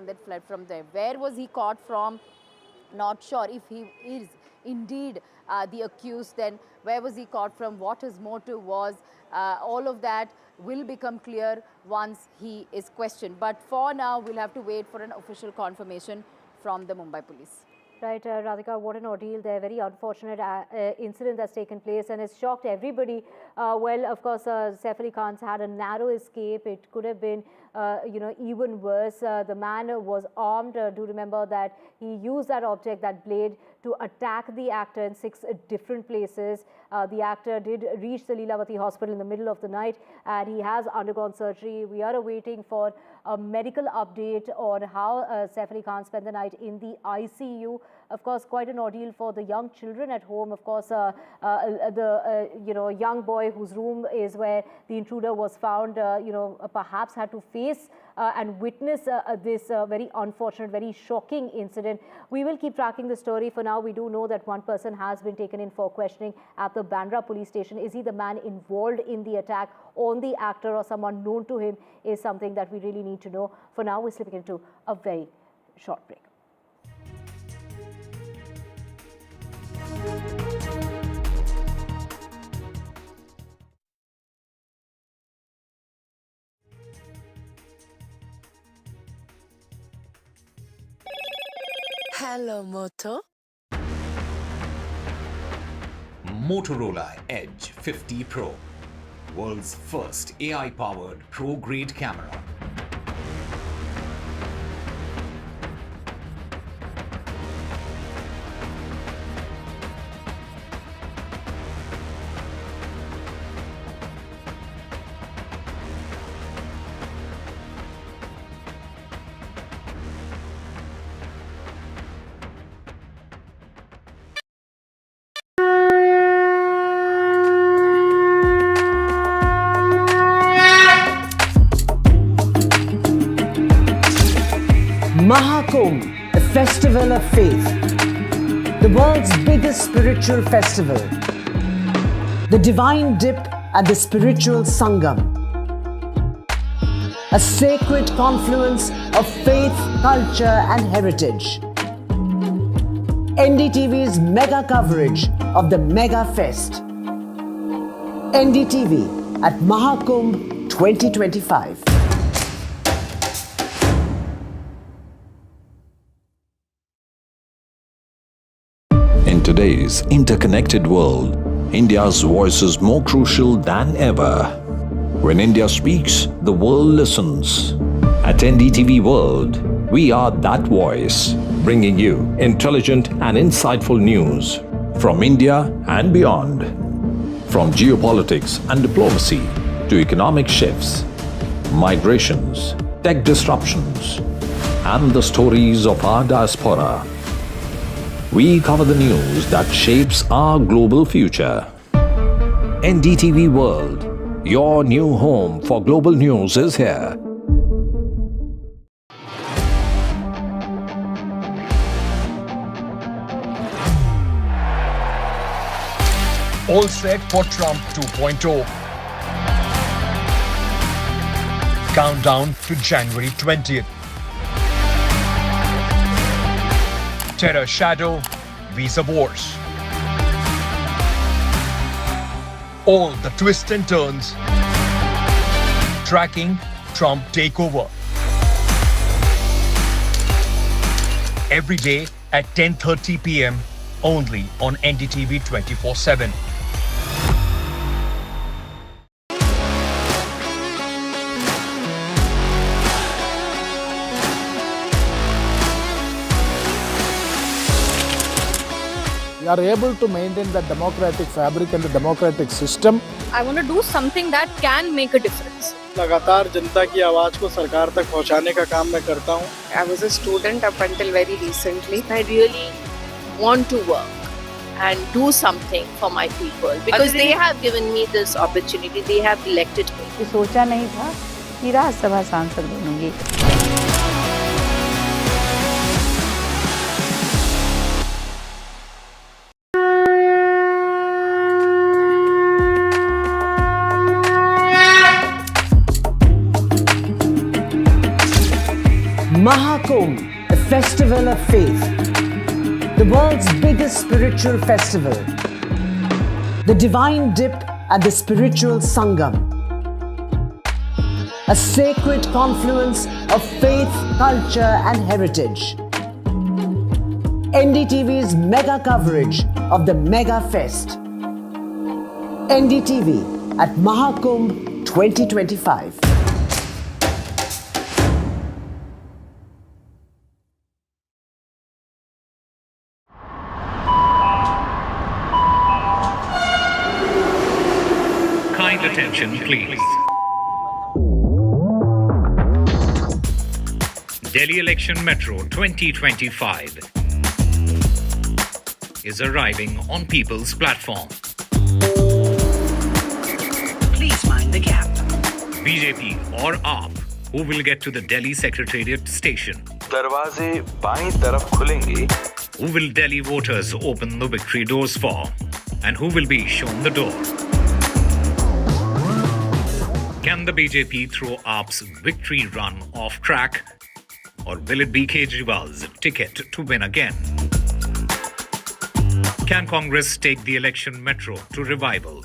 and then fled from there. Where was he caught from? Not sure. If he is indeed the accused, then where was he caught from? What his motive was? All of that will become clear once he is questioned. But for now, we'll have to wait for an official confirmation from the Mumbai police. Right, Radhika, what an ordeal there. Very unfortunate incident that's taken place and it's shocked everybody. Well, of course, Saif Ali Khan's had a narrow escape. It could have been, even worse. The man was armed. Do remember that he used that object, that blade, to attack the actor in 6 different places. The actor did reach the Leelavati hospital in the middle of the night and he has undergone surgery. We are awaiting for a medical update on how Saif Ali Khan spent the night in the ICU. Of course, quite an ordeal for the young children at home. Of course, the young boy whose room is where the intruder was found, perhaps had to face and witness this very unfortunate, very shocking incident. We will keep tracking the story. For now, we do know that one person has been taken in for questioning at the Bandra police station. Is he the man involved in the attack on the actor or someone known to him is something that we really need to know. For now, we're slipping into a very short break. Hello, Moto. Motorola Edge 50 Pro, world's first AI-powered pro-grade camera. Mahakumbh, the festival of faith, the world's biggest spiritual festival, the divine dip at the spiritual Sangam, a sacred confluence of faith, culture and heritage. NDTV's mega coverage of the Mega Fest. NDTV at Mahakumbh 2025. In today's interconnected world, India's voice is more crucial than ever. When India speaks, the world listens. At NDTV World, we are that voice, bringing you intelligent and insightful news from India and beyond. From geopolitics and diplomacy to economic shifts, migrations, tech disruptions, and the stories of our diaspora. We cover the news that shapes our global future. NDTV World, your new home for global news is here. All set for Trump 2.0. Countdown to January 20th. Terror shadow, visa wars. All the twists and turns. Tracking Trump takeover. Every day at 10:30 p.m. only on NDTV 24/7. We are able to maintain the democratic fabric and the democratic system. I want to do something that can make a difference. लगातार जनता की आवाज को सरकार तक पहुंचाने का काम मैं करता हूं. I was a student up until very recently. I really want to work and do something for my people because they have given me this opportunity. They have elected me. सोचा नहीं था कि राज्यसभा सांसद बनूंगी. Mahakumbh Mahakumbh, a festival of faith, the world's biggest spiritual festival, the divine dip at the spiritual Sangam, a sacred confluence of faith, culture and heritage. NDTV's mega coverage of the Mega Fest. NDTV at Mahakumbh 2025. Kind attention, please. Delhi Election Metro 2025 is arriving on People's Platform. Please mind the gap. BJP or AAP, who will get to the Delhi Secretariat station? दरवाजे बाईं तरफ खुलेंगे. Who will Delhi voters open the victory doors for? And who will be shown the door? Can the BJP throw AAP's victory run off track? Or will it be Kejriwal's ticket to win again? Can Congress take the election metro to revival?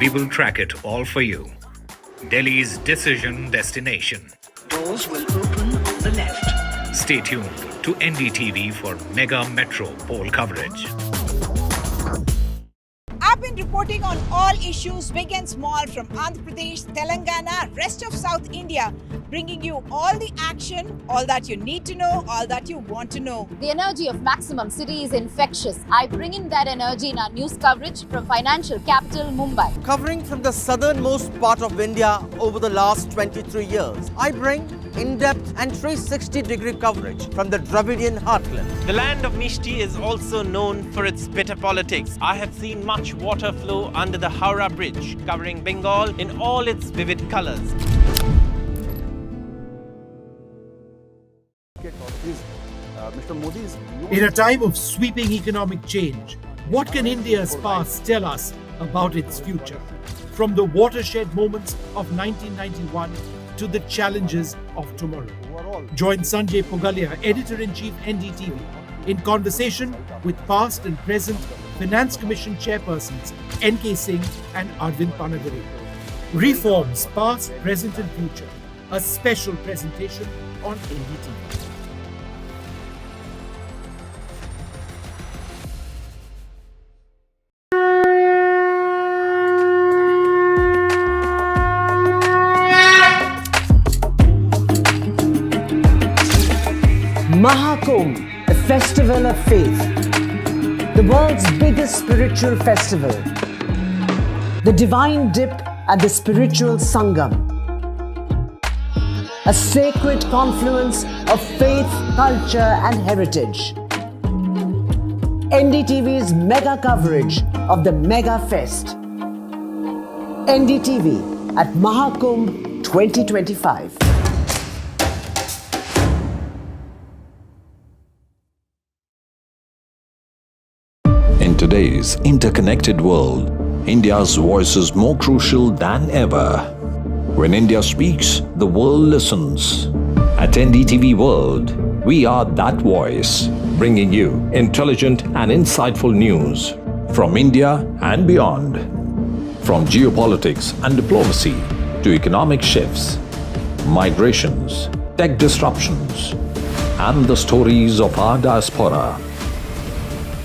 We will track it all for you. Delhi's decision destination. Doors will open on the left. Stay tuned to NDTV for mega metro poll coverage. I've been reporting on all issues, big and small, from Andhra Pradesh, Telangana, rest of South India, bringing you all the action, all that you need to know, all that you want to know. The energy of Maximum City is infectious. I bring in that energy in our news coverage from financial capital Mumbai. Covering from the southernmost part of India over the last 23 years, I bring in-depth and 360-degree coverage from the Dravidian heartland. The land of Mishti is also known for its bitter politics. I have seen much water flow under the Howrah Bridge, covering Bengal in all its vivid colors. In a time of sweeping economic change, what can India's past tell us about its future? From the watershed moments of 1991 to the challenges of tomorrow. Join Sanjay Pugalia, Editor-in-Chief NDTV, in conversation with past and present Finance Commission Chairpersons N.K. Singh and Arvind Panagare. Reforms past, present and future. A special presentation on NDTV. Mahakumbh, a festival of faith, the world's biggest spiritual festival, the divine dip at the spiritual Sangam, a sacred confluence of faith, culture and heritage. NDTV's mega coverage of the Mega Fest. NDTV at Mahakumbh 2025. In today's interconnected world, India's voice is more crucial than ever. When India speaks, the world listens. At NDTV World, we are that voice, bringing you intelligent and insightful news from India and beyond. From geopolitics and diplomacy to economic shifts, migrations, tech disruptions, and the stories of our diaspora.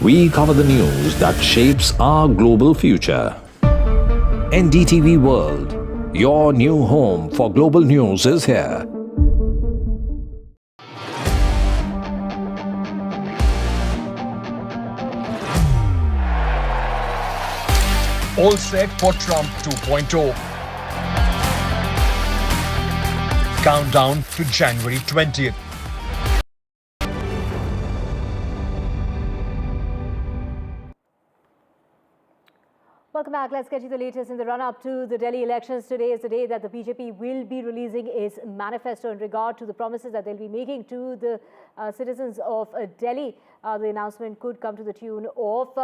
We cover the news that shapes our global future. NDTV World, your new home for global news is here. All set for Trump 2.0. Countdown to January 20th. Welcome back. Let's get you the latest in the run-up to the Delhi elections. Today is the day that the BJP will be releasing its manifesto in regard to the promises that they'll be making to the citizens of Delhi. The announcement could come to the tune of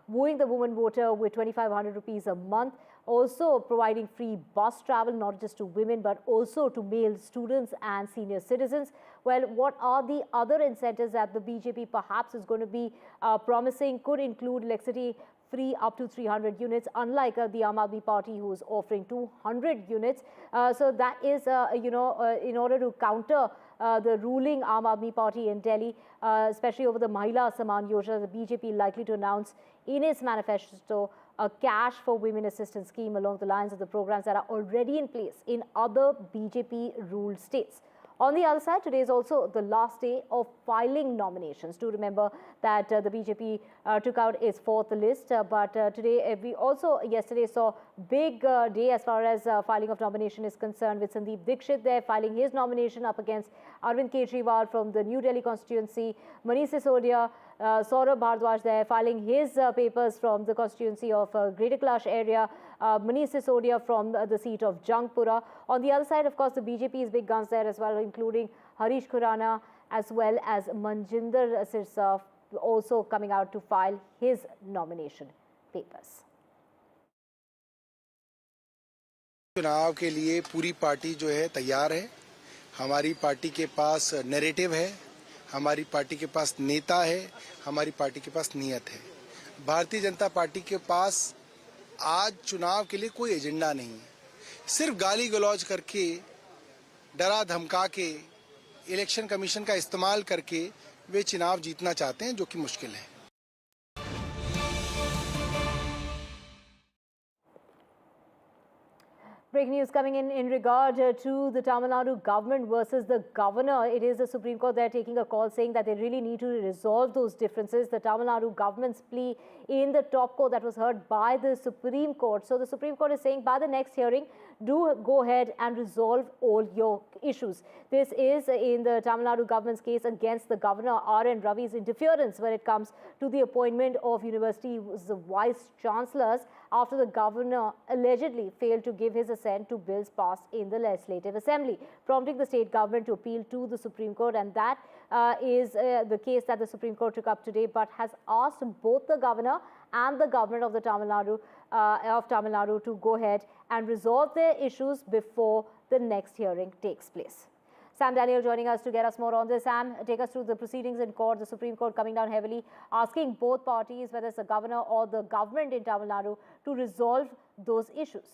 wooing the woman voter with 2,500 rupees a month, also providing free bus travel, not just to women, but also to male students and senior citizens. Well, what are the other incentives that the BJP perhaps is going to be promising? Could include electricity free up to 300 units, unlike the Aam Aadmi Party, who is offering 200 units. So that is, in order to counter the ruling Aam Aadmi Party in Delhi, especially over the Mahila Saman Yojana, the BJP likely to announce in its manifesto a cash for women assistance scheme along the lines of the programs that are already in place in other BJP-ruled states. On the other side, today is also the last day of filing nominations. Do remember that the BJP took out its fourth list, but today we also yesterday saw big day as far as filing of nomination is concerned, with Sandeep Dixit there filing his nomination up against Arvind Kejriwal from the New Delhi constituency, Manish Sisodia, Saurabh Bhardwaj there filing his papers from the constituency of Greater Kailash area, Manish Sisodia from the seat of Jangpura. On the other side, of course, the BJP's big guns there as well, including Harish Khurana as well as Manjinder Sirsa, also coming out to file his nomination papers. चुनाव के लिए पूरी party जो है तैयार है। हमारी party के पास नैरेटिव है, हमारी पार्टी के पास नेता है, हमारी पार्टी के पास नियत है। भारतीय जनता पार्टी के पास आज चुनाव के लिए कोई एजेंडा नहीं है। सिर्फ गाली गलौज करके, डरा धमका के, इलेक्शन कमीशन का इस्तेमाल करके वे चुनाव जीतना चाहते हैं, जो कि मुश्किल है। Breaking news coming in regard to the Tamil Nadu government versus the governor. It is the Supreme Court there taking a call saying that they really need to resolve those differences. The Tamil Nadu government's plea in the top court that was heard by the Supreme Court. So the Supreme Court is saying by the next hearing, do go ahead and resolve all your issues. This is in the Tamil Nadu government's case against the governor R.N. Ravi's interference when it comes to the appointment of university's vice chancellors after the governor allegedly failed to give his assent to bills passed in the Legislative Assembly, prompting the state government to appeal to the Supreme Court. And that is the case that the Supreme Court took up today, but has asked both the governor and the government of the Tamil Nadu to go ahead and resolve their issues before the next hearing takes place. Sam Daniel joining us to get us more on this. Sam, take us through the proceedings in court, the Supreme Court coming down heavily, asking both parties, whether it's the governor or the government in Tamil Nadu, to resolve those issues.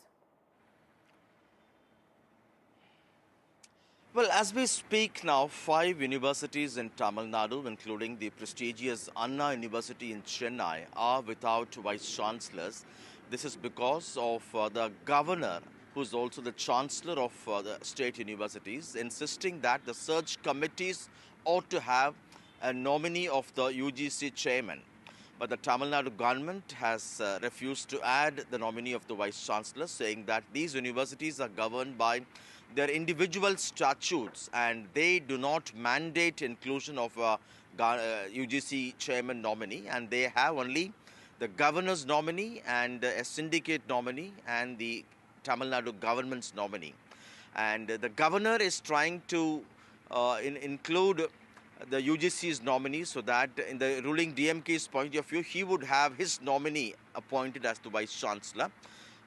Well, as we speak now, 5 universities in Tamil Nadu, including the prestigious Anna University in Chennai, are without vice chancellors. This is because of the governor, who is also the chancellor of the state universities, insisting that the search committees ought to have a nominee of the UGC chairman. But the Tamil Nadu government has refused to add the nominee of the vice chancellor, saying that these universities are governed by their individual statutes and they do not mandate inclusion of a UGC chairman nominee, and they have only the governor's nominee and a syndicate nominee and the Tamil Nadu government's nominee. And the governor is trying to include the UGC's nominee, so that in the ruling DMK's point of view, he would have his nominee appointed as the vice chancellor,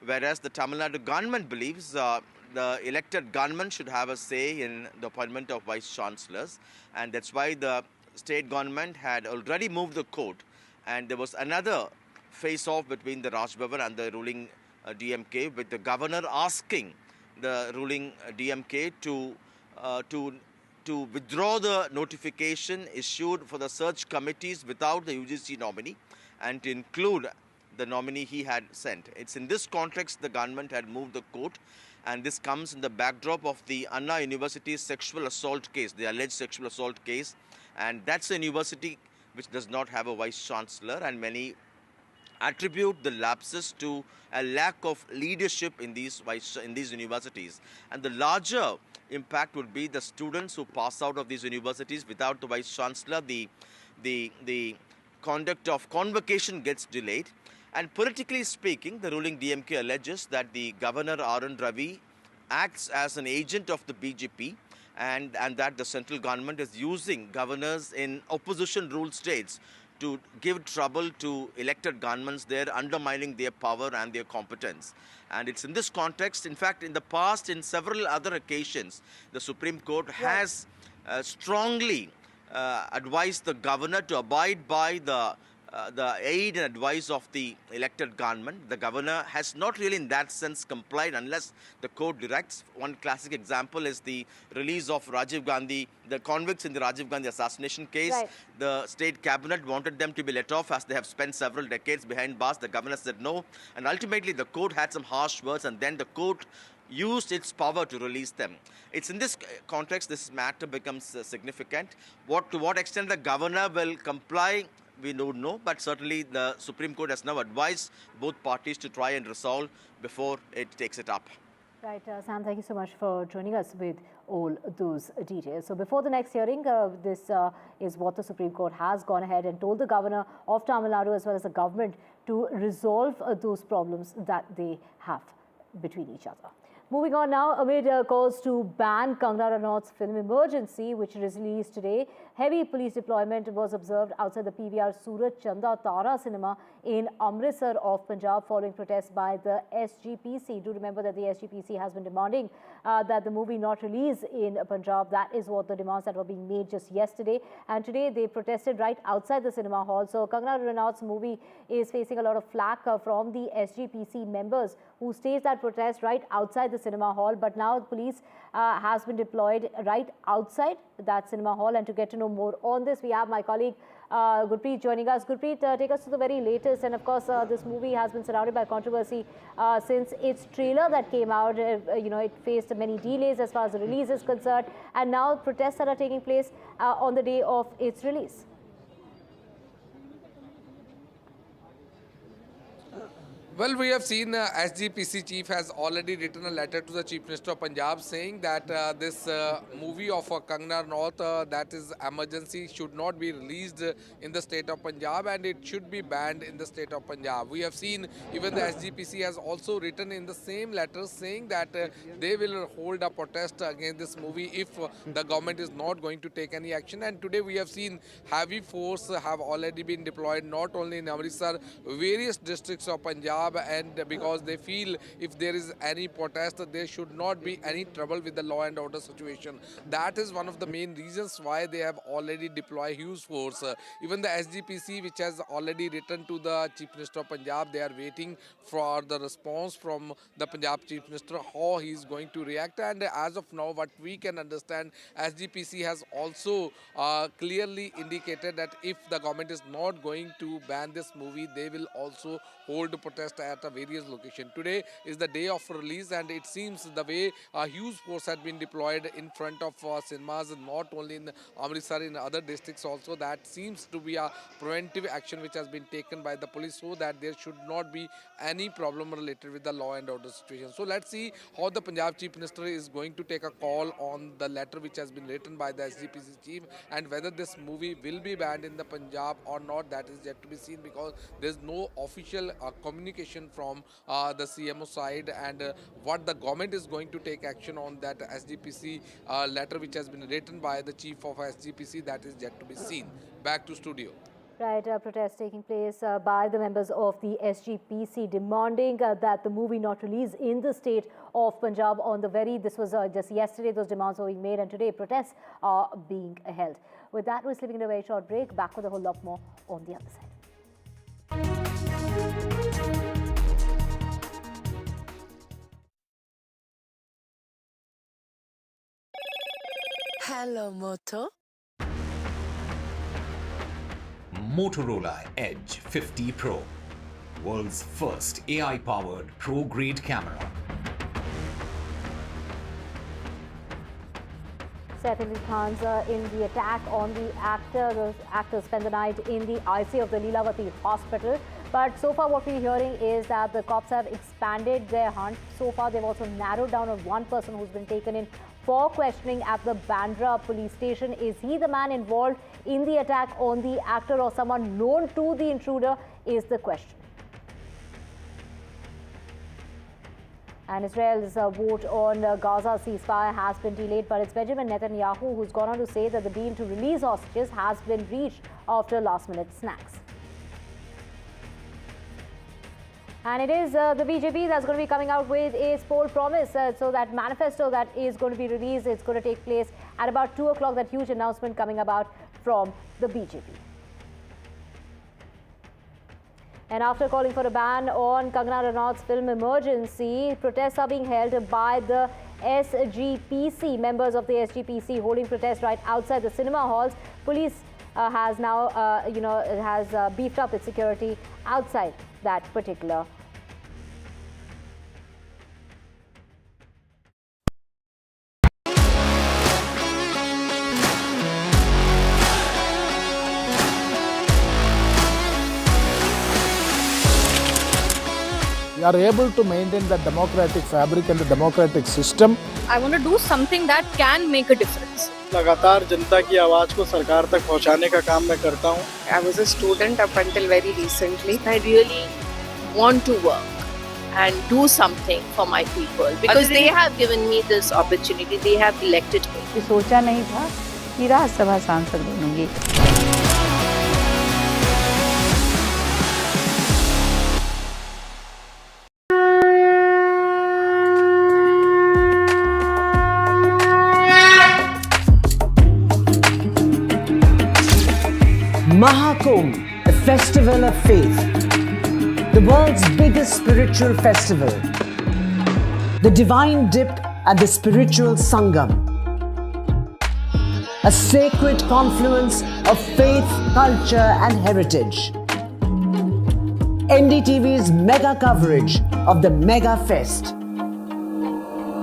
whereas the Tamil Nadu government believes the elected government should have a say in the appointment of vice chancellors, and that's why the state government had already moved the court, and there was another face-off between the Raj Bhavan and the ruling DMK, with the governor asking the ruling DMK to withdraw the notification issued for the search committees without the UGC nominee and to include the nominee he had sent. It's in this context the government had moved the court, and this comes in the backdrop of the Anna University's sexual assault case, the alleged sexual assault case, and that's a university which does not have a vice chancellor, and many attribute the lapses to a lack of leadership in these universities. And the larger impact would be the students who pass out of these universities without the vice chancellor. The conduct of convocation gets delayed. And politically speaking, the ruling DMK alleges that the governor R.N. Ravi acts as an agent of the BJP, and that the central government is using governors in opposition ruled states to give trouble to elected governments there, undermining their power and their competence. And it's in this context, in fact, in the past, in several other occasions, the Supreme Court has strongly advised the governor to abide by the aid and advice of the elected government. The governor has not really in that sense complied unless the court directs. One classic example is the release of Rajiv Gandhi, the convicts in the Rajiv Gandhi assassination case. Right. The state cabinet wanted them to be let off as they have spent several decades behind bars. The governor said no. And ultimately the court had some harsh words, and then the court used its power to release them. It's in this context this matter becomes significant. To what extent the governor will comply, we don't know, but certainly the Supreme Court has now advised both parties to try and resolve before it takes it up. Right, Sam, thank you so much for joining us with all those details. So before the next hearing, this is what the Supreme Court has gone ahead and told the governor of Tamil Nadu as well as the government to resolve those problems that they have between each other. Moving on now, amid calls to ban Kangana Ranaut's film Emergency, which was released today, heavy police deployment was observed outside the PVR Surat Chanda Tara cinema in Amritsar of Punjab following protests by the SGPC. Do remember that the SGPC has been demanding that the movie not release in Punjab. That is what the demands that were being made just yesterday. And today they protested right outside the cinema hall. So Kangana Ranaut's movie is facing a lot of flack from the SGPC members who staged that protest right outside the cinema hall. But now police has been deployed right outside that cinema hall. And to get to know more on this, we have my colleague Gurpreet joining us. Gurpreet, take us to the very latest. And of course, this movie has been surrounded by controversy since its trailer that came out. It faced many delays as far as the release is concerned. And now protests that are taking place on the day of its release. Well, we have seen SGPC chief has already written a letter to the Chief Minister of Punjab saying that this movie of Kangana Ranaut, that is Emergency, should not be released in the state of Punjab and it should be banned in the state of Punjab. We have seen even the SGPC has also written in the same letter saying that they will hold a protest against this movie if the government is not going to take any action. And today we have seen heavy force have already been deployed not only in Amritsar, various districts of Punjab, and because they feel if there is any protest, there should not be any trouble with the law and order situation. That is one of the main reasons why they have already deployed huge force. Even the SGPC, which has already written to the Chief Minister of Punjab, they are waiting for the response from the Punjab Chief Minister, how he is going to react. And as of now, what we can understand, SGPC has also clearly indicated that if the government is not going to ban this movie, they will also hold protest at a various location. Today is the day of release, and it seems the way a huge force had been deployed in front of cinemas, not only in Amritsar, in other districts also. That seems to be a preventive action which has been taken by the police so that there should not be any problem related with the law and order situation. So let's see how the Punjab Chief Minister is going to take a call on the letter which has been written by the SGPC chief, and whether this movie will be banned in the Punjab or not, that is yet to be seen, because there is no official communication from the CMO side, and what the government is going to take action on that SGPC letter which has been written by the chief of SGPC, that is yet to be seen. Back to studio. Right, protests taking place by the members of the SGPC demanding that the movie not release in the state of Punjab on the this was just yesterday, those demands were being made, and today protests are being held. With that, we're slipping into a very short break. Back with a whole lot more on the other side. Hello, Moto. Motorola Edge 50 Pro, world's first AI-powered pro-grade camera. Saif Ali Khan's in the attack on the actor. The actor spent the night in the ICU of the Lilavati hospital. But so far what we're hearing is that the cops have expanded their hunt. So far they've also narrowed down on one person who's been taken in for questioning at the Bandra police station. Is he the man involved in the attack on the actor or someone known to the intruder is the question. And Israel's vote on Gaza ceasefire has been delayed, but it's Benjamin Netanyahu who's gone on to say that the deal to release hostages has been reached after last-minute snacks. And it is the BJP that's going to be coming out with its poll promise. So that manifesto that is going to be released, it's going to take place at about 2 o'clock, that huge announcement coming about from the BJP. And after calling for a ban on Kangana Ranaut's film Emergency, protests are being held by the SGPC, members of the SGPC holding protests right outside the cinema halls. Police has now, beefed up its security outside that particular. We are able to maintain the democratic fabric and the democratic system. I want to do something that can make a difference. लगातार जनता की आवाज को सरकार तक पहुंचाने का काम मैं करता हूं. I was a student up until very recently. I really want to work and do something for my people because they have given me this opportunity. They have elected me. सोचा नहीं था कि राज्यसभा सांसद बनूंगी. Mahakumbh, a festival of faith, the world's biggest spiritual festival, the divine dip and the spiritual sangam, a sacred confluence of faith, culture and heritage. NDTV's mega coverage of the Mega Fest.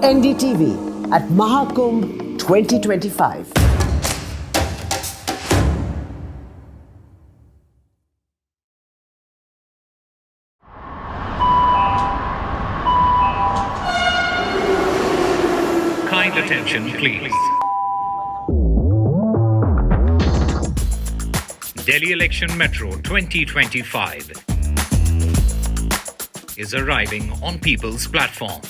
NDTV at Mahakumbh 2025. Kind attention, please. Delhi Election Metro 2025 is arriving on people's platform.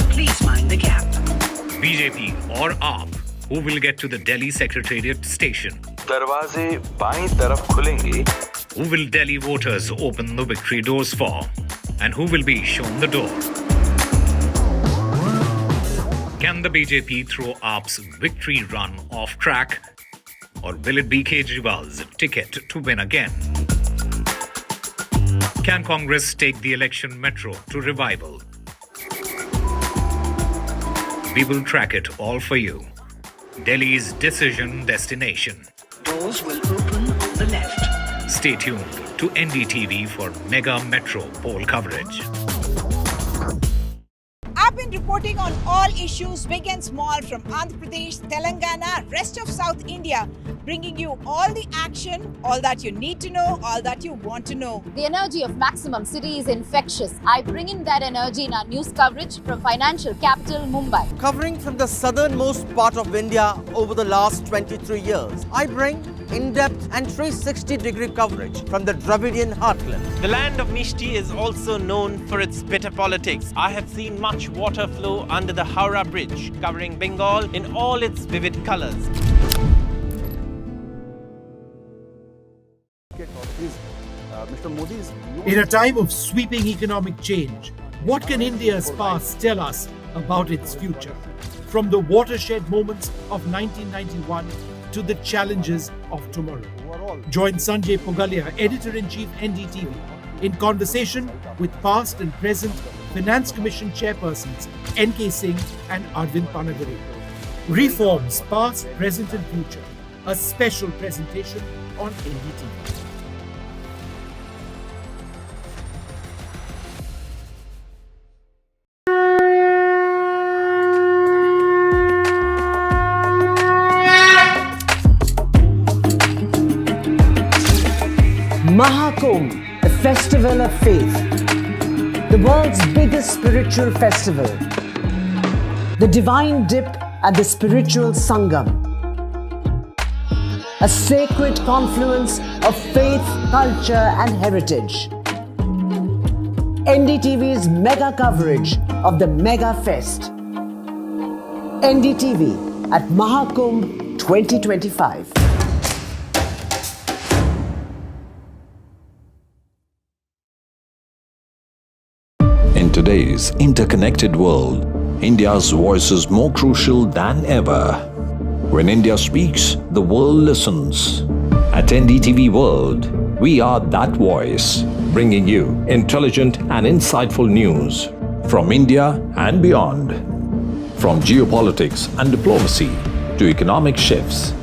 Please mind the gap. BJP or AAP, who will get to the Delhi Secretariat station? दरवाजे बाईं तरफ खुलेंगे. Who will Delhi voters open the victory doors for? And who will be shown the door? Can the BJP throw AAP's victory run off track? Or will it be Kejriwal's ticket to win again? Can Congress take the election metro to revival? We will track it all for you. Delhi's decision destination. Doors will open on the left. Stay tuned to NDTV for mega metro poll coverage. I've been reporting on all issues big and small from Andhra Pradesh, Telangana, rest of South India, bringing you all the action, all that you need to know, all that you want to know. The energy of Maximum City is infectious. I bring in that energy in our news coverage from financial capital Mumbai. Covering from the southernmost part of India over the last 23 years, I bring in-depth and 360-degree coverage from the Dravidian heartland. The land of Mishti is also known for its bitter politics. I have seen much water flow under the Howrah Bridge, covering Bengal in all its vivid colors. In a time of sweeping economic change, what can India's past tell us about its future? From the watershed moments of 1991 to the challenges of tomorrow. Join Sanjay Pugalia, Editor-in-Chief NDTV, in conversation with past and present Finance Commission Chairpersons N.K. Singh and Arvind Panagare. Reforms past, present and future. A special presentation on NDTV. Mahakumbh, a festival of faith, the world's biggest spiritual festival, the divine dip and the spiritual sangam, a sacred confluence of faith, culture and heritage. NDTV's mega coverage of the Mega Fest. NDTV at Mahakumbh 2025. In today's interconnected world, India's voice is more crucial than ever. When India speaks, the world listens. At NDTV World, we are that voice, bringing you intelligent and insightful news from India and beyond. From geopolitics and diplomacy to economic shifts,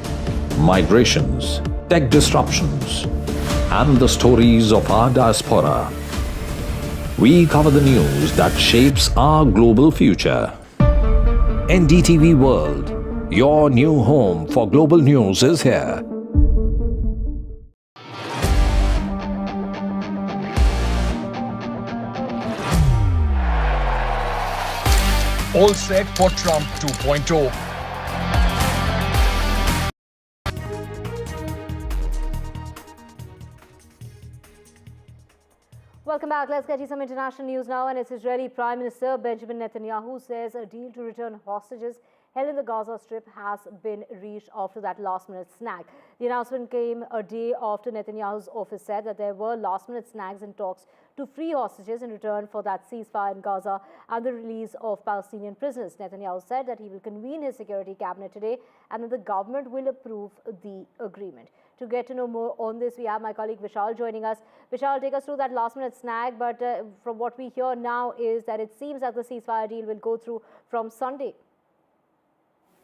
migrations, tech disruptions, and the stories of our diaspora. We cover the news that shapes our global future. NDTV World, your new home for global news is here. All set for Trump 2.0. Welcome back. Let's get you some international news now. And it's Israeli Prime Minister Benjamin Netanyahu says a deal to return hostages held in the Gaza Strip has been reached after that last-minute snag. The announcement came a day after Netanyahu's office said that there were last-minute snags in talks to free hostages in return for that ceasefire in Gaza and the release of Palestinian prisoners. Netanyahu said that he will convene his security cabinet today and that the government will approve the agreement. To get to know more on this, we have my colleague Vishal joining us. Vishal, take us through that last-minute snag, but from what we hear now is that it seems that the ceasefire deal will go through from Sunday.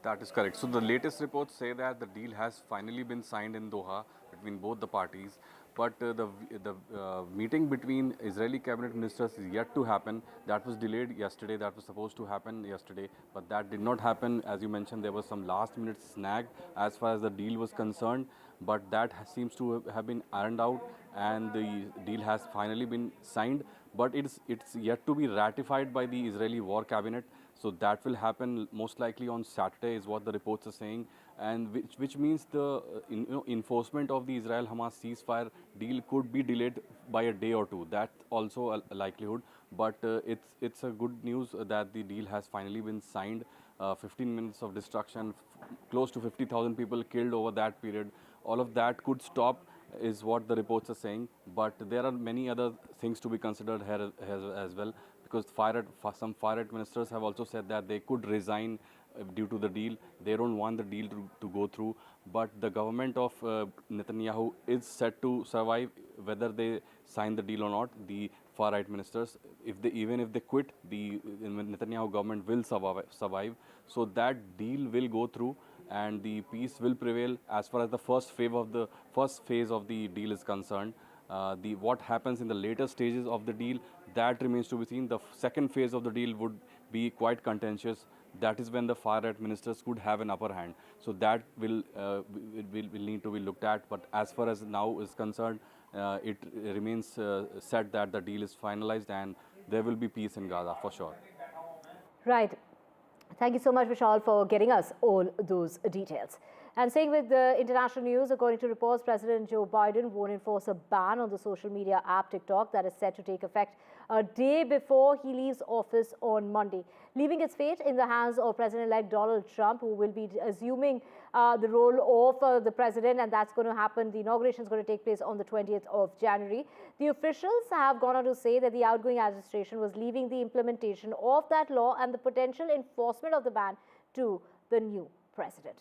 That is correct. So the latest reports say that the deal has finally been signed in Doha between both the parties, but the meeting between Israeli cabinet ministers is yet to happen. That was delayed yesterday. That was supposed to happen yesterday, but that did not happen. As you mentioned, there was some last-minute snag as far as the deal was concerned, but that seems to have been ironed out, and the deal has finally been signed. But it's yet to be ratified by the Israeli war cabinet. So that will happen most likely on Saturday, is what the reports are saying, and which means the enforcement of the Israel-Hamas ceasefire deal could be delayed by a day or two. That's also a likelihood, but it's a good news that the deal has finally been signed. 15 minutes of destruction, close to 50,000 people killed over that period. All of that could stop, is what the reports are saying, but there are many other things to be considered here as well, because some far-right ministers have also said that they could resign due to the deal. They don't want the deal to go through, but the government of Netanyahu is set to survive whether they sign the deal or not. The far-right ministers, even if they quit, the Netanyahu government will survive. So that deal will go through, and the peace will prevail as far as the first phase of the deal is concerned. What happens in the later stages of the deal, that remains to be seen. The second phase of the deal would be quite contentious. That is when the far-right ministers could have an upper hand. So that will need to be looked at. But as far as now is concerned, it remains said that the deal is finalized and there will be peace in Gaza for sure. Right. Thank you so much, Vishal, for getting us all those details. And staying with the international news, according to reports, President Joe Biden won't enforce a ban on the social media app TikTok that is set to take effect a day before he leaves office on Monday, leaving its fate in the hands of President-elect Donald Trump, who will be assuming the role of the president, and that's going to happen. The inauguration is going to take place on the 20th of January. The officials have gone on to say that the outgoing administration was leaving the implementation of that law and the potential enforcement of the ban to the new president.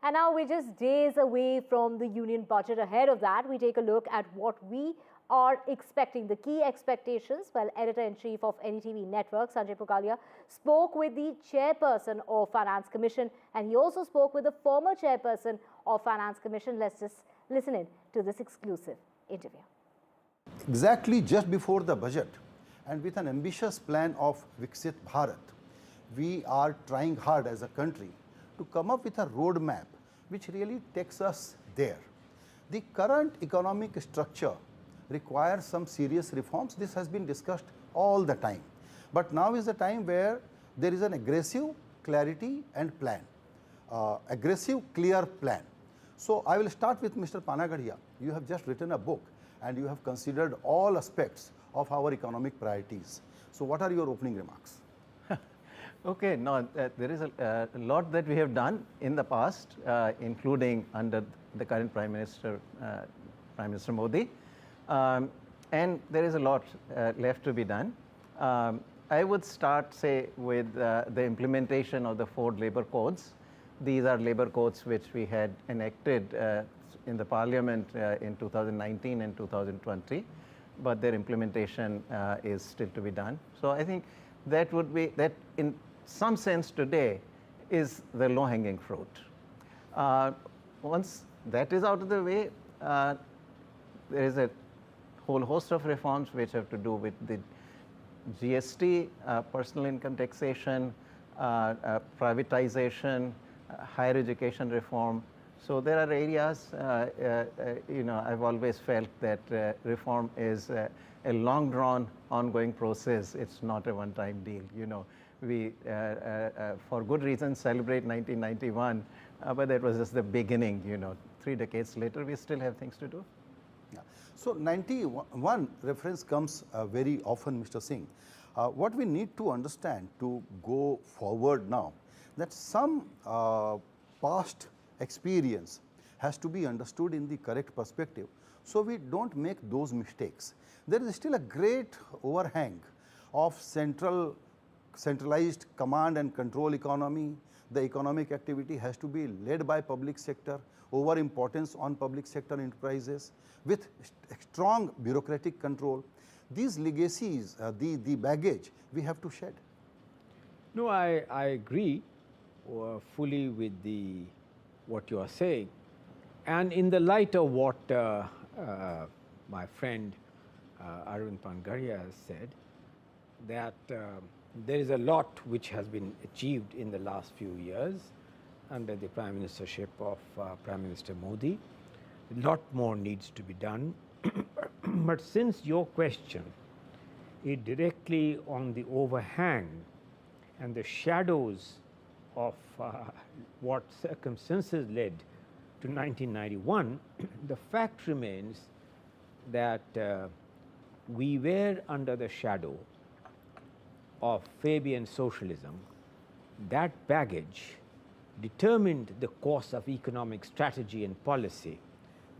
And now we're just days away from the union budget. Ahead of that, we take a look at what we are expecting, the key expectations. Well, Editor-in-Chief of NDTV Network, Sanjay Pugalia, spoke with the chairperson of Finance Commission, and he also spoke with the former chairperson of Finance Commission. Let's just listen in to this exclusive interview. Exactly just before the budget, and with an ambitious plan of Viksit Bharat, we are trying hard as a country to come up with a roadmap which really takes us there. The current economic structure requires some serious reforms. This has been discussed all the time. But now is the time where there is an aggressive clarity and plan, aggressive, clear plan. So I will start with Mr. Panagadia. You have just written a book and you have considered all aspects of our economic priorities. So what are your opening remarks? Okay, no, there is a lot that we have done in the past, including under the current Prime Minister Modi, and there is a lot left to be done. I would start, say, with the implementation of the 4 labor codes. These are labor codes which we had enacted in the Parliament in 2019 and 2020, but their implementation is still to be done. So I think that would be, that in some sense today is the low-hanging fruit. Once that is out of the way, there is a whole host of reforms which have to do with the GST, personal income taxation, privatization, higher education reform. So there are areas, I've always felt that reform is a long-drawn, ongoing process. It's not a one-time deal. We, for good reasons, celebrate 1991, but that was just the beginning. 3 decades later, we still have things to do. Yeah. So 91 reference comes very often, Mr. Singh. What we need to understand to go forward now, that some past experience has to be understood in the correct perspective, so we don't make those mistakes. There is still a great overhang of centralized command and control economy. The economic activity has to be led by public sector, over importance on public sector enterprises with strong bureaucratic control. These legacies, the baggage, we have to shed. No, I agree fully with what you are saying. And in the light of what my friend Arvind Pangaria has said, that there is a lot which has been achieved in the last few years under the Prime Ministership of Prime Minister Modi. A lot more needs to be done. But since your question is directly on the overhang and the shadows of what circumstances led to 1991, the fact remains that we were under the shadow of Fabian socialism. That baggage determined the course of economic strategy and policy,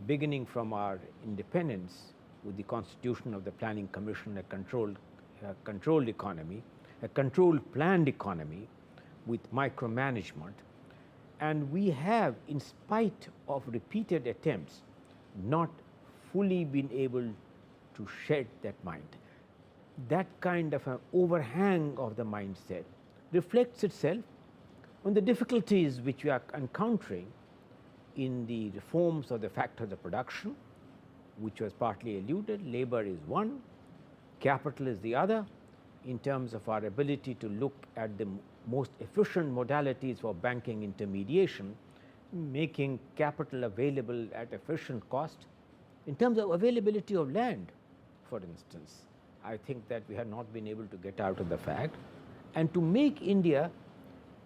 beginning from our independence with the constitution of the Planning Commission, a controlled economy, a controlled planned economy with micromanagement. And we have, in spite of repeated attempts, not fully been able to shed that mind. That kind of an overhang of the mindset reflects itself on the difficulties which we are encountering in the reforms of the factors of production, which was partly alluded. Labor is one, capital is the other, in terms of our ability to look at the most efficient modalities for banking intermediation, making capital available at efficient cost. In terms of availability of land, for instance, I think that we have not been able to get out of the fact, and to make India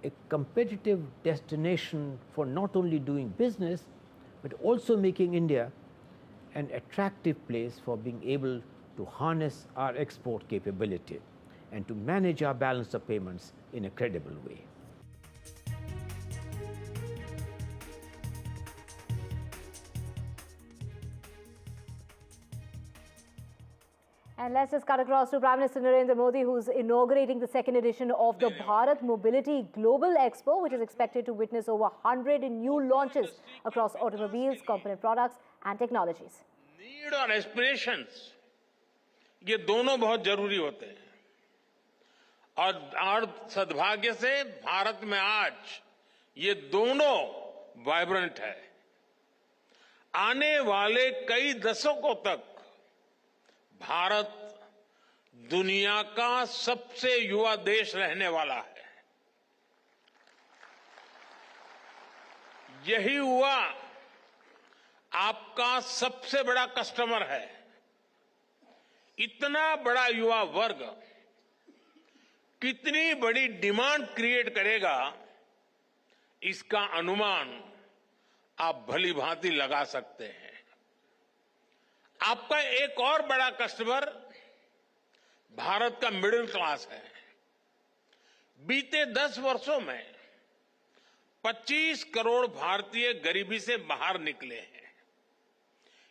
a competitive destination for not only doing business, but also making India an attractive place for being able to harness our export capability and to manage our balance of payments in a credible way. And let's just cut across to Prime Minister Narendra Modi, who's inaugurating the second edition of the Bharat Mobility Global Expo, which is expected to witness over 100 new launches across automobiles, component products and technologies. Need और aspirations, ये दोनों बहुत जरूरी होते हैं. और सद्भाग्य से भारत में आज ये दोनों वाइब्रेंट है. आने वाले कई दशकों तक भारत दुनिया का सबसे युवा देश रहने वाला है. यही युवा आपका सबसे बड़ा कस्टमर है. इतना बड़ा युवा वर्ग कितनी बड़ी डिमांड क्रिएट करेगा, इसका अनुमान आप भली भांति लगा सकते हैं। आपका एक और बड़ा कस्टमर भारत का मिडिल क्लास है। बीते 10 वर्षों में 25 करोड़ भारतीय गरीबी से बाहर निकले हैं।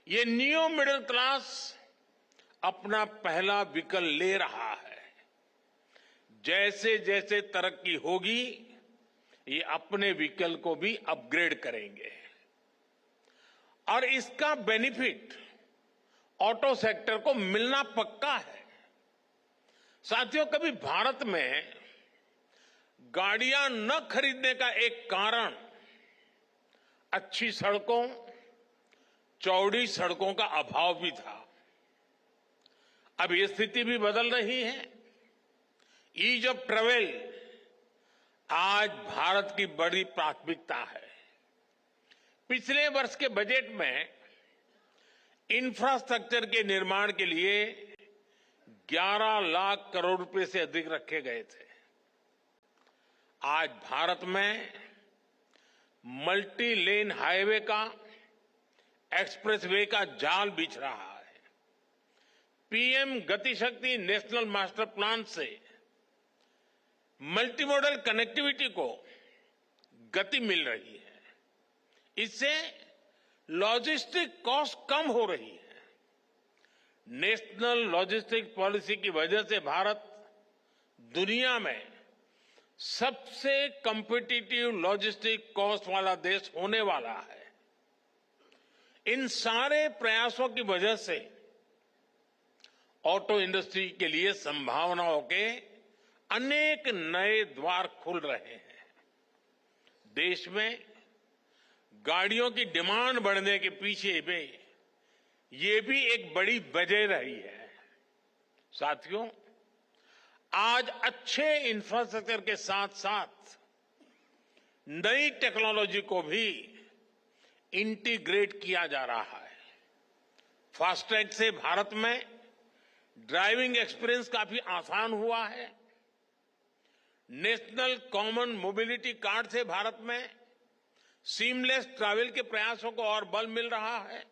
ये न्यू मिडिल क्लास अपना पहला व्हीकल ले रहा है। जैसे जैसे तरक्की होगी, ये अपने व्हीकल को भी अपग्रेड करेंगे और इसका बेनिफिट ऑटो सेक्टर को मिलना पक्का है। साथियों, कभी भारत में गाड़ियां न खरीदने का एक कारण अच्छी सड़कों, चौड़ी सड़कों का अभाव भी था। अब ये स्थिति भी बदल रही है। ईज ऑफ ट्रेवल आज भारत की बड़ी प्राथमिकता है। पिछले वर्ष के बजट में इंफ्रास्ट्रक्चर के निर्माण के लिए 11 लाख करोड़ रुपए से अधिक रखे गए थे। आज भारत में मल्टी लेन हाईवे का, एक्सप्रेसवे का जाल बिछ रहा है। पीएम गति शक्ति नेशनल मास्टर प्लान से मल्टी मॉडल कनेक्टिविटी को गति मिल रही है। इससे लॉजिस्टिक कॉस्ट कम हो रही है। नेशनल लॉजिस्टिक पॉलिसी की वजह से भारत दुनिया में सबसे कॉम्पिटिटिव लॉजिस्टिक कॉस्ट वाला देश होने वाला है। इन सारे प्रयासों की वजह से ऑटो इंडस्ट्री के लिए संभावनाओं के अनेक नए द्वार खुल रहे हैं। देश में गाड़ियों की डिमांड बढ़ने के पीछे भी ये भी एक बड़ी वजह रही है। साथियों, आज अच्छे इंफ्रास्ट्रक्चर के साथ साथ नई टेक्नोलॉजी को भी इंटीग्रेट किया जा रहा है। फास्टैग से भारत में ड्राइविंग एक्सपीरियंस काफी आसान हुआ है। नेशनल कॉमन मोबिलिटी कार्ड से भारत में सीमलेस ट्रैवल के प्रयासों को और बल मिल रहा है।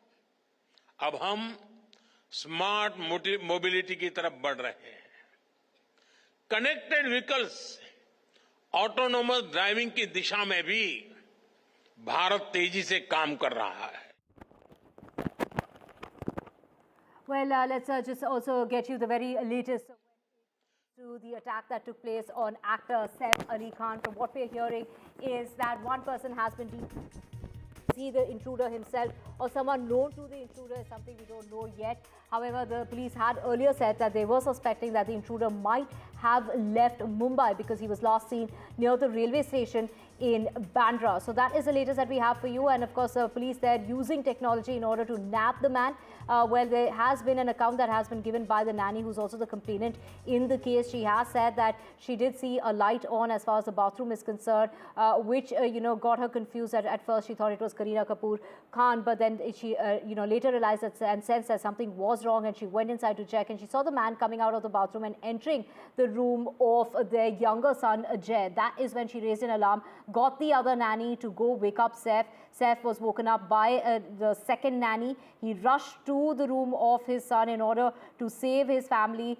अब हम स्मार्ट मोबिलिटी की तरफ बढ़ रहे हैं। कनेक्टेड व्हीकल्स, ऑटोनोमस ड्राइविंग की दिशा में भी भारत तेजी से काम कर रहा है। Well, let's just also get you the very latest to the attack that took place on actor Saif Ali Khan. From what we're hearing is that one person has been see the intruder himself or someone known to the intruder is something we don't know yet. However, the police had earlier said that they were suspecting that the intruder might have left Mumbai because he was last seen near the railway station in Bandra. So that is the latest that we have for you. And of course, police there using technology in order to nab the man. Well, there has been an account that has been given by the nanny, who's also the complainant in the case. She has said that she did see a light on as far as the bathroom is concerned, which got her confused. At first, she thought it was Kareena Kapoor Khan, but then she later realized that and sensed that something was wrong, and she went inside to check, and she saw the man coming out of the bathroom and entering the room of their younger son Jay. That is when she raised an alarm, got the other nanny to go wake up Saif. Saif was woken up by the second nanny. He rushed to the room of his son in order to save his family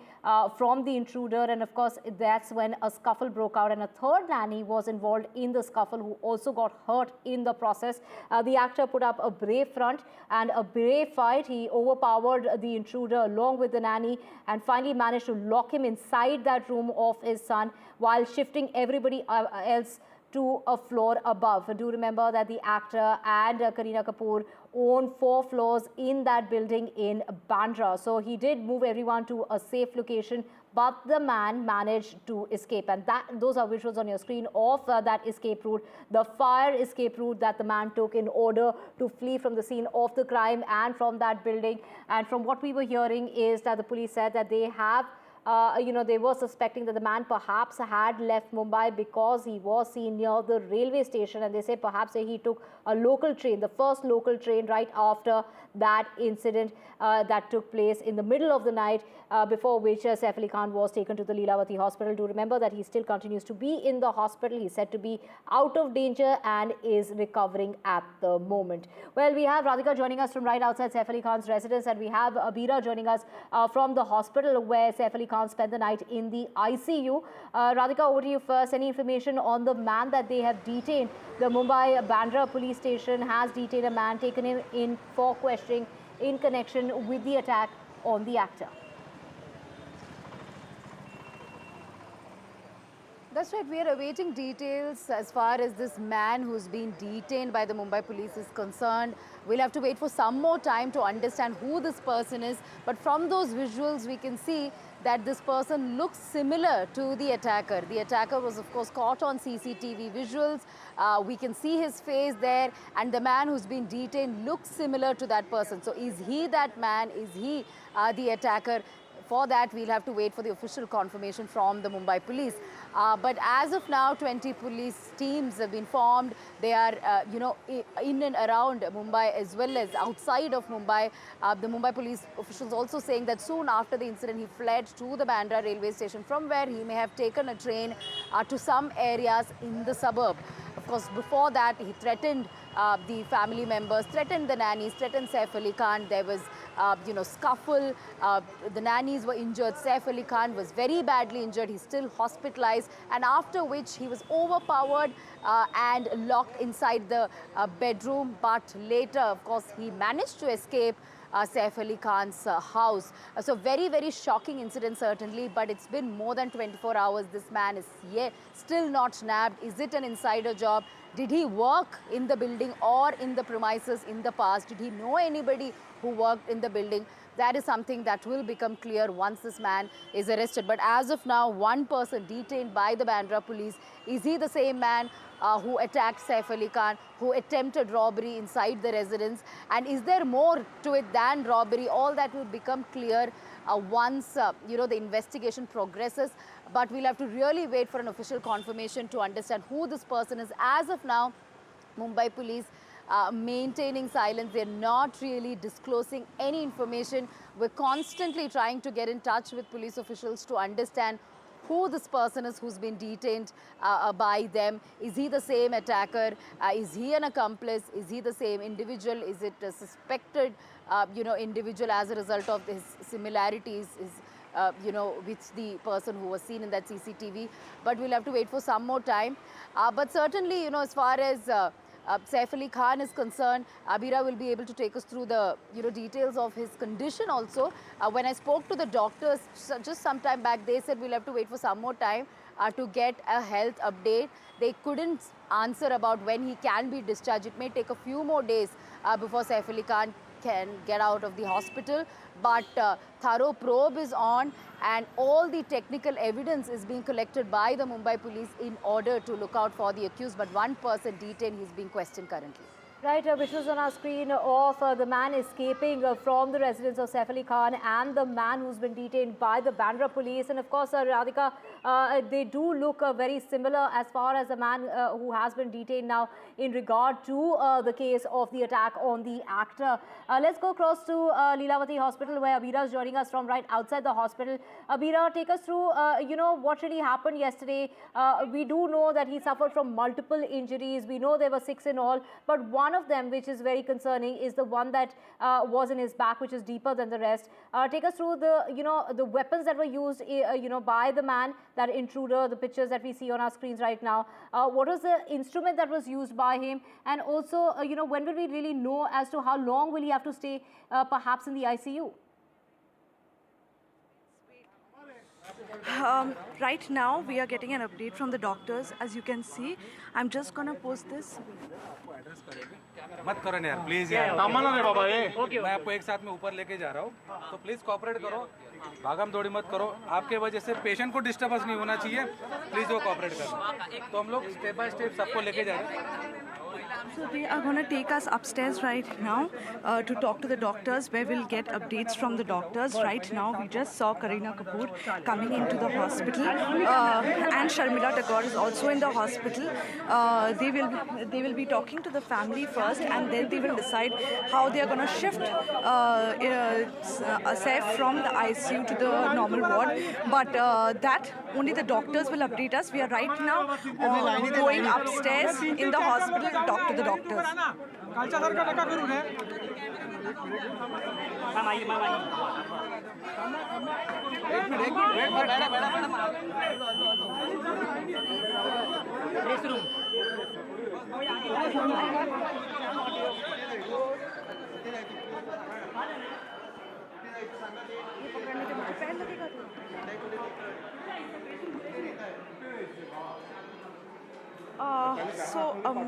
from the intruder, and of course that's when a scuffle broke out, and a third nanny was involved in the scuffle who also got hurt in the process. The actor put up a brave front and a brave fight. He overpowered the intruder along with the nanny and finally managed to lock him inside that room of his son while shifting everybody else to a floor above. Do remember that the actor and Kareena Kapoor own 4 floors in that building in Bandra. So he did move everyone to a safe location, but the man managed to escape. And those are visuals on your screen of that escape route, the fire escape route that the man took in order to flee from the scene of the crime and from that building. And from what we were hearing is that the police said that they have they were suspecting that the man perhaps had left Mumbai because he was seen near the railway station, and they say perhaps he took a local train, the first local train, right after that incident that took place in the middle of the night, before which Saif Ali Khan was taken to the Lilavati hospital. Do remember that he still continues to be in the hospital. He's said to be out of danger and is recovering at the moment. Well, we have Radhika joining us from right outside Saif Ali Khan's residence, and we have Abira joining us from the hospital where Saif Ali Khan spent the night in the ICU. Radhika, over to you first. Any information on the man that they have detained? The Mumbai Bandra police station has detained a man, taken him in for questioning in connection with the attack on the actor. That's right. We are awaiting details as far as this man who's been detained by the Mumbai police is concerned. We'll have to wait for some more time to understand who this person is. But from those visuals, we can see that this person looks similar to the attacker. The attacker was, of course, caught on CCTV visuals. We can see his face there, and the man who's been detained looks similar to that person. So is he that man? Is he the attacker? For that, we'll have to wait for the official confirmation from the Mumbai police. But as of now, 20 police teams have been formed. They are, in and around Mumbai as well as outside of Mumbai. The Mumbai police officials also saying that soon after the incident, he fled to the Bandra railway station, from where he may have taken a train to some areas in the suburb. Of course, before that, he threatened the family members, threatened the nannies, threatened Saif Ali Khan. There was, scuffle. The nannies were injured. Saif Ali Khan was very badly injured. He's still hospitalized. And after which he was overpowered and locked inside the bedroom. But later, of course, he managed to escape Saif Ali Khan's house. So very, very shocking incident, certainly, but it's been more than 24 hours. This man is still not nabbed. Is it an insider job? Did he work in the building or in the premises in the past? Did he know anybody who worked in the building? That is something that will become clear once this man is arrested. But as of now, one person detained by the Bandra police. Is he the same man who attacked Saif Ali Khan, who attempted robbery inside the residence? And is there more to it than robbery? All that will become clear once the investigation progresses. But we'll have to really wait for an official confirmation to understand who this person is. As of now, Mumbai police maintaining silence. They're not really disclosing any information. We're constantly trying to get in touch with police officials to understand who this person is who's been detained by them. Is he the same attacker? Is he an accomplice? Is he the same individual? Is it a suspected individual as a result of his similarities with the person who was seen in that CCTV? But we'll have to wait for some more time. But certainly, as far as Saif Ali Khan is concerned, Abira will be able to take us through the details of his condition also. When I spoke to the doctors just some time back, they said we'll have to wait for some more time to get a health update. They couldn't answer about when he can be discharged. It may take a few more days before Saif Ali Khan can get out of the hospital. But thorough probe is on, and all the technical evidence is being collected by the Mumbai police in order to look out for the accused. But one person detained, he's being questioned currently. Right, visuals on our screen of the man escaping from the residence of Saif Ali Khan and the man who's been detained by the Bandra police. And of course, Radhika, they do look very similar as far as the man who has been detained now in regard to the case of the attack on the actor. Let's go across to Lilavati Hospital, where Abira is joining us from right outside the hospital. Abira, take us through, what really happened yesterday. We do know that he suffered from multiple injuries. We know there were 6 in all, but one of them, which is very concerning, is the one that was in his back, which is deeper than the rest. Take us through the weapons that were used, by the man, that intruder, the pictures that we see on our screens right now. What was the instrument that was used by him? And also, when will we really know as to how long will he have to stay, perhaps in the ICU? Right now, we are getting an update from the doctors. As you can see, I'm just gonna post this. मत करो ना यार please यार मैं आपको एक साथ में ऊपर लेके जा रहा हूँ तो प्लीज कोऑपरेट करो भागम दौड़ी मत करो आपके वजह से पेशेंट को डिस्टर्बेंस नहीं होना चाहिए प्लीज वो कोऑपरेट करो तो हम लोग स्टेप बाय स्टेप सबको लेके जा रहे हैं So they are going to take us upstairs right now to talk to the doctors, where we'll get updates from the doctors. Right now, we just saw Kareena Kapoor coming into the hospital, and Sharmila Tagore is also in the hospital. They will be talking to the family first, and then they will decide how they are going to shift Saif from the ICU to the normal ward. But that only the doctors will update us. We are right now going upstairs in the hospital to talk to the doctors.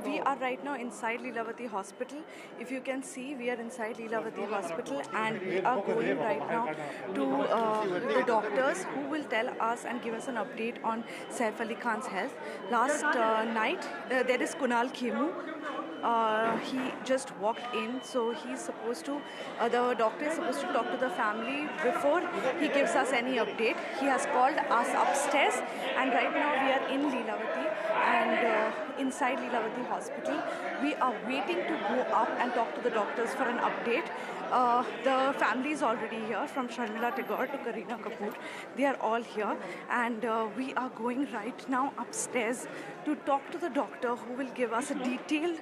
We are right now inside Lilavati Hospital. If you can see, we are inside Lilavati Hospital, and we are going right now to the doctors who will tell us and give us an update on Saif Ali Khan's health. Last night, there is Kunal Khemu. He just walked in, so he's supposed to, the doctor is supposed to talk to the family before he gives us any update. He has called us upstairs, and right now we are in Lilavati, and inside Lilavati Hospital. We are waiting to go up and talk to the doctors for an update. The family is already here, from Sharmila Tagore to Kareena Kapoor. They are all here, and we are going right now upstairs to talk to the doctor, who will give us a detailed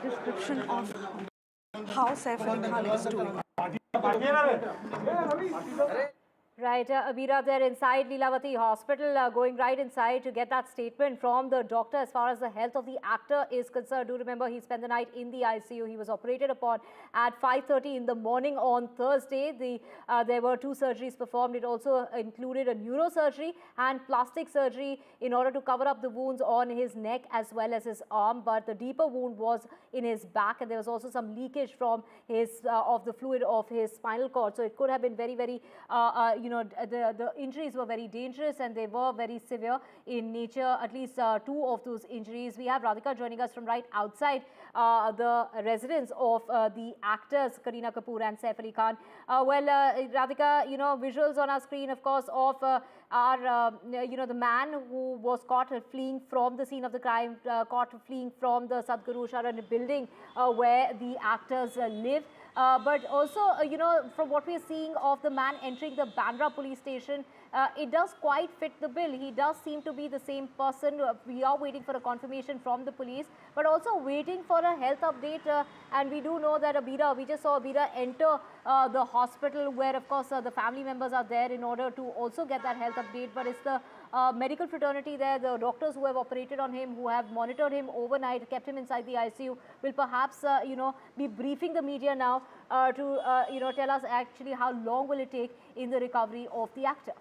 description of how Saif Ali Khan is doing. Right, Abira, they're inside Lilavati Hospital, going right inside to get that statement from the doctor as far as the health of the actor is concerned. Do remember, he spent the night in the ICU. He was operated upon at 5:30 in the morning on Thursday. There were 2 surgeries performed. It also included a neurosurgery and plastic surgery in order to cover up the wounds on his neck as well as his arm. But the deeper wound was in his back, and there was also some leakage from of the fluid of his spinal cord. So it could have been very, very the injuries were very dangerous, and they were very severe in nature. At least 2 of those injuries. We have Radhika joining us from right outside the residence of the actors Kareena Kapoor and Saif Ali Khan. Radhika, visuals on our screen, of course, of the man who was caught fleeing from the scene of the crime, caught fleeing from the Sadhguru Sharan building where the actors live. But also, from what we are seeing of the man entering the Bandra police station, it does quite fit the bill. He does seem to be the same person. We are waiting for a confirmation from the police, but also waiting for a health update. And we do know that we just saw Abira enter the hospital, where, of course, the family members are there in order to also get that health update. But it's the medical fraternity there, the doctors who have operated on him, who have monitored him overnight, kept him inside the ICU, will perhaps, be briefing the media now to, tell us actually how long will it take in the recovery of the actor.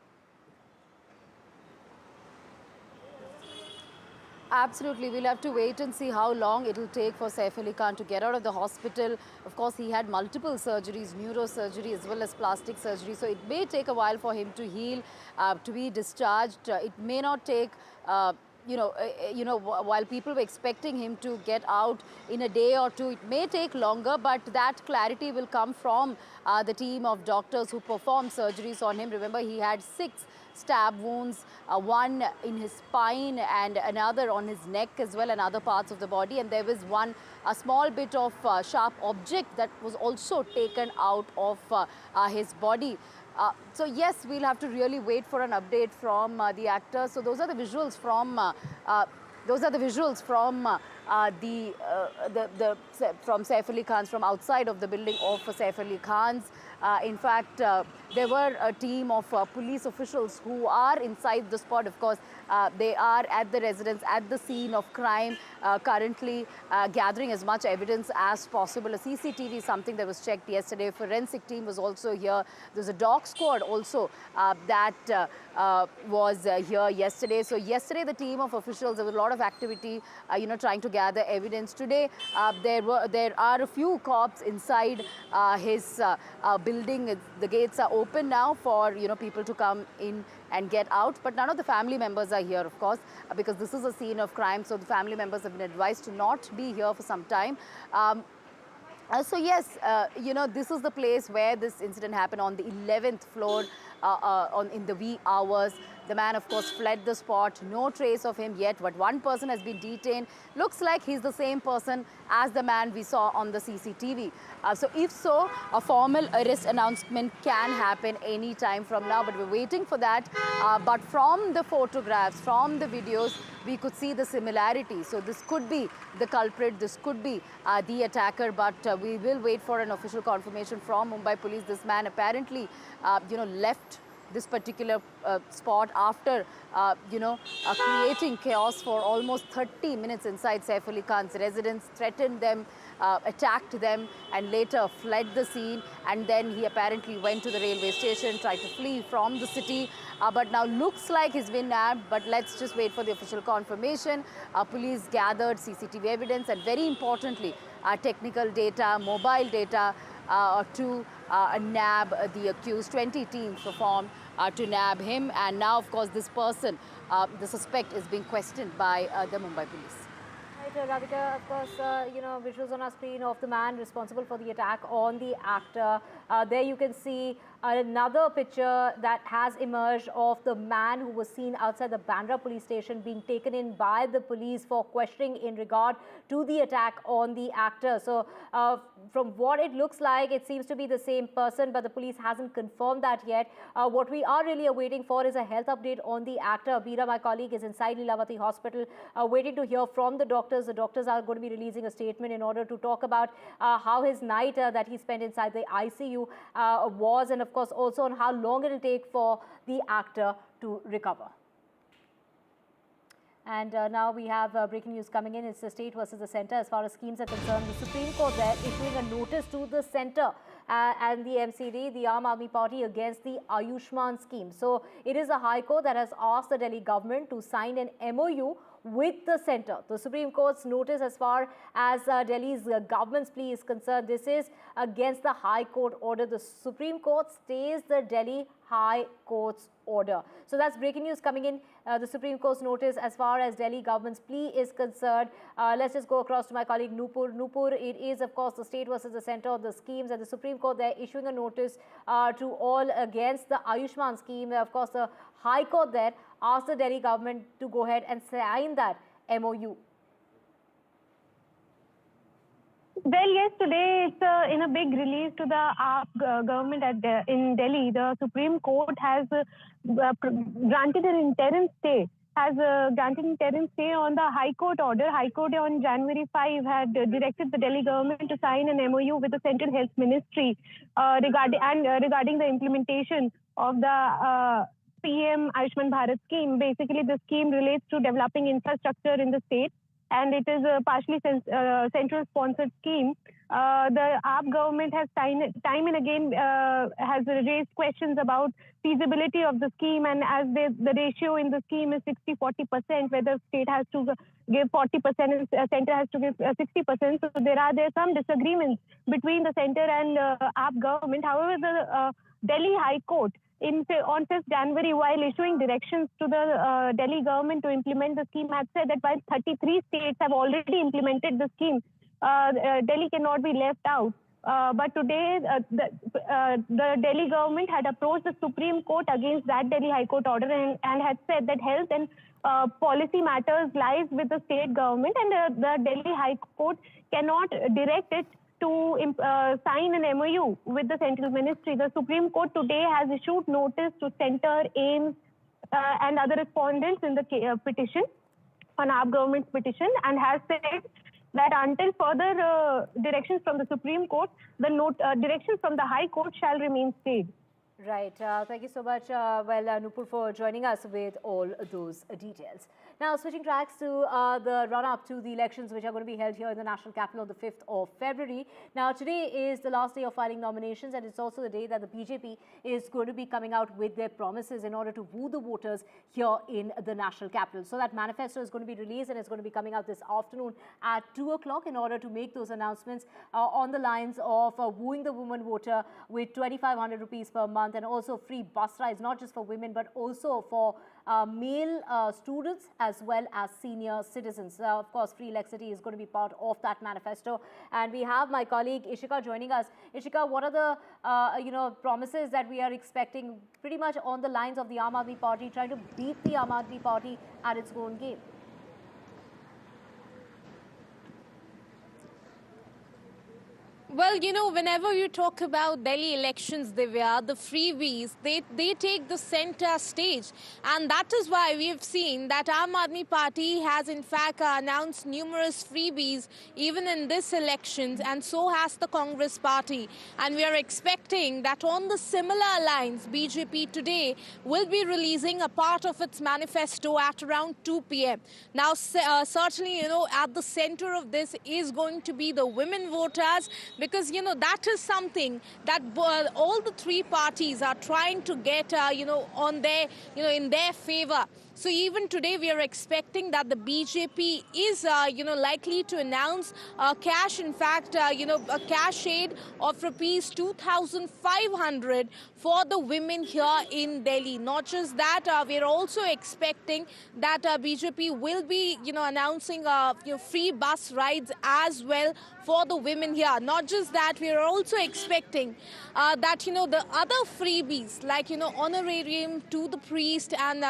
Absolutely. We'll have to wait and see how long it will take for Saif Ali Khan to get out of the hospital. Of course, he had multiple surgeries, neurosurgery as well as plastic surgery. So it may take a while for him to heal, to be discharged. It may not take, while people were expecting him to get out in a day or two, it may take longer, but that clarity will come from the team of doctors who performed surgeries on him. Remember, he had 6 stab wounds, 1 in his spine and another on his neck as well, and other parts of the body. And there was a small bit of sharp object that was also taken out of his body. So yes, we'll have to really wait for an update from the actor. So those are the visuals from from Saif Ali Khan's, from outside of the building of Saif Ali Khan's. In fact, there were a team of police officials who are inside the spot. Of course, they are at the residence, at the scene of crime, currently gathering as much evidence as possible. A CCTV is something that was checked yesterday. Forensic team was also here. There's a dog squad also that was here yesterday. So yesterday, the team of officials, there was a lot of activity, trying to gather evidence. Today, there are a few cops inside his building. The gates are open now for people to come in and get out, but none of the family members are here, of course, because this is a scene of crime. So the family members have been advised to not be here for some time. So yes, this is the place where this incident happened, on the 11th floor in the wee hours. The man, of course, fled the spot. No trace of him yet, but one person has been detained. Looks like he's the same person as the man we saw on the CCTV. So if so, a formal arrest announcement can happen any time from now, but we're waiting for that. But from the photographs, from the videos, we could see the similarity. So this could be the culprit, this could be the attacker, but we will wait for an official confirmation from Mumbai police. This man apparently, left this particular spot after, creating chaos for almost 30 minutes inside Saif Ali Khan's residence, threatened them, attacked them, and later fled the scene. And then he apparently went to the railway station, tried to flee from the city. But now looks like he's been nabbed, but let's just wait for the official confirmation. Police gathered CCTV evidence and, very importantly, technical data, mobile data, to nab the accused. 20 teams were formed to nab him, and now, of course, this person, the suspect, is being questioned by the Mumbai police. Right, Radhika, of course, visuals on our screen of the man responsible for the attack on the actor. There you can see another picture that has emerged of the man who was seen outside the Bandra police station being taken in by the police for questioning in regard to the attack on the actor. So from what it looks like, it seems to be the same person, but the police hasn't confirmed that yet. What we are really awaiting for is a health update on the actor. Bira, my colleague, is inside Lilavati Hospital, waiting to hear from the doctors. The doctors are going to be releasing a statement in order to talk about how his night that he spent inside the ICU was, and of course also on how long it will take for the actor to recover. And now we have breaking news coming in. It's the state versus the centre as far as schemes are concerned. The Supreme Court there issuing a notice to the centre and the MCD, the Aam Aadmi Party, against the Ayushman scheme. So it is the High Court that has asked the Delhi government to sign an MOU with the centre. The Supreme Court's notice as far as Delhi's government's plea is concerned, this is against the High Court order. The Supreme Court stays the Delhi High Court's order. So that's breaking news coming in. The Supreme Court's notice as far as Delhi government's plea is concerned. Let's just go across to my colleague Nupur. Nupur, it is of course the state versus the centre of the schemes, and the Supreme Court there issuing a notice to all against the Ayushman scheme. Of course, the High Court there asked the Delhi government to go ahead and sign that MOU. Well, yes, today it's in a big release to the AAP government in Delhi. The Supreme Court has granted an interim stay. Granted interim stay on the High Court order. High Court on January 5 had directed the Delhi government to sign an MOU with the Central Health Ministry regarding the implementation of the PM Ayushman Bharat scheme. Basically, the scheme relates to developing infrastructure in the state, and it is a partially central-sponsored scheme. The AAP government has time and again has raised questions about feasibility of the scheme, and as the ratio in the scheme is 60-40%, whether state has to give 40% and centre has to give 60%. So there are some disagreements between the centre and AAP government. However, the Delhi High Court on 5th January, while issuing directions to the Delhi government to implement the scheme, had said that while 33 states have already implemented the scheme, Delhi cannot be left out. But today, the Delhi government had approached the Supreme Court against that Delhi High Court order and had said that health and policy matters lies with the state government, and the Delhi High Court cannot direct it to sign an MOU with the central ministry. The Supreme Court today has issued notice to centre, AIIMS and other respondents in the petition, on AAP government's petition, and has said that until further directions from the Supreme Court, the directions from the High Court shall remain stayed. Right. Thank you so much, Nupur, for joining us with all those details. Now, switching tracks to the run-up to the elections, which are going to be held here in the national capital on the 5th of February. Now, today is the last day of filing nominations, and it's also the day that the BJP is going to be coming out with their promises in order to woo the voters here in the national capital. So that manifesto is going to be released, and it's going to be coming out this afternoon at 2 o'clock in order to make those announcements on the lines of wooing the woman voter with 2,500 rupees per month, and also free bus rides, not just for women, but also for male students as well as senior citizens. Of course, free electricity is going to be part of that manifesto. And we have my colleague Ishika joining us. Ishika, what are the promises that we are expecting, pretty much on the lines of the Aam Aadmi Party trying to beat the Aam Aadmi Party at its own game? Well, whenever you talk about Delhi elections, Divya, the freebies, they take the center stage. And that is why we have seen that Aam Aadmi Party has in fact announced numerous freebies even in this elections, and so has the Congress Party. And we are expecting that on the similar lines, BJP today will be releasing a part of its manifesto at around 2 p.m. Now, certainly, at the center of this is going to be the women voters, because, that is something that all the three parties are trying to get, on their, in their favor. So even today, we are expecting that the BJP is, likely to announce cash, in fact, a cash aid of rupees 2,500 for the women here in Delhi. Not just that, we are also expecting that BJP will be, announcing, free bus rides as well for the women here. Not just that, we are also expecting that, the other freebies like, honorarium to the priest and,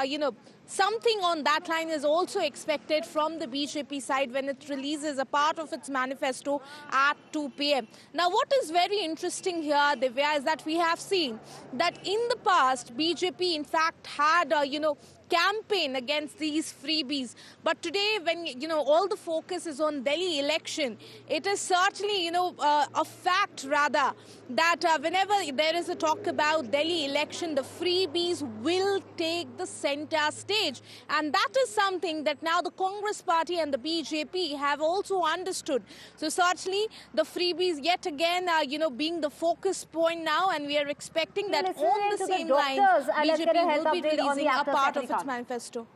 something on that line is also expected from the BJP side when it releases a part of its manifesto at 2 p.m. Now, what is very interesting here, Divya, is that we have seen that in the past, BJP, in fact, had, campaign against these freebies. But today, when, all the focus is on Delhi election, it is certainly, a fact, rather, that whenever there is a talk about Delhi election, the freebies will take the center stage. And that is something that now the Congress Party and the BJP have also understood. So certainly, the freebies yet again, being the focus point now, and we are expecting that on the same lines, BJP will be releasing a part of its manifesto.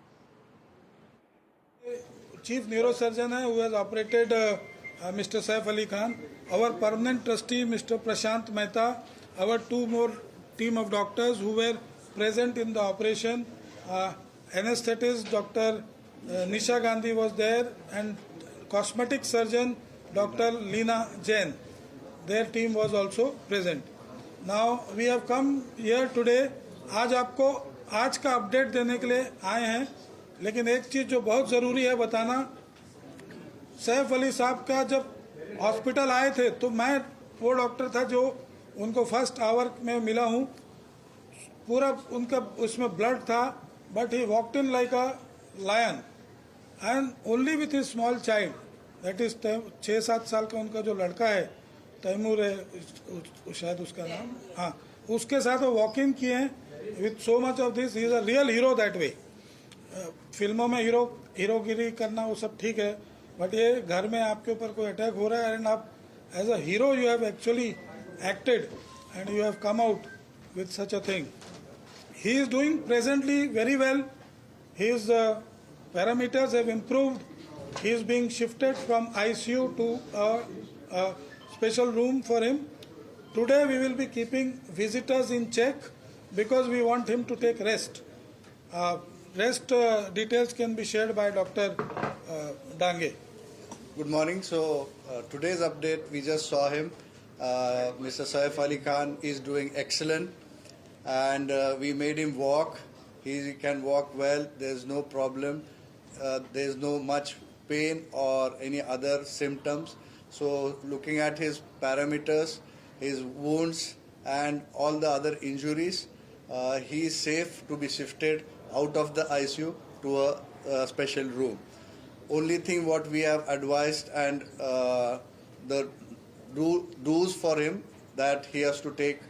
Chief neurosurgeon who has operated Mr. Saif Ali Khan, our permanent trustee Mr. Prashant Mehta, our two more team of doctors who were present in the operation, anesthetist Dr. Nisha Gandhi was there, and cosmetic surgeon Dr. Leena Jain, their team was also present. Now we have come here today. आज का update देने के लिए आए हैं, लेकिन एक चीज़ जो बहुत ज़रूरी है बताना, सैफ अली साहब का जब हॉस्पिटल आए थे तो मैं वो डॉक्टर था जो उनको फर्स्ट आवर में मिला हूँ. पूरा उनका उसमें ब्लड था, but he walked in like a lion and only with his small child, that is 6-7 साल का उनका जो लड़का है, तैमूर है शायद उसका नाम, हाँ, उसके साथ वो वॉक इन किए हैं. With so much of this, he is a real hero that way. फिल्मों में हीरोगिरी करना वो सब ठीक है, बट ये घर में आपके ऊपर कोई अटैक हो रहा है एंड आप as a hero you have actually acted and you have come out with such a thing. He is doing presently very well. His parameters have improved. He is being shifted from ICU to a special room for him. Today we will be keeping visitors in check because we want him to take rest. Rest details can be shared by Dr. Dange. Good morning. So today's update, we just saw him. Mr. Saif Ali Khan is doing excellent, and we made him walk. He can walk well. There's no problem. There's no much pain or any other symptoms. So looking at his parameters, his wounds and all the other injuries, he is safe to be shifted out of the ICU to a special room. Only thing what we have advised and the do's for him, that he has to take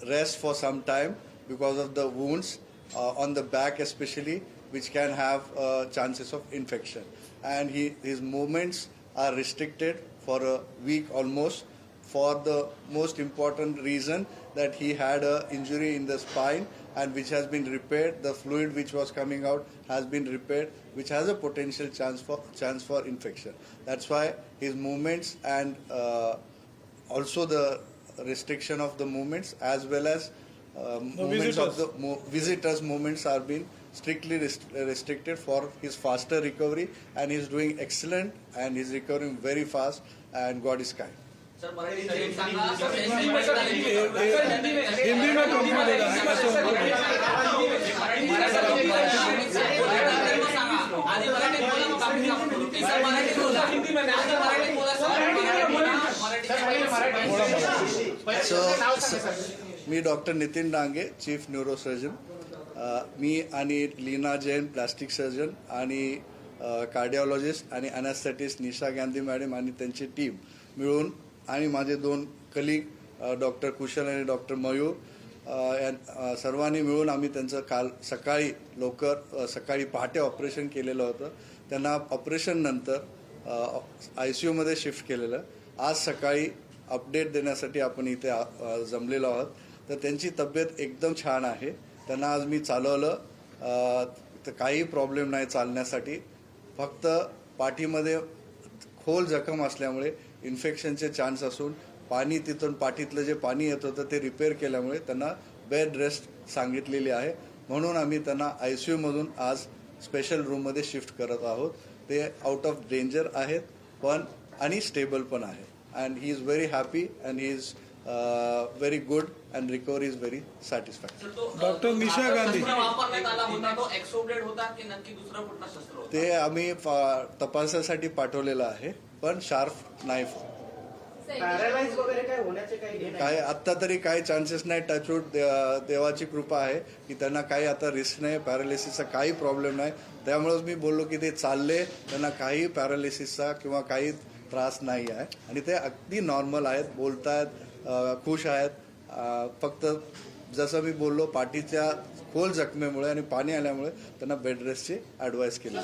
rest for some time because of the wounds on the back especially, which can have chances of infection. And his movements are restricted for a week almost, for the most important reason that he had an injury in the spine and which has been repaired. The fluid which was coming out has been repaired, which has a potential chance for infection. That's why his movements and also the restriction of the movements as well as movements of the visitors' movements are being strictly restricted for his faster recovery, and he's doing excellent and he's recovering very fast, and God is kind. मी doctor Nitin Dange, chief neurosurgeon. मी आणि Leena Jain plastic surgeon आणि cardiologist आणि anaesthetist Nisha Gandhi madam आणि त्यांची team मिळून आणि माझे 2 कलीग डॉक्टर कुशल आणि डॉक्टर मयूर सर्वांनी मिळून आम्ही त्यांचं काल सकाळी पहाटे ऑपरेशन केलेलं होतं. त्यांना ऑपरेशन नंतर ICUमध्ये शिफ्ट केलेलं. आज सकाळी अपडेट देण्यासाठी आपण इथे जमलेलो आहोत. तर त्यांची तब्येत एकदम छान आहे. त्यांना आज मी चालवलं तर काही प्रॉब्लेम नाही चालण्यासाठी. फक्त पाठीमध्ये खोल जखम असल्यामुळे इन्फेक्शनचे चान्स असून पाणी तिथून पाठीतलं जे पाणी येत होतं ते रिपेअर केल्यामुळे त्यांना बेड रेस्ट सांगितलेली आहे. म्हणून आम्ही त्यांना ICUमधून आज स्पेशल रूममध्ये शिफ्ट करत आहोत. ते आउट ऑफ डेंजर आहेत पण आणि स्टेबल पण आहे. And he is very happy and he is very good and recovery is very satisfactory. Doctor Nisha Gandhi ते आम्ही तपासासाठी पाठवलेलं आहे पण शार्प नाईफ काय आत्ता तरी काही चान्सेस नाही. टचवूड देवाची कृपा आहे की त्यांना काही आता रिस्क नाही. पॅरालिसिसचा काही प्रॉब्लेम नाही. त्यामुळेच मी बोललो की ते चालले, त्यांना काही पॅरालिसिसचा किंवा काही त्रास नाही आहे आणि ते अगदी नॉर्मल आहेत, बोलतायत, खुश आहेत. फक्त जसं मी बोललो पाठीच्या खोल जखमेमुळे आणि पाणी आल्यामुळे त्यांना बेड रेस्टची ॲडवाइस केली.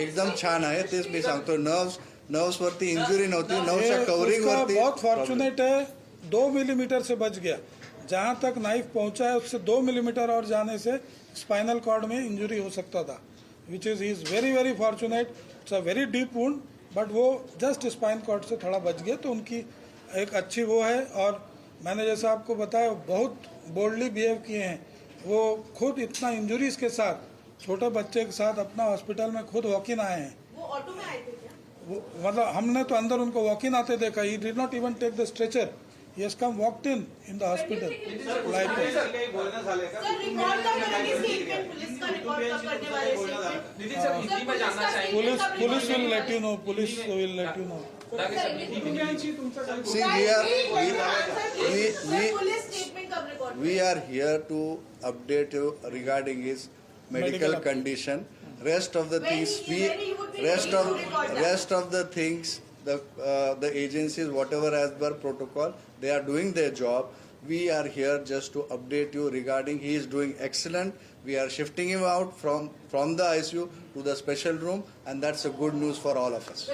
एकदम छान आहे. तेच मी सांगतो. नर्व्स वरती इंजुरी नव्हती. नर्व्सच्या कवरिंग वरती बहुत फॉर्चुनेट है. 2 मिलीमीटर से बच गया. जहां तक नाइफ पहुंचा है उससे 2 मिलीमीटर और जाने से स्पाइनल कॉर्ड में इंजुरी हो सकता था, which is very very fortunate. It's a very deep wound but वो जस्ट स्पाइन कॉर्ड से थोड़ा बच गया. तो उनकी एक अच्छी वो है. और मैंने जैसा आपको बताया बहुत बोल्डली बिहेव किए हैं. वो खुद इतना इंजुरीज के साथ छोटे बच्चे के साथ अपना हॉस्पिटल में खुद वॉक इन आए हैं. वो ऑटो में आए थे क्या? मतलब हमने तो अंदर उनको वॉक इन आते देखा. He did not even take the stretcher. He has come walked in the hospital. Police will let you know. Police will let you know. See, we are here to update you regarding his medical condition. Rest of the things the agencies, whatever as per protocol, they are doing their job. We are here just to update you regarding he is doing excellent. We are shifting him out from the ICU to the special room, and that's a good news for all of us.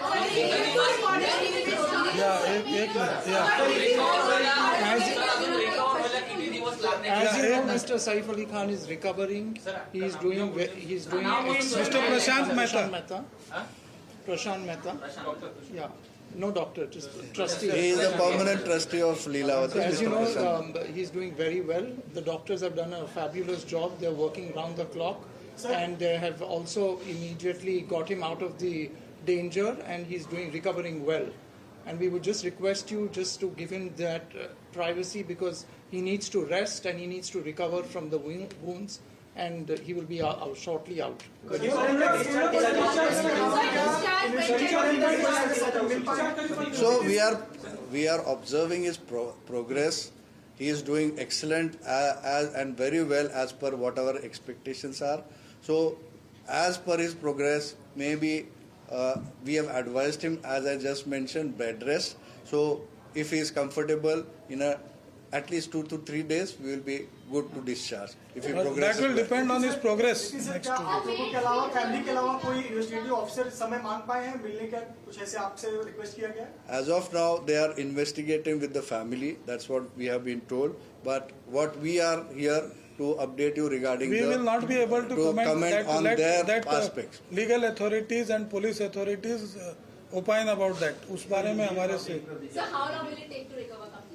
As Mr. Saif Ali Khan is recovering, he is doing. Mr. Prashant Mehta. Prashant Mehta. Yeah. No doctor, just trustee. He is the permanent trustee of Leelavati. As you know, he's doing very well. The doctors have done a fabulous job. They're working round the clock, and they have also immediately got him out of the danger, and he's recovering well. And we would just request you just to give him that privacy, because he needs to rest and he needs to recover from the wounds, and he will be shortly out. So we are observing his progress. He is doing excellent and very well as per what our expectations are. So as per his progress, maybe we have advised him, as I just mentioned, bed rest. So if he is comfortable in at least 2 to 3 days, we will be good to discharge. If he progresses, that will depend on his progress. Next 2 आप लोगों के अलावा family के अलावा कोई investigative officer समय मांग पाए हैं मिलने का कुछ ऐसे आपसे रिक्वेस्ट किया गया है? As of now, they are investigating with the family. That's what we have been told. But what we are here to update you regarding we will not be able to comment on their aspects. Legal authorities and police authorities opine about that. उस बारे में हमारे से. Sir, how long will it take to recover completely?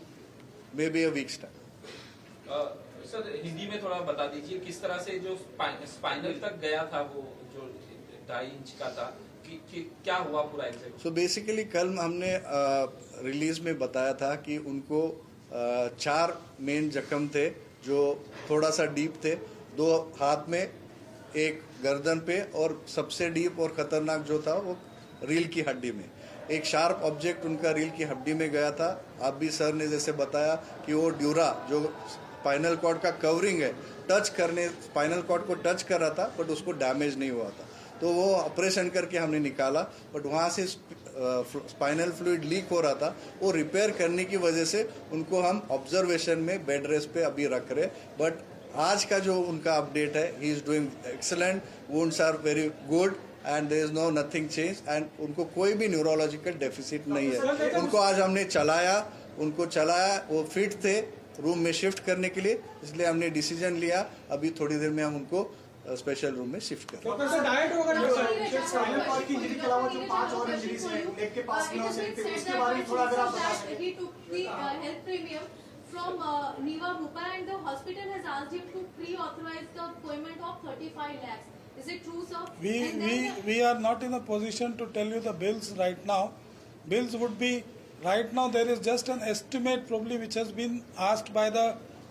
Maybe a week's time. Sir Hindi में थोड़ा बता दीजिए किस तरह से जो स्पाइनल तक गया था वो जो 2.5 इंच का था कि क्या हुआ पूरा एग्जैक्ट? So basically कल हमने रिलीज में बताया था कि उनको 4 मेन जख्म थे जो थोड़ा सा डीप थे, 2 हाथ में, 1 गर्दन पे और सबसे डीप और खतरनाक जो था वो रील की हड्डी में. एक शार्प ऑब्जेक्ट उनका रील की हड्डी में गया था. आप भी सर ने जैसे बताया कि वो ड्यूरा जो स्पाइनल कॉर्ड का कवरिंग है स्पाइनल कॉर्ड को टच कर रहा था, बट उसको डैमेज नहीं हुआ था. तो वो ऑपरेशन करके हमने निकाला, बट वहाँ से स्पाइनल फ्लूइड लीक हो रहा था. वो रिपेयर करने की वजह से उनको हम ऑब्जर्वेशन में बेड रेस्ट पे अभी रख रहे. बट आज का जो उनका अपडेट है, he is doing excellent, wounds are very good and there is no nothing change and उनको कोई भी न्यूरोलॉजिकल डेफिसिट नहीं है. उनको आज हमने चलाया, वो फिट थे रूम में शिफ्ट करने के लिए, इसलिए हमने डिसीजन लिया अभी थोड़ी देर में हम उनको स्पेशल रूम में शिफ्ट करें. डॉक्टर सर डाइट वगैरह स्पाइनल कॉर्ड की इंजरी के अलावा जो 5 और इंजरीज हैं लेग के पास में उसके बारे में थोड़ा अगर आप बता सकें. He took the health premium from Niva Bhopal and the hospital has asked him to pre-authorize the payment of 35 lakhs. Is it true, sir? We are not in a position to tell you the bills right now. Bills would be right now there is just an estimate probably which has been asked by the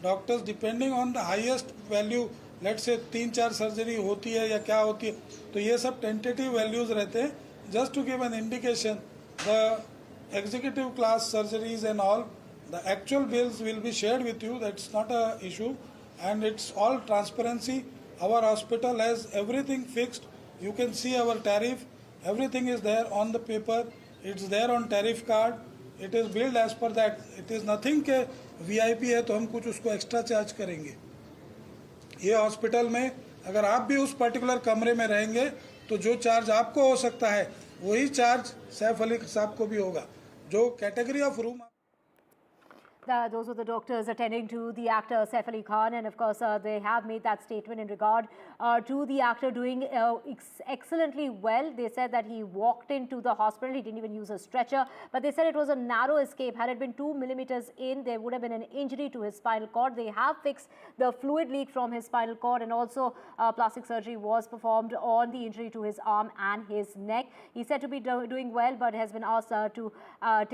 doctors depending on the highest value. Let's say 3-4 surgery होती है या क्या होती है, तो ये सब tentative values रहते हैं. Just to give an indication, the executive class surgeries and all, the actual bills will be shared with you. That's not a issue and it's all transparency. Our hospital has everything fixed. You can see our tariff. Everything is there on the paper. It's there on tariff card. It is billed as per that. It is nothing के VIP है तो हम कुछ उसको extra charge करेंगे. ये hospital में अगर आप भी उस पर्टिकुलर कमरे में रहेंगे तो जो चार्ज आपको हो सकता है वही चार्ज सैफ अली साहब को भी होगा. जो category of room Those were the doctors attending to the actor Saif Ali Khan, and of course they have made that statement in regard to the actor doing excellently well. They said that he walked into the hospital, he didn't even use a stretcher, but they said it was a narrow escape. Had it been 2 millimeters in, there would have been an injury to his spinal cord. They have fixed the fluid leak from his spinal cord, and also plastic surgery was performed on the injury to his arm and his neck. He's said to be doing well, but has been asked to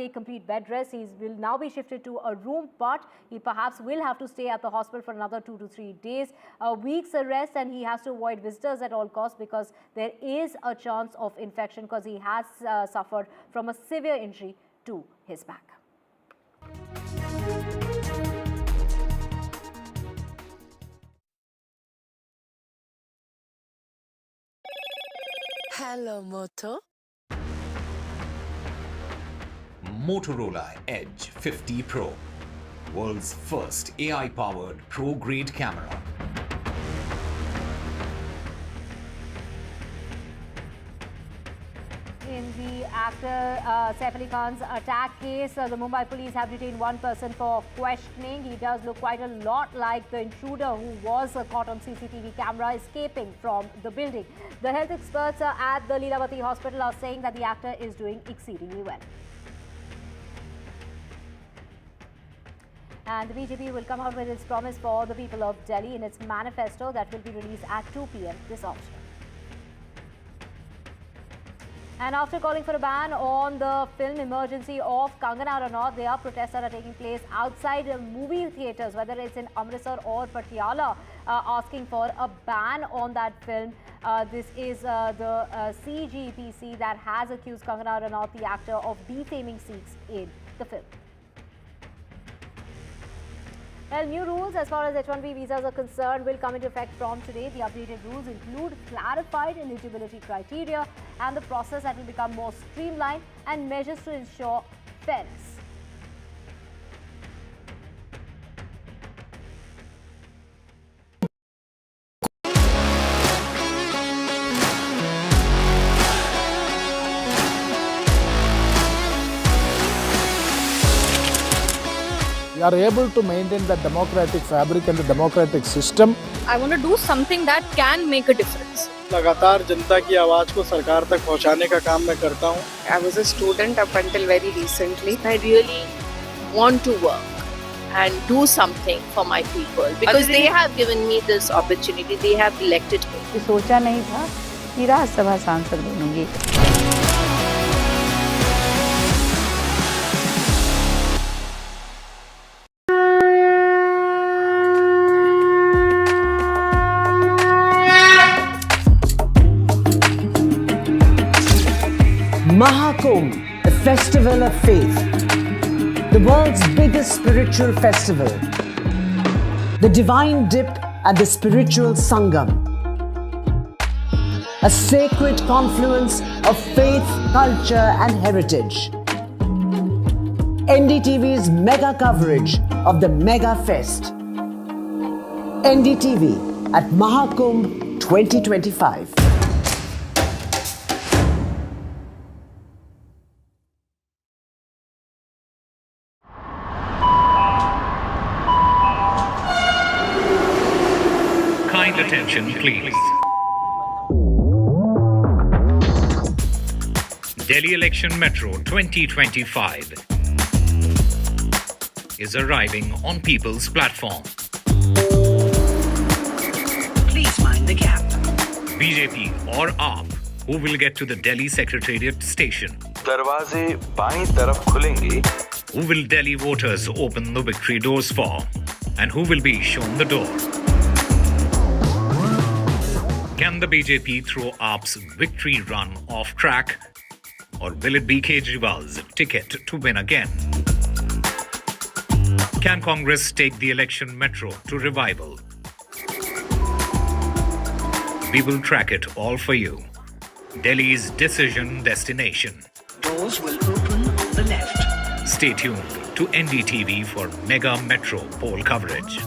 take complete bed rest. He will now be shifted to a room, but he perhaps will have to stay at the hospital for another 2 to 3 days, a week's rest, and he has to avoid visitors at all costs because there is a chance of infection because he has suffered from a severe injury to his back. Hello, Moto. Motorola Edge 50 Pro, world's first AI-powered pro-grade camera. In the actor Saif Ali Khan's attack case, the Mumbai police have detained one person for questioning. He does look quite a lot like the intruder who was caught on CCTV camera escaping from the building. The health experts at the Leelavati hospital are saying that the actor is doing exceedingly well. And the BJP will come out with its promise for the people of Delhi in its manifesto that will be released at 2 p.m. this afternoon. And after calling for a ban on the film Emergency of Kangana Ranaut, there are protests that are taking place outside movie theatres, whether it's in Amritsar or Patiala, asking for a ban on that film. This is the CGPC that has accused Kangana Ranaut, the actor, of defaming Sikhs in the film. Well, new rules as far as H-1B visas are concerned will come into effect from today. The updated rules include clarified eligibility criteria and the process that will become more streamlined and measures to ensure fairness. We are able to maintain the democratic fabric and the democratic system. I want to do something that can make a difference. लगातार जनता की आवाज को सरकार तक पहुंचाने का काम मैं करता हूं. I was a student up until very recently. I really want to work and do something for my people because they have given me this opportunity. They have elected me. सोचा नहीं था कि राज्यसभा सांसद बनूंगी. Mahakumbh, the festival of faith, the world's biggest spiritual festival, the divine dip at the spiritual Sangam, a sacred confluence of faith, culture and heritage. NDTV's mega coverage of the Mega Fest. NDTV at Mahakumbh 2025. Attention, please. Delhi Election Metro 2025 is arriving on People's Platform. Please mind the gap. BJP or AAP, who will get to the Delhi Secretariat station? दरवाजे बाईं तरफ खुलेंगे. Who will Delhi voters open the victory doors for? And who will be shown the door? Can the BJP throw AAP's victory run off track? Or will it be Kejriwal's ticket to win again? Can Congress take the election metro to revival? We will track it all for you. Delhi's decision destination. Doors will open on the left. Stay tuned to NDTV for Mega Metro poll coverage.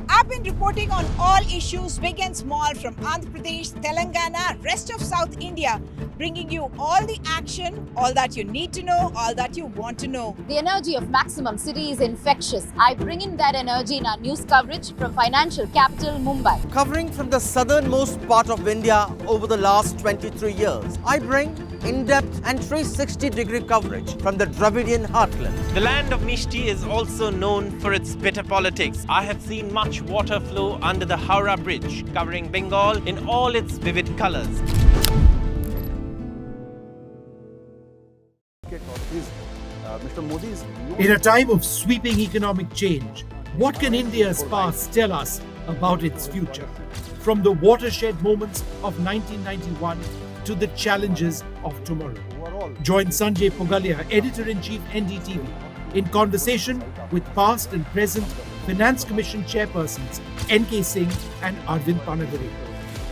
I've been reporting on all issues, big and small, from Andhra Pradesh, Telangana, rest of South India, bringing you all the action, all that you need to know, all that you want to know. The energy of Maximum City is infectious. I bring in that energy in our news coverage from financial capital Mumbai. Covering from the southernmost part of India over the last 23 years, I bring in-depth and 360-degree coverage from the Dravidian heartland. The land of Mishti is also known for its bitter politics. I have seen much water flow under the Howrah Bridge, covering Bengal in all its vivid colors. In a time of sweeping economic change, what can India's past tell us about its future? From the watershed moments of 1991 to the challenges of tomorrow. Join Sanjay Pugalia, Editor-in-Chief NDTV, in conversation with past and present Finance Commission Chairpersons N.K. Singh and Arvind Panagare.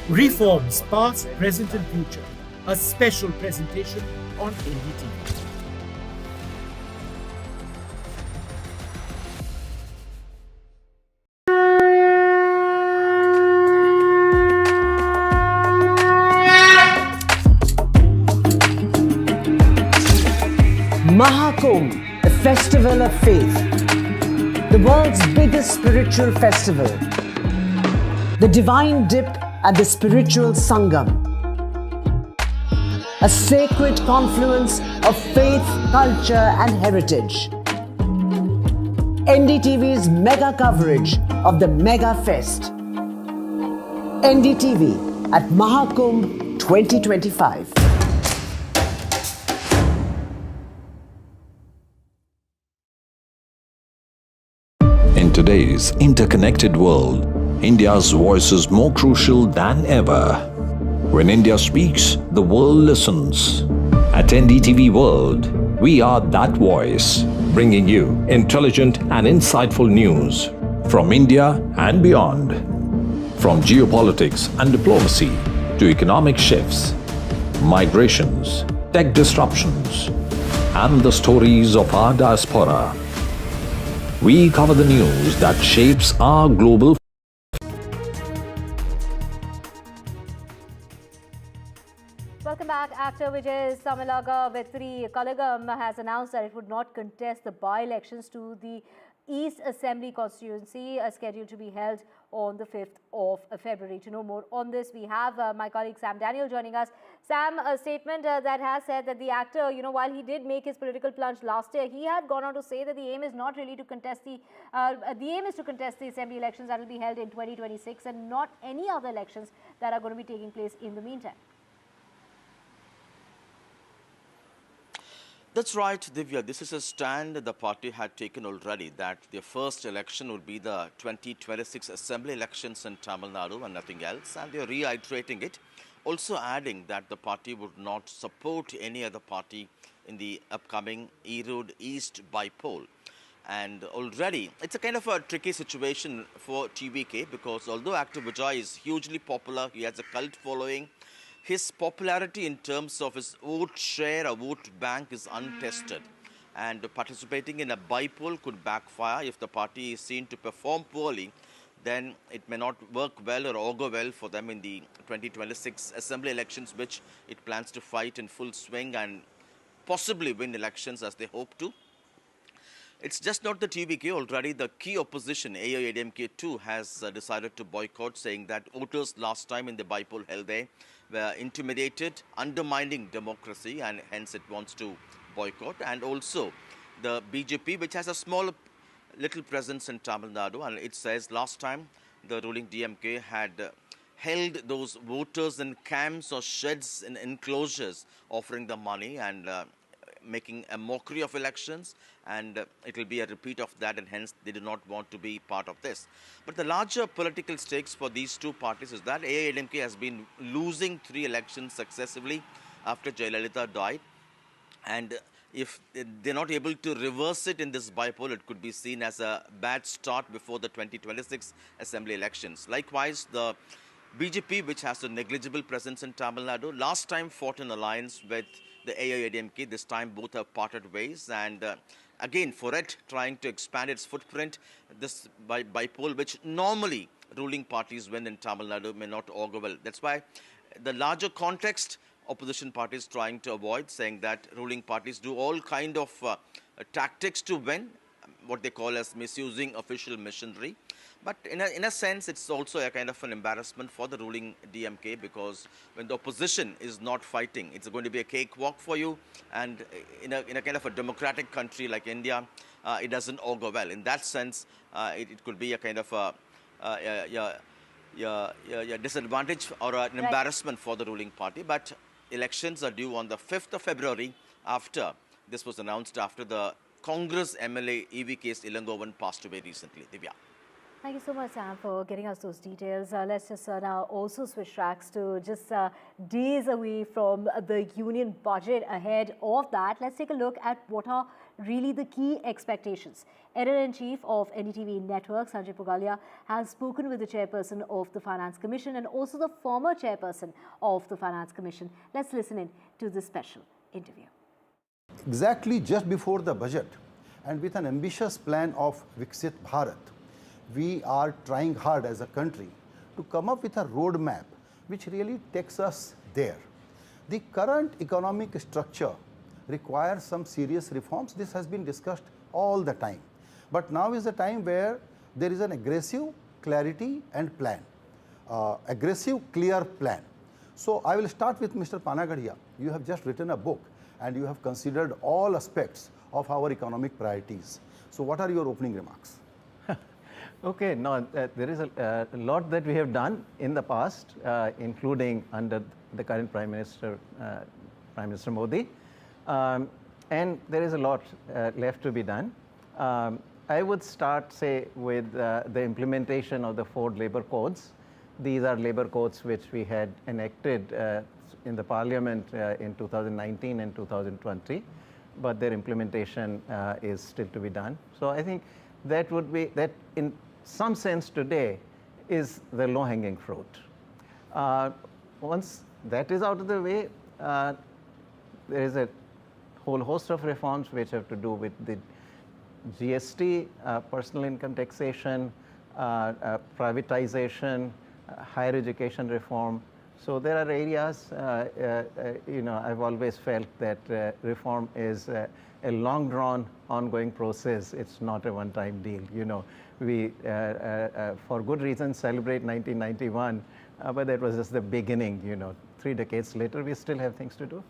Reforms past, present and future. A special presentation on NDTV. Mahakumbh, the festival of faith, the world's biggest spiritual festival, the divine dip at the spiritual Sangam, a sacred confluence of faith, culture and heritage. NDTV's mega coverage of the Mega Fest. NDTV at Mahakumbh 2025. In today's interconnected world, India's voice is more crucial than ever. When India speaks, the world listens. At NDTV World, We are that voice, bringing you intelligent and insightful news from India and beyond. From geopolitics and diplomacy to economic shifts, migrations, tech disruptions, and the stories of our diaspora. We cover the news that shapes our global. Welcome back. Actor Vijay Samalaga Vetri Kalagam has announced that it would not contest the by-elections to the East Assembly constituency scheduled to be held on the 5th of February. To know more on this, we have my colleague Sam Daniel joining us. Sam, a statement that has said that the actor, while he did make his political plunge last year, he had gone on to say that the aim is not really to contest the aim is to contest the assembly elections that will be held in 2026 and not any other elections that are going to be taking place in the meantime. That's right, Divya. This is a stand the party had taken already, that their first election would be the 2026 assembly elections in Tamil Nadu and nothing else. And they're reiterating it, also adding that the party would not support any other party in the upcoming Erode East by-poll. And already, it's a kind of a tricky situation for TVK because although actor Vijay is hugely popular, he has a cult following, his popularity in terms of his vote share or vote bank is untested. And participating in a by-poll could backfire. If the party is seen to perform poorly, then it may not work well or augur well for them in the 2026 assembly elections, which it plans to fight in full swing and possibly win elections as they hope to. It's just not the TVK. Already the key opposition, AIADMK too, has decided to boycott, saying that voters last time in the by-poll held there were intimidated, undermining democracy, and hence it wants to boycott. And also the BJP, which has a small little presence in Tamil Nadu, and it says last time the ruling DMK had held those voters in camps or sheds in enclosures, offering them money and making a mockery of elections, and it will be a repeat of that, and hence they do not want to be part of this. But the larger political stakes for these two parties is that AIADMK has been losing 3 elections successively after Jayalalitha died, and if they're not able to reverse it in this by-poll, it could be seen as a bad start before the 2026 assembly elections. Likewise, the BJP, which has a negligible presence in Tamil Nadu, last time fought an alliance with the AIADMK. This time both have parted ways, and again for it trying to expand its footprint, this by-poll, which normally ruling parties win in Tamil Nadu, may not augur well. That's why the larger context opposition parties trying to avoid, saying that ruling parties do all kind of tactics to win, what they call as misusing official machinery. But in a sense, it's also a kind of an embarrassment for the ruling DMK, because when the opposition is not fighting, it's going to be a cakewalk for you. And in a kind of a democratic country like India, it doesn't augur well. In that sense, it could be a kind of a disadvantage or an embarrassment for the ruling party. But elections are due on the 5th of February after this was announced, after the Congress MLA EV case Ilangovan passed away recently. Divya. Thank you so much, Sam, for getting us those details. Let's just now also switch tracks to just days away from the union budget. Ahead of that, let's take a look at what are really the key expectations. Editor-in-Chief of NDTV Network, Sanjay Pugalia, has spoken with the chairperson of the Finance Commission and also the former chairperson of the Finance Commission. Let's listen in to this special interview. Exactly just before the budget, and with an ambitious plan of Viksit Bharat, we are trying hard as a country to come up with a roadmap which really takes us there. The current economic structure requires some serious reforms. This has been discussed all the time. But now is the time where there is an aggressive clarity and plan, aggressive, clear plan. So I will start with Mr. Panagadia. You have just written a book and you have considered all aspects of our economic priorities. So what are your opening remarks? Okay, no, there is a lot that we have done in the past, including under the current Prime Minister Modi, and there is a lot left to be done. I would start, say, with the implementation of the 4 labor codes. These are labor codes which we had enacted in the Parliament in 2019 and 2020. but their implementation is still to be done. So I think that would be, that in some sense today is the low-hanging fruit. Once that is out of the way, there is a whole host of reforms which have to do with the GST, personal income taxation, privatization, higher education reform. So there are areas, I've always felt that reform is a long drawn ongoing process. It's not a one-time deal. We, for good reason, celebrate 1991, but that was just the beginning. 3 decades later, we still have things to do.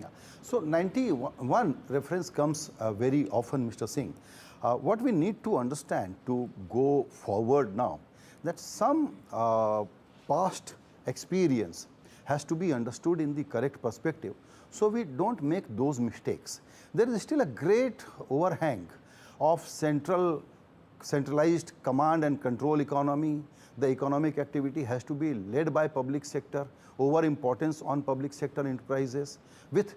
Yeah. So 91 reference comes very often, Mr. Singh. What we need to understand to go forward now, that some past experience has to be understood in the correct perspective, so we don't make those mistakes. There is still a great overhang of centralized command and control economy. The economic activity has to be led by public sector, over importance on public sector enterprises with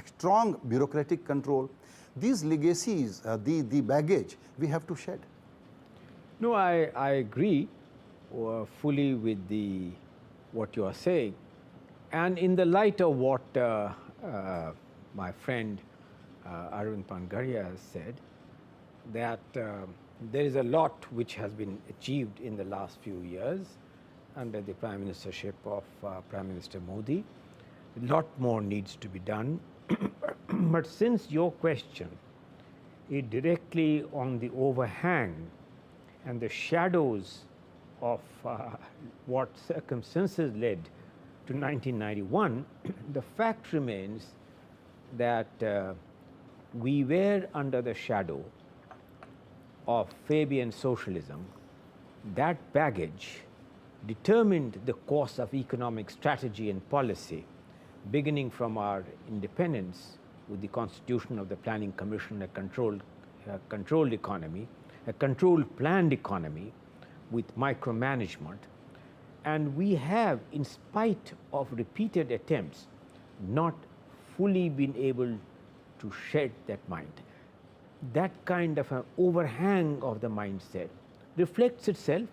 strong bureaucratic control. These legacies, the baggage, we have to shed. No, I agree fully with what you are saying. And in the light of what my friend Arvind Pangaria has said, that there is a lot which has been achieved in the last few years under the Prime Ministership of Prime Minister Modi. A lot more needs to be done. But since your question is directly on the overhang and the shadows of what circumstances led to 1991, the fact remains that we were under the shadow of Fabian socialism. That baggage determined the course of economic strategy and policy, beginning from our independence with the constitution of the Planning Commission, a controlled economy, a controlled planned economy with micromanagement. And we have, in spite of repeated attempts, not fully been able to shed that mind. That kind of an overhang of the mindset reflects itself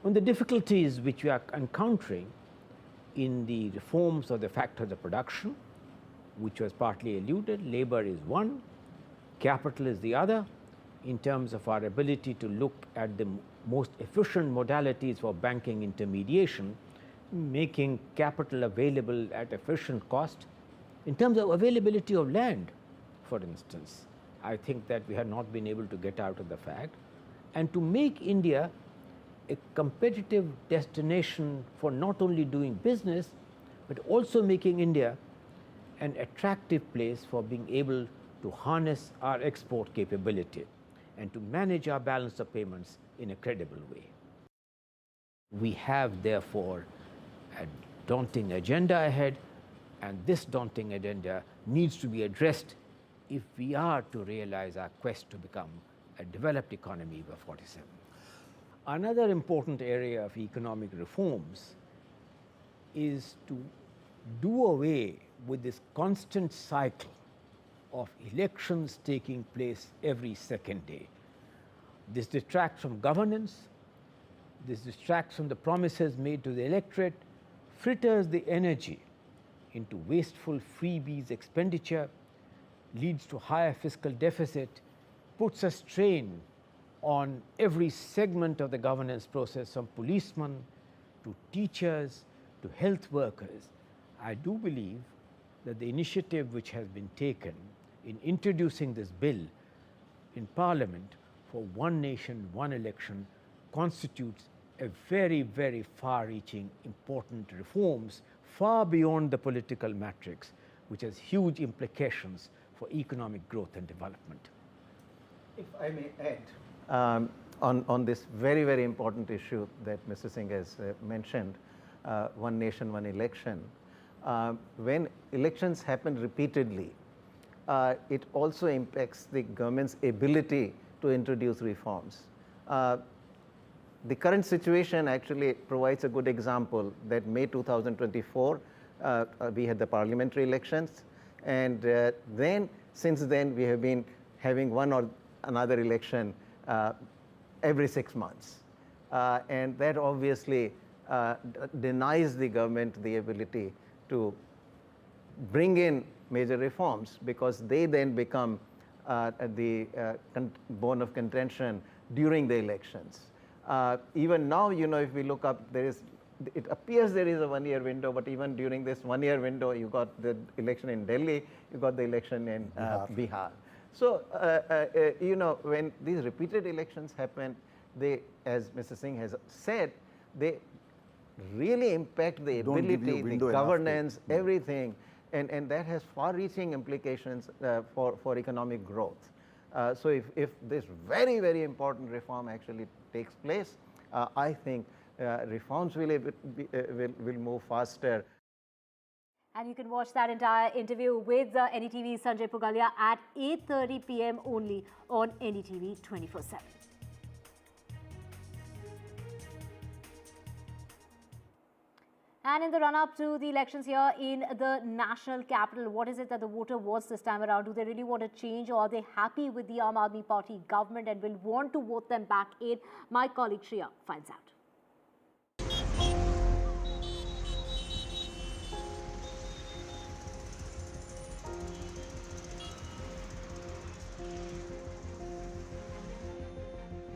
on the difficulties which we are encountering in the reforms of the factors of production, which was partly alluded. Labor is one, capital is the other, in terms of our ability to look at the most efficient modalities for banking intermediation, making capital available at efficient cost. In terms of availability of land, for instance, I think that we have not been able to get out of the fact, and to make India a competitive destination for not only doing business, but also making India an attractive place for being able to harness our export capability and to manage our balance of payments in a credible way. We have therefore a daunting agenda ahead, and this daunting agenda needs to be addressed if we are to realize our quest to become a developed economy by 47. Another important area of economic reforms is to do away with this constant cycle of elections taking place every second day. This distracts from governance, this distracts from the promises made to the electorate, fritters the energy into wasteful freebies expenditure, leads to higher fiscal deficit, puts a strain on every segment of the governance process, from policemen to teachers to health workers. I do believe that the initiative which has been taken in introducing this bill in Parliament for one nation, one election constitutes a very, very far-reaching, important reforms far beyond the political matrix, which has huge implications for economic growth and development. If I may add, on this very, very important issue that Mr. Singh has mentioned, one nation, one election, when elections happen repeatedly, it also impacts the government's ability to introduce reforms. The current situation actually provides a good example that May 2024, we had the parliamentary elections, and then since then we have been having one or another election every 6 months. And that obviously denies the government the ability to bring in major reforms, because they then become the bone of contention during the elections. Even now, if we look up, it appears there is a 1-year window, but even during this 1-year window, you got the election in Delhi, you got the election in Bihar. So, when these repeated elections happen, they, as Mr. Singh has said, they really impact the ability, the governance, everything, and that has far-reaching implications for economic growth. So if this very, very important reform actually takes place, I think reforms will move faster. And you can watch that entire interview with NDTV's Sanjay Pugalia at 8:30 p.m. only on NDTV 24/7. And in the run-up to the elections here in the national capital, what is it that the voter wants this time around? Do they really want to change, or are they happy with the Aam Aadmi Party government and will want to vote them back in? My colleague Shreya finds out.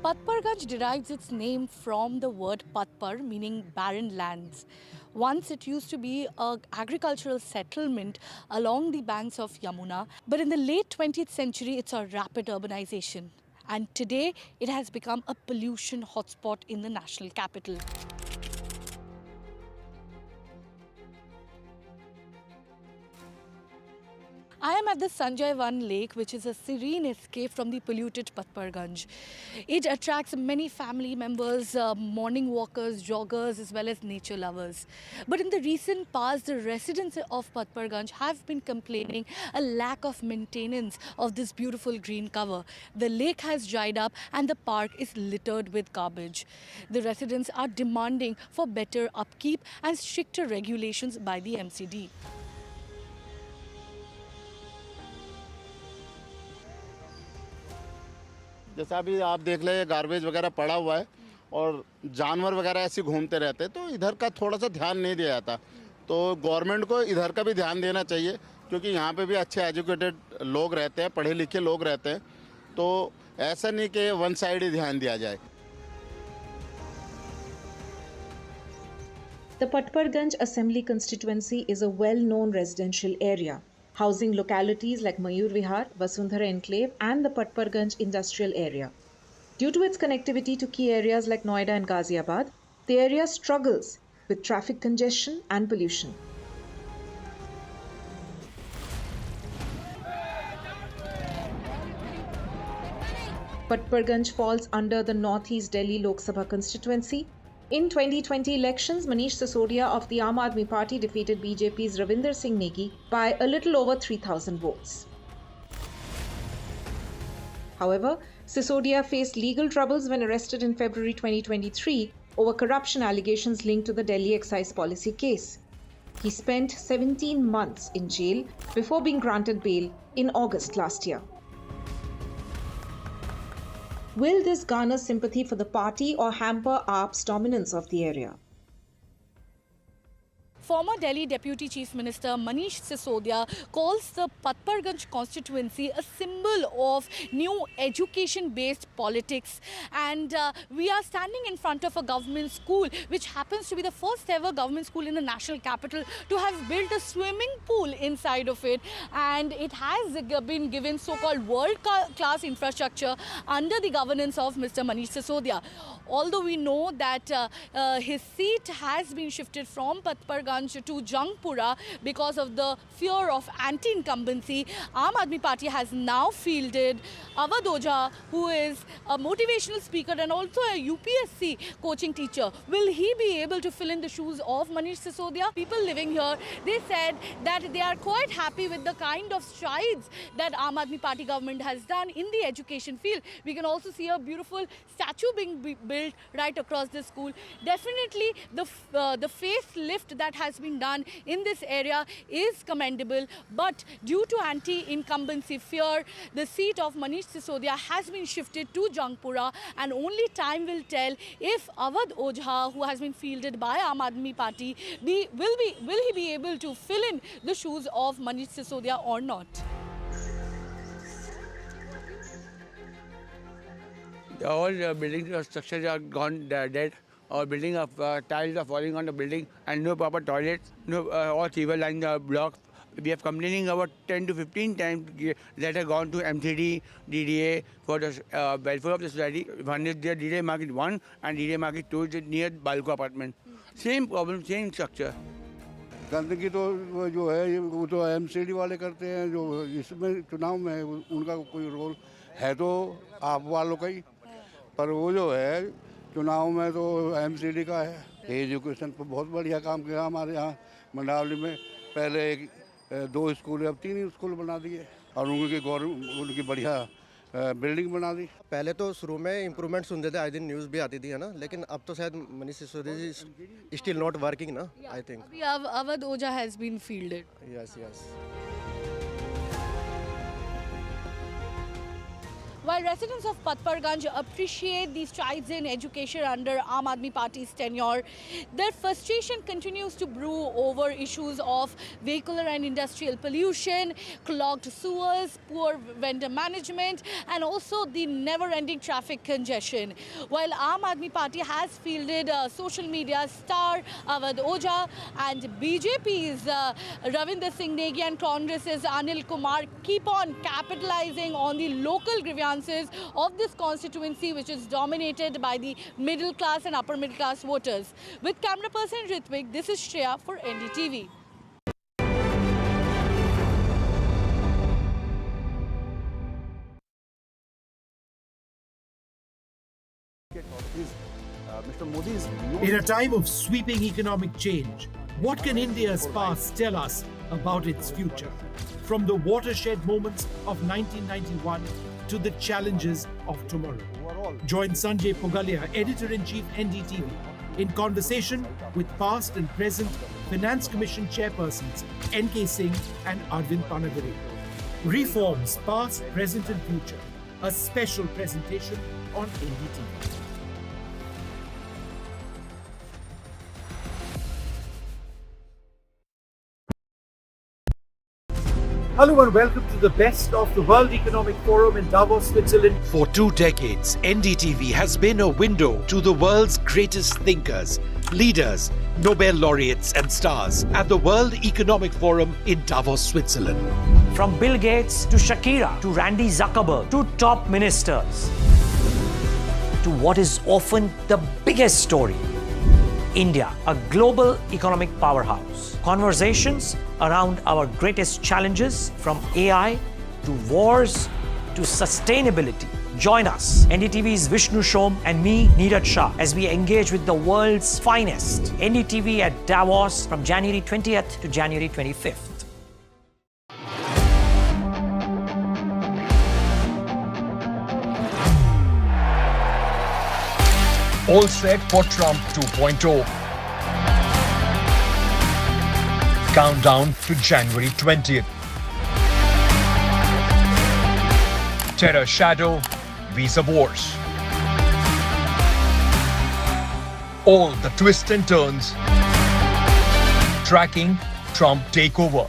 Patparganj derives its name from the word Patpar, meaning barren lands. Once it used to be an agricultural settlement along the banks of Yamuna, but in the late 20th century, it's a rapid urbanization. And today, it has become a pollution hotspot in the national capital. I am at the Sanjay Van Lake, which is a serene escape from the polluted Patparganj. It attracts many family members, morning walkers, joggers, as well as nature lovers. But in the recent past, the residents of Patparganj have been complaining a lack of maintenance of this beautiful green cover. The lake has dried up and the park is littered with garbage. The residents are demanding for better upkeep and stricter regulations by the MCD. जैसा अभी आप देख ले, garbage वगैरह पड़ा हुआ है और जानवर वगैरह ऐसे घूमते रहते हैं, तो इधर का थोड़ा सा ध्यान नहीं दिया जाता. तो गवर्नमेंट को इधर का भी ध्यान देना चाहिए, क्योंकि यहाँ पे भी अच्छे एजुकेटेड लोग रहते हैं, पढ़े लिखे लोग रहते हैं. तो ऐसा नहीं कि वन साइड ही ध्यान दिया जाए. The Patparganj Assembly constituency is a well-known residential area, housing localities like Mayur Vihar, Vasundhara Enclave and the Patparganj industrial area. Due to its connectivity to key areas like Noida and Ghaziabad, the area struggles with traffic congestion and pollution. Patparganj falls under the Northeast Delhi Lok Sabha constituency. In 2020 elections, Manish Sisodia of the Aam Aadmi Party defeated BJP's Ravinder Singh Negi by a little over 3,000 votes. However, Sisodia faced legal troubles when arrested in February 2023 over corruption allegations linked to the Delhi excise policy case. He spent 17 months in jail before being granted bail in August last year. Will this garner sympathy for the party or hamper AAP's dominance of the area? Former Delhi Deputy Chief Minister Manish Sisodia calls the Patparganj constituency a symbol of new education-based politics. And we are standing in front of a government school, which happens to be the first ever government school in the national capital to have built a swimming pool inside of it. And it has been given so-called world-class infrastructure under the governance of Mr. Manish Sisodia. Although we know that his seat has been shifted from Patparganj to Jangpura because of the fear of anti-incumbency, Aam Aadmi Party has now fielded Avadh Ojha, who is a motivational speaker and also a UPSC coaching teacher. Will he be able to fill in the shoes of Manish Sisodia? People living here, they said that they are quite happy with the kind of strides that Aam Aadmi Party government has done in the education field. We can also see a beautiful statue being built right across the school. Definitely the facelift that has been done in this area is commendable, but due to anti-incumbency fear, the seat of Manish Sisodia has been shifted to Jangpura, and only time will tell if Awadh Ojha, who has been fielded by Aam Aadmi Party, will he be able to fill in the shoes of Manish Sisodia or not? All building structures are gone dead. Our building of tiles are falling on the building, and no proper toilets, no all sewer lines are blocked. We have complaining about 10 to 15 times. Letter gone to MCD, DDA for the welfare of the society. One is there, DDA Market 1 and DDA Market 2 is near Balco apartment. Same problem, same structure. गंदगी तो जो है वो तो MCD वाले करते हैं, जो इसमें चुनाव में उनका कोई रोल है तो आप वालों का ही, पर वो जो है चुनाव में तो एमसीडी का है। एजुकेशन पर बहुत बढ़िया काम किया हमारे यहाँ मंडावली में, पहले 2 स्कूल अब 3 स्कूल बना दिए और उनकी बढ़िया बिल्डिंग बना दी। पहले तो शुरू में इम्प्रूवमेंट सुनते थे, आए दिन न्यूज़ भी आती थी, है ना, लेकिन अब तो शायद मनीष सिसोदिया जी स्टिल नॉट वर्किंग ना, आई थिंक। अभी Awadh Ojha has been fielded. Yes, yes. While residents of Patparganj appreciate the strides in education under Aam Aadmi Party's tenure, their frustration continues to brew over issues of vehicular and industrial pollution, clogged sewers, poor vendor management, and also the never-ending traffic congestion. While Aam Aadmi Party has fielded social media star Awadh Ojha and BJP's Ravinder Singh Negi and Congress's Anil Kumar keep on capitalizing on the local grievances of this constituency, which is dominated by the middle class and upper middle class voters. With camera person Ritvik, this is Shreya for NDTV. In a time of sweeping economic change, what can India's past tell us about its future? From the watershed moments of 1991 to the challenges of tomorrow. Join Sanjay Pugalia, Editor-in-Chief NDTV, in conversation with past and present Finance Commission chairpersons N.K. Singh and Arvind Panagare. Reforms past, present and future. A special presentation on NDTV. Hello and welcome to the best of the World Economic Forum in Davos, Switzerland. For 2 decades, NDTV has been a window to the world's greatest thinkers, leaders, Nobel laureates and stars at the World Economic Forum in Davos, Switzerland. From Bill Gates to Shakira to Randy Zuckerberg to top ministers to what is often the biggest story, India, a global economic powerhouse. Conversations around our greatest challenges from AI to wars to sustainability. Join us, NDTV's Vishnu Shom and me, Neeraj Shah, as we engage with the world's finest. NDTV at Davos from January 20th to January 25th. All set for Trump 2.0. Countdown to January 20th. Terror shadow, visa wars. All the twists and turns. Tracking Trump takeover.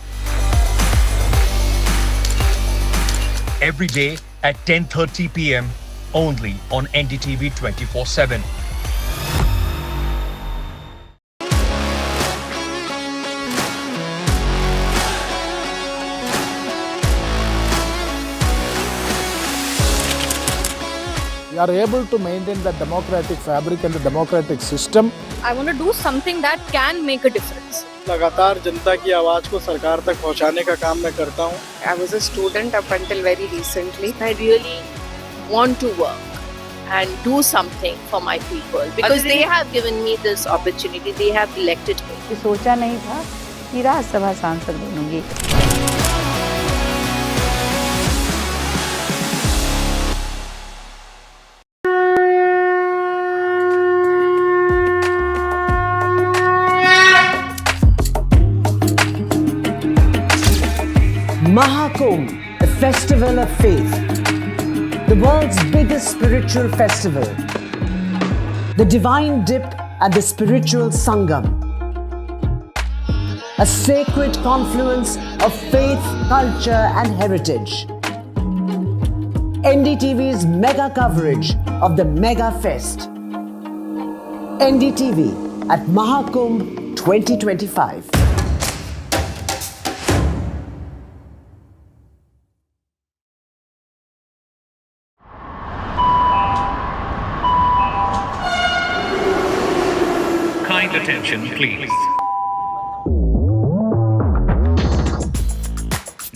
Every day at 10:30 p.m. only on NDTV 24/7. We are able to maintain the democratic fabric and the democratic system. I want to do something that can make a difference. लगातार जनता की आवाज को सरकार तक पहुंचाने का काम मैं करता हूं. I was a student up until very recently. I really want to work and do something for my people because they have given me this opportunity. They have elected me. सोचा नहीं था कि राज्यसभा सांसद बनूंगी. Mahakumbh, a festival of faith. The world's biggest spiritual festival. The divine dip at the spiritual Sangam. A sacred confluence of faith, culture and heritage. NDTV's mega coverage of the Mega Fest. NDTV at Mahakumbh 2025. Kind attention, please.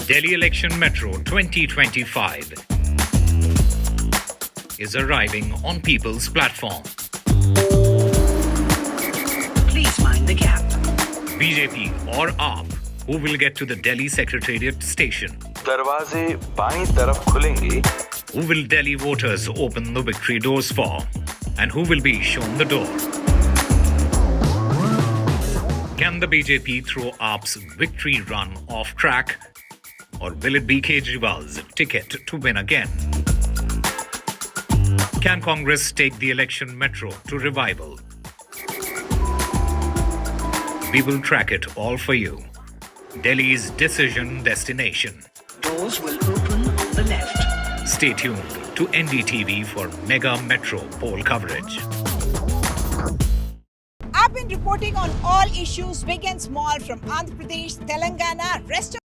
Delhi Election Metro 2025 is arriving on people's platform. Please mind the gap. BJP or AAP, who will get to the Delhi Secretariat station? दरवाजे बाईं तरफ खुलेंगे. Who will Delhi voters open the victory doors for? And who will be shown the door? Can the BJP throw AAP's victory run off track? Or will it be Kejriwal's ticket to win again? Can Congress take the election metro to revival? We will track it all for you. Delhi's decision destination. Doors will open on the left. Stay tuned to NDTV for Mega Metro poll coverage. I've been reporting on all issues, big and small, from Andhra Pradesh, Telangana, rest of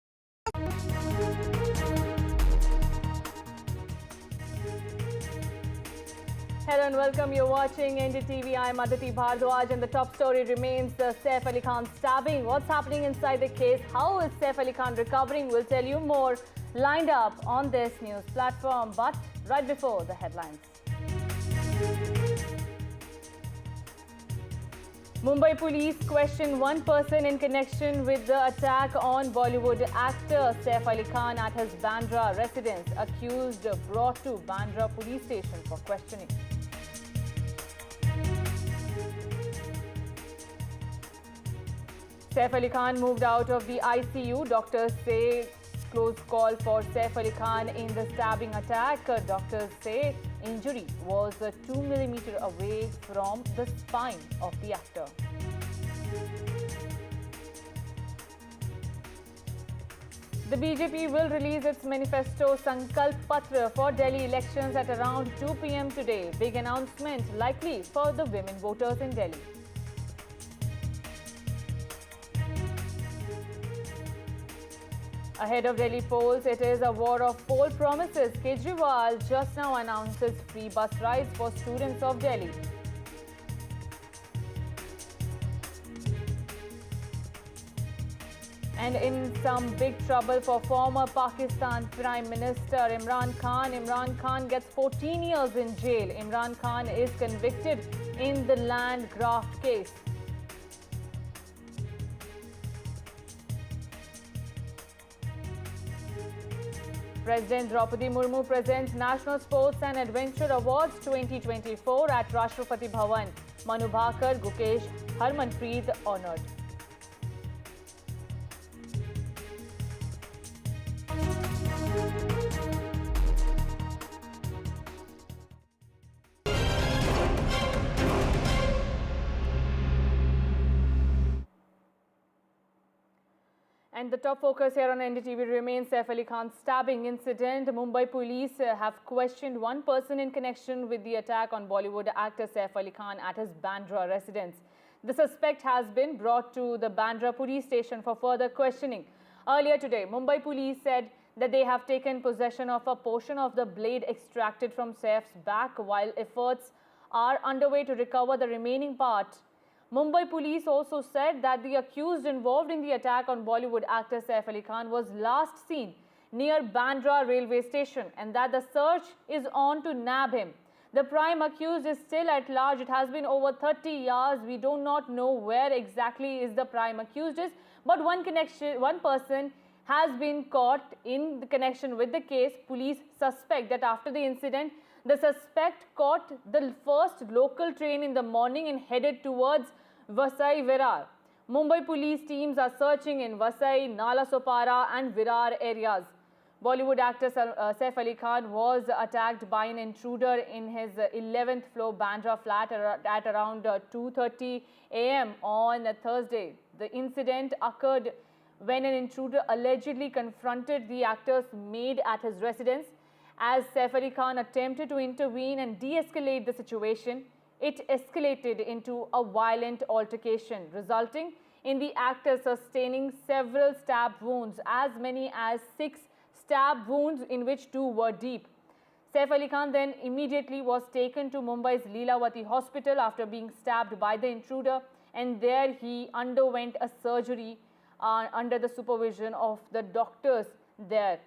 Hello and welcome. You're watching NDTV. I'm Aditi Bhardwaj, and the top story remains the Saif Ali Khan stabbing. What's happening inside the case? How is Saif Ali Khan recovering? We'll tell you more lined up on this news platform. But right before the headlines. Mumbai police question one person in connection with the attack on Bollywood actor Saif Ali Khan at his Bandra residence. Accused brought to Bandra police station for questioning. Saif Ali Khan moved out of the ICU. Doctors say close call for Saif Ali Khan in the stabbing attack. Doctors say injury was 2 mm away from the spine of the actor. The BJP will release its manifesto Sankalp Patra for Delhi elections at around 2 p.m. today. Big announcement likely for the women voters in Delhi. Ahead of Delhi polls, it is a war of poll promises. Kejriwal just now announces free bus rides for students of Delhi. And in some big trouble for former Pakistan Prime Minister Imran Khan. Imran Khan gets 14 years in jail. Imran Khan is convicted in the land graft case. President Draupadi Murmu presents National Sports and Adventure Awards 2024 at Rashtrapati Bhavan. Manu Bhakar, Gukesh, Harmanpreet honoured. And the top focus here on NDTV remains Saif Ali Khan's stabbing incident. Mumbai police have questioned one person in connection with the attack on Bollywood actor Saif Ali Khan at his Bandra residence. The suspect has been brought to the Bandra police station for further questioning. Earlier today, Mumbai police said that they have taken possession of a portion of the blade extracted from Saif's back, while efforts are underway to recover the remaining part. Mumbai police also said that the accused involved in the attack on Bollywood actor Saif Ali Khan was last seen near Bandra railway station and that the search is on to nab him. The prime accused is still at large. It has been over 30 years. We do not know where exactly is the prime accused is, but one person has been caught in the connection with the case. Police suspect that after the incident, the suspect caught the first local train in the morning and headed towards Vasai Virar. Mumbai police teams are searching in Vasai, Nalasopara and Virar areas. Bollywood actor Saif Ali Khan was attacked by an intruder in his 11th floor Bandra flat at around 2:30 a.m. on Thursday. The incident occurred when an intruder allegedly confronted the actor's maid at his residence. As Saif Ali Khan attempted to intervene and de-escalate the situation, it escalated into a violent altercation, resulting in the actor sustaining several stab wounds, as many as 6 stab wounds, in which 2 were deep. Saif Ali Khan then immediately was taken to Mumbai's Leelavati hospital after being stabbed by the intruder, and there he underwent a surgery under the supervision of the doctors there.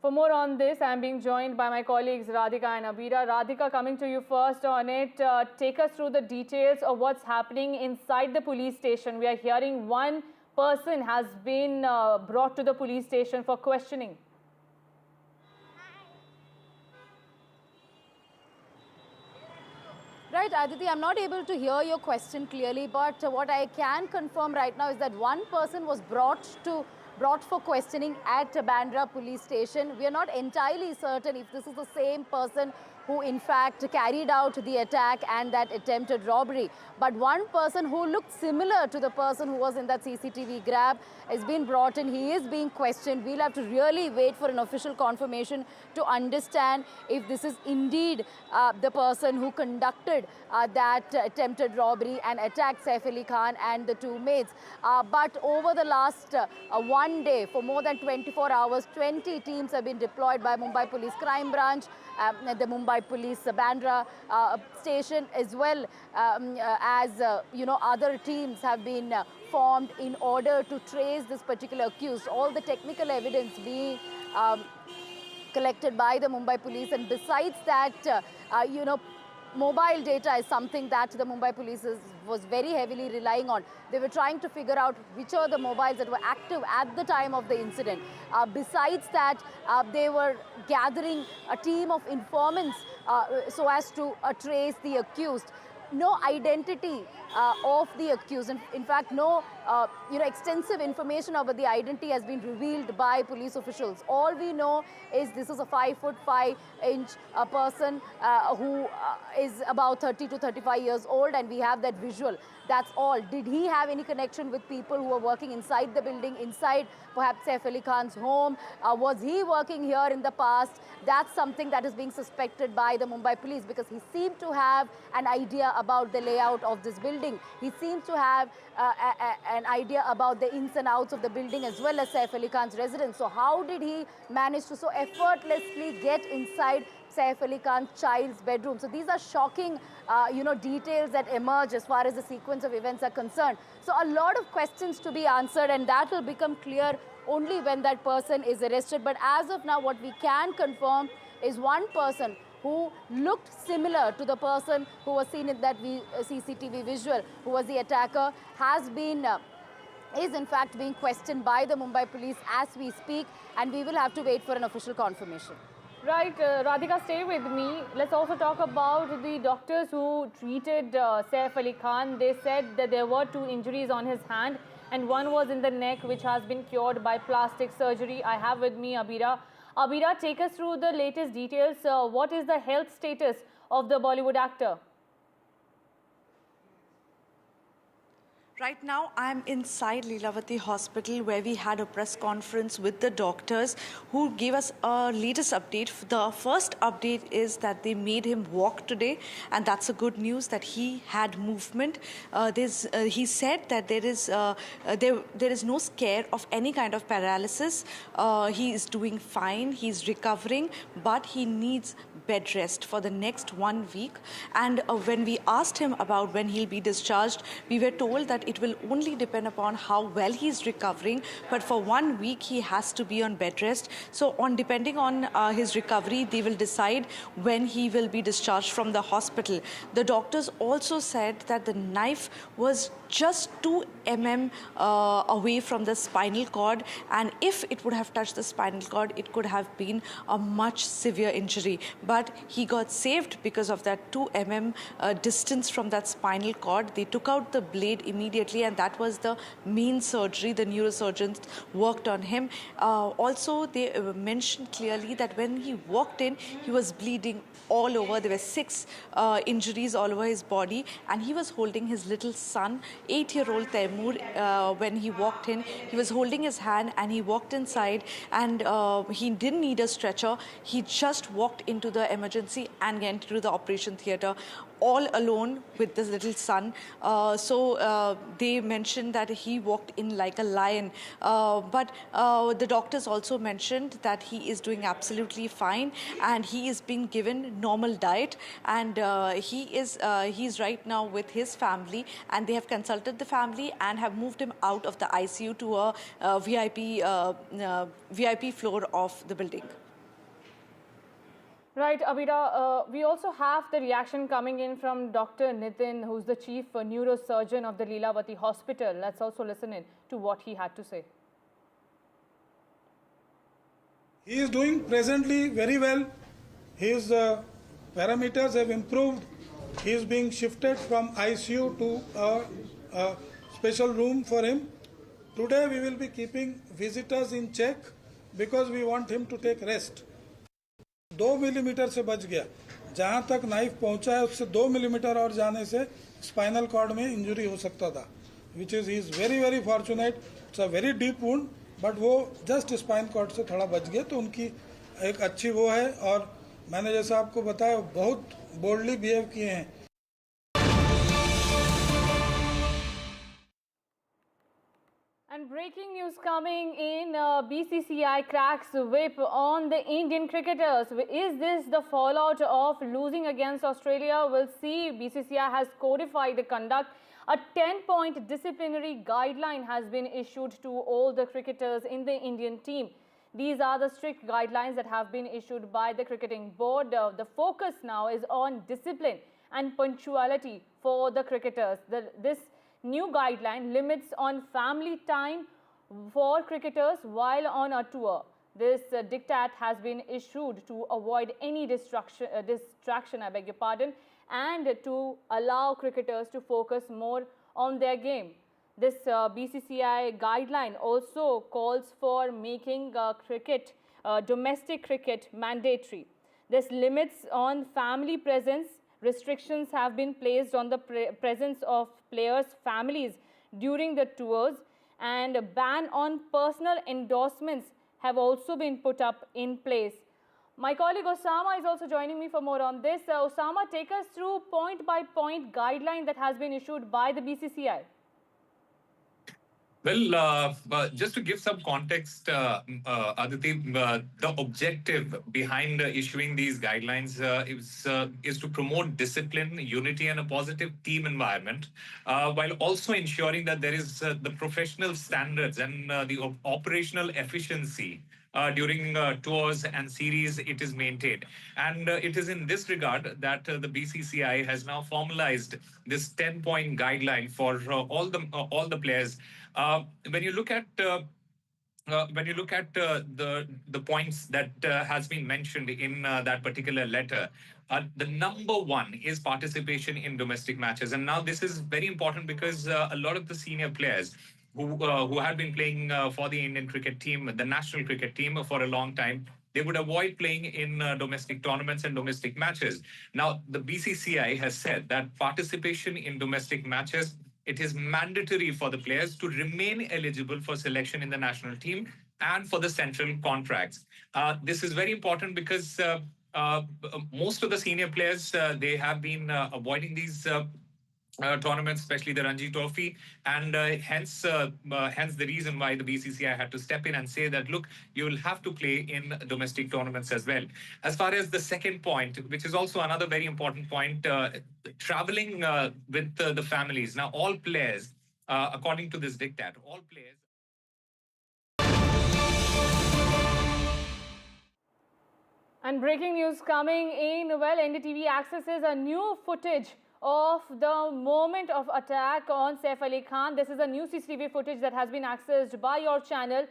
For more on this, I am being joined by my colleagues Radhika and Abira. Radhika, coming to you first on it, take us through the details of what's happening inside the police station. We are hearing one person has been brought to the police station for questioning. Right, Aditi, I'm not able to hear your question clearly, but what I can confirm right now is that one person was brought for questioning at Bandra police station. We are not entirely certain if this is the same person who in fact carried out the attack and that attempted robbery. But one person who looked similar to the person who was in that CCTV grab is being brought in. He is being questioned. We'll have to really wait for an official confirmation to understand if this is indeed the person who conducted that attempted robbery and attacked Saif Ali Khan and the 2 maids. But over the last one day, for more than 24 hours, 20 teams have been deployed by Mumbai Police Crime Branch, the Mumbai Police Bandra station, as well as other teams have been formed in order to trace this particular accused. All the technical evidence being collected by the Mumbai Police, and besides that, mobile data is something that the Mumbai Police was very heavily relying on. They were trying to figure out which are the mobiles that were active at the time of the incident. Besides that, they were gathering a team of informants so as to trace the accused. No identity of the accused. In fact, no extensive information about the identity has been revealed by police officials. All we know is this is a 5'5" person who is about 30 to 35 years old, and we have that visual. That's all. Did he have any connection with people who were working inside the building, inside perhaps Saif Ali Khan's home? Was he working here in the past? That's something that is being suspected by the Mumbai Police, because he seemed to have an idea about the layout of this building. He seems to have an idea about the ins and outs of the building as well as Saif Ali Khan's residence. So how did he manage to so effortlessly get inside Saif Ali Khan's child's bedroom? So these are shocking, details that emerge as far as the sequence of events are concerned. So a lot of questions to be answered, and that will become clear only when that person is arrested. But as of now, what we can confirm is one person who looked similar to the person who was seen in that CCTV visual, who was the attacker, is in fact being questioned by the Mumbai Police as we speak, and we will have to wait for an official confirmation. Right, Radhika, stay with me. Let's also talk about the doctors who treated Saif Ali Khan. They said that there were 2 injuries on his hand, and one was in the neck, which has been cured by plastic surgery. I have with me Abira. Abira, take us through the latest details. What is the health status of the Bollywood actor? Right now, I'm inside Leelavati Hospital, where we had a press conference with the doctors who gave us a latest update. The first update is that they made him walk today, and that's a good news that he had movement. He said that there is no scare of any kind of paralysis. He is doing fine, he's recovering, but he needs bed rest for the next 1 week. And when we asked him about when he'll be discharged, we were told that it will only depend upon how well he's recovering. But for 1 week, he has to be on bed rest. So depending on his recovery, they will decide when he will be discharged from the hospital. The doctors also said that the knife was just 2 mm away from the spinal cord, and if it would have touched the spinal cord, it could have been a much severe injury. But he got saved because of that 2 mm distance from that spinal cord. They took out the blade immediately, and that was the main surgery. The neurosurgeons worked on him. Also, they mentioned clearly that when he walked in, he was bleeding all over. There were 6 injuries all over his body, and he was holding his little son, 8-year-old Taimur. When he walked in, he was holding his hand, and he walked inside, and he didn't need a stretcher. He just walked into the emergency and went to the operation theatre all alone with this little son. So they mentioned that he walked in like a lion. But the doctors also mentioned that he is doing absolutely fine, and he is being given normal diet, and he's right now with his family, and they have consulted the family and have moved him out of the ICU to a VIP floor of the building. Right, Abida, we also have the reaction coming in from Dr. Nitin, who's the chief neurosurgeon of the Lilavati Hospital. Let's also listen in to what he had to say. He is doing presently very well. His parameters have improved. He is being shifted from ICU to a special room for him. Today we will be keeping visitors in check because we want him to take rest. 2 millimetre से बच गया. जहां तक knife पहुंचा है उससे 2 millimetre और जाने से स्पाइनल कॉर्ड में इंजरी हो सकता था, which is very very fortunate. It's a very deep wound, but वो जस्ट स्पाइन कॉर्ड से थोड़ा बच गया, तो उनकी एक अच्छी वो है. और मैंने जैसा आपको बताया, बहुत बोल्डली बिहेव किए हैं. And breaking news coming in, BCCI cracks whip on the Indian cricketers. Is this the fallout of losing against Australia? We'll see. BCCI has codified the conduct. A 10-point disciplinary guideline has been issued to all the cricketers in the Indian team. These are the strict guidelines that have been issued by the cricketing board. The focus now is on discipline and punctuality for the cricketers. This new guideline limits on family time for cricketers while on a tour. This diktat has been issued to avoid any distraction, and to allow cricketers to focus more on their game. This BCCI guideline also calls for making domestic cricket mandatory. This limits on family presence. Restrictions have been placed on the presence of players' families during the tours, and a ban on personal endorsements have also been put up in place. My colleague Osama is also joining me for more on this. Osama, take us through point-by-point guideline that has been issued by the BCCI. Well, just to give some context, Aditi, the objective behind issuing these guidelines is to promote discipline, unity, and a positive team environment, while also ensuring that there is the professional standards and the operational efficiency during tours and series, it is maintained. And it is in this regard that the BCCI has now formalized this 10-point guideline for all the players. When you look at the points that has been mentioned in that particular letter, the number one is participation in domestic matches. And now this is very important because a lot of the senior players who had been playing for the Indian cricket team, the national cricket team, for a long time, they would avoid playing in domestic tournaments and domestic matches. Now, the BCCI has said that participation in domestic matches, it is mandatory for the players to remain eligible for selection in the national team and for the central contracts. This is very important because most of the senior players, they have been avoiding these tournaments, especially the Ranji Trophy, and hence the reason why the BCCI had to step in and say that, look, you will have to play in domestic tournaments as well. As far as the second point, which is also another very important point, traveling with the families. Now, all players according to this diktat, all players. And breaking news coming in, well, NDTV accesses a new footage of the moment of attack on Saif Ali Khan. This is a new CCTV footage that has been accessed by your channel.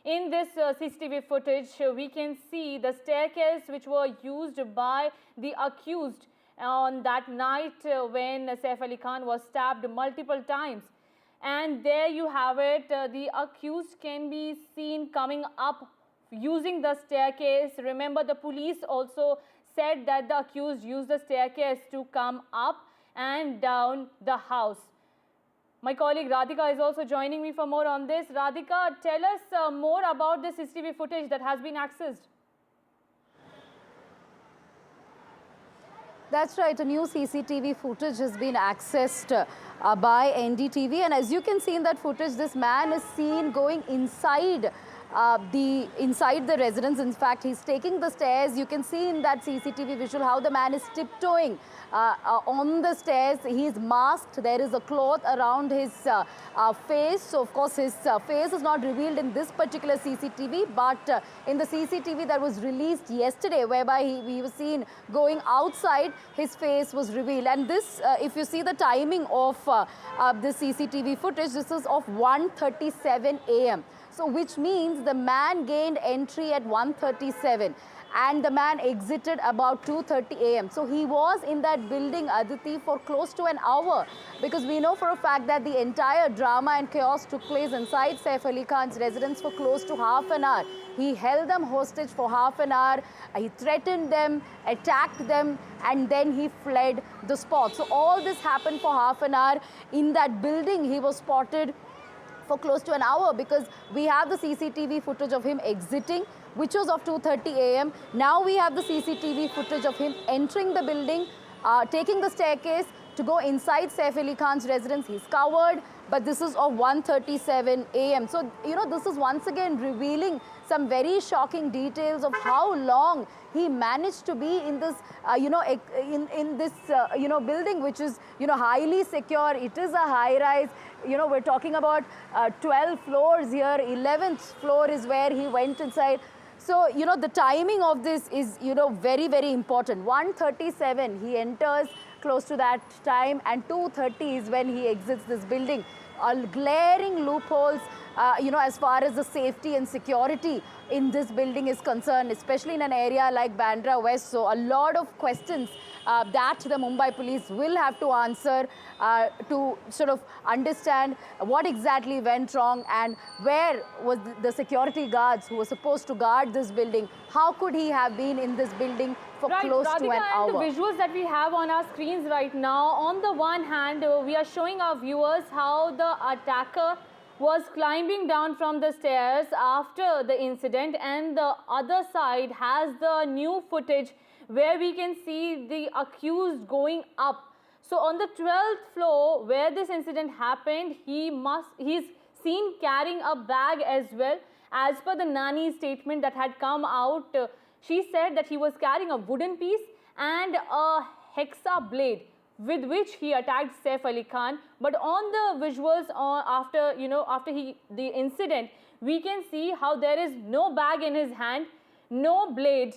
In this CCTV footage, we can see the staircase which were used by the accused on that night when Saif Ali Khan was stabbed multiple times. And there you have it, the accused can be seen coming up using the staircase. Remember, the police also said that the accused used the staircase to come up and down the house. My colleague Radhika is also joining me for more on this. Radhika, tell us more about the CCTV footage that has been accessed. That's right, a new CCTV footage has been accessed by NDTV, and as you can see in that footage, this man is seen going inside the residence. In fact, he's taking the stairs. You can see in that CCTV visual how the man is tiptoeing on the stairs. He's masked. There is a cloth around his face. So, of course, his face is not revealed in this particular CCTV, but in the CCTV that was released yesterday, whereby he was seen going outside, his face was revealed. And this, if you see the timing of this CCTV footage, this is of 1:37 a.m. So which means the man gained entry at 1:37 and the man exited about 2:30 a.m. So he was in that building, Aditi, for close to an hour, because we know for a fact that the entire drama and chaos took place inside Saif Ali Khan's residence for close to half an hour. He held them hostage for half an hour, he threatened them, attacked them, and then he fled the spot. So all this happened for half an hour. In that building, he was spotted for close to an hour, because we have the CCTV footage of him exiting, which was of 2:30 a.m. Now we have the CCTV footage of him entering the building, taking the staircase to go inside Saif Ali Khan's residence. He's covered, but this is of 1:37 a.m. So, you know, this is once again revealing some very shocking details of how long he managed to be in this, in this, building, which is, highly secure. It is a high-rise. We're talking about 12 floors here. 11th floor is where he went inside. So, the timing of this is, very, very important. 1:37, he enters close to that time, and 2:30 is when he exits this building. Glaring loopholes, as far as the safety and security in this building is concerned, especially in an area like Bandra West. So a lot of questions that the Mumbai police will have to answer to sort of understand what exactly went wrong and where was the security guards who were supposed to guard this building. How could he have been in this building for close to an hour? And the visuals that we have on our screens right now, on the one hand, we are showing our viewers how the attacker was climbing down from the stairs after the incident, and the other side has the new footage where we can see the accused going up. So on the 12th floor where this incident happened, he's seen carrying a bag as well. As per the nanny's statement that had come out, she said that he was carrying a wooden piece and a hexa blade with which he attacked Saif Ali Khan. But on the visuals after the incident, we can see how there is no bag in his hand, no blade.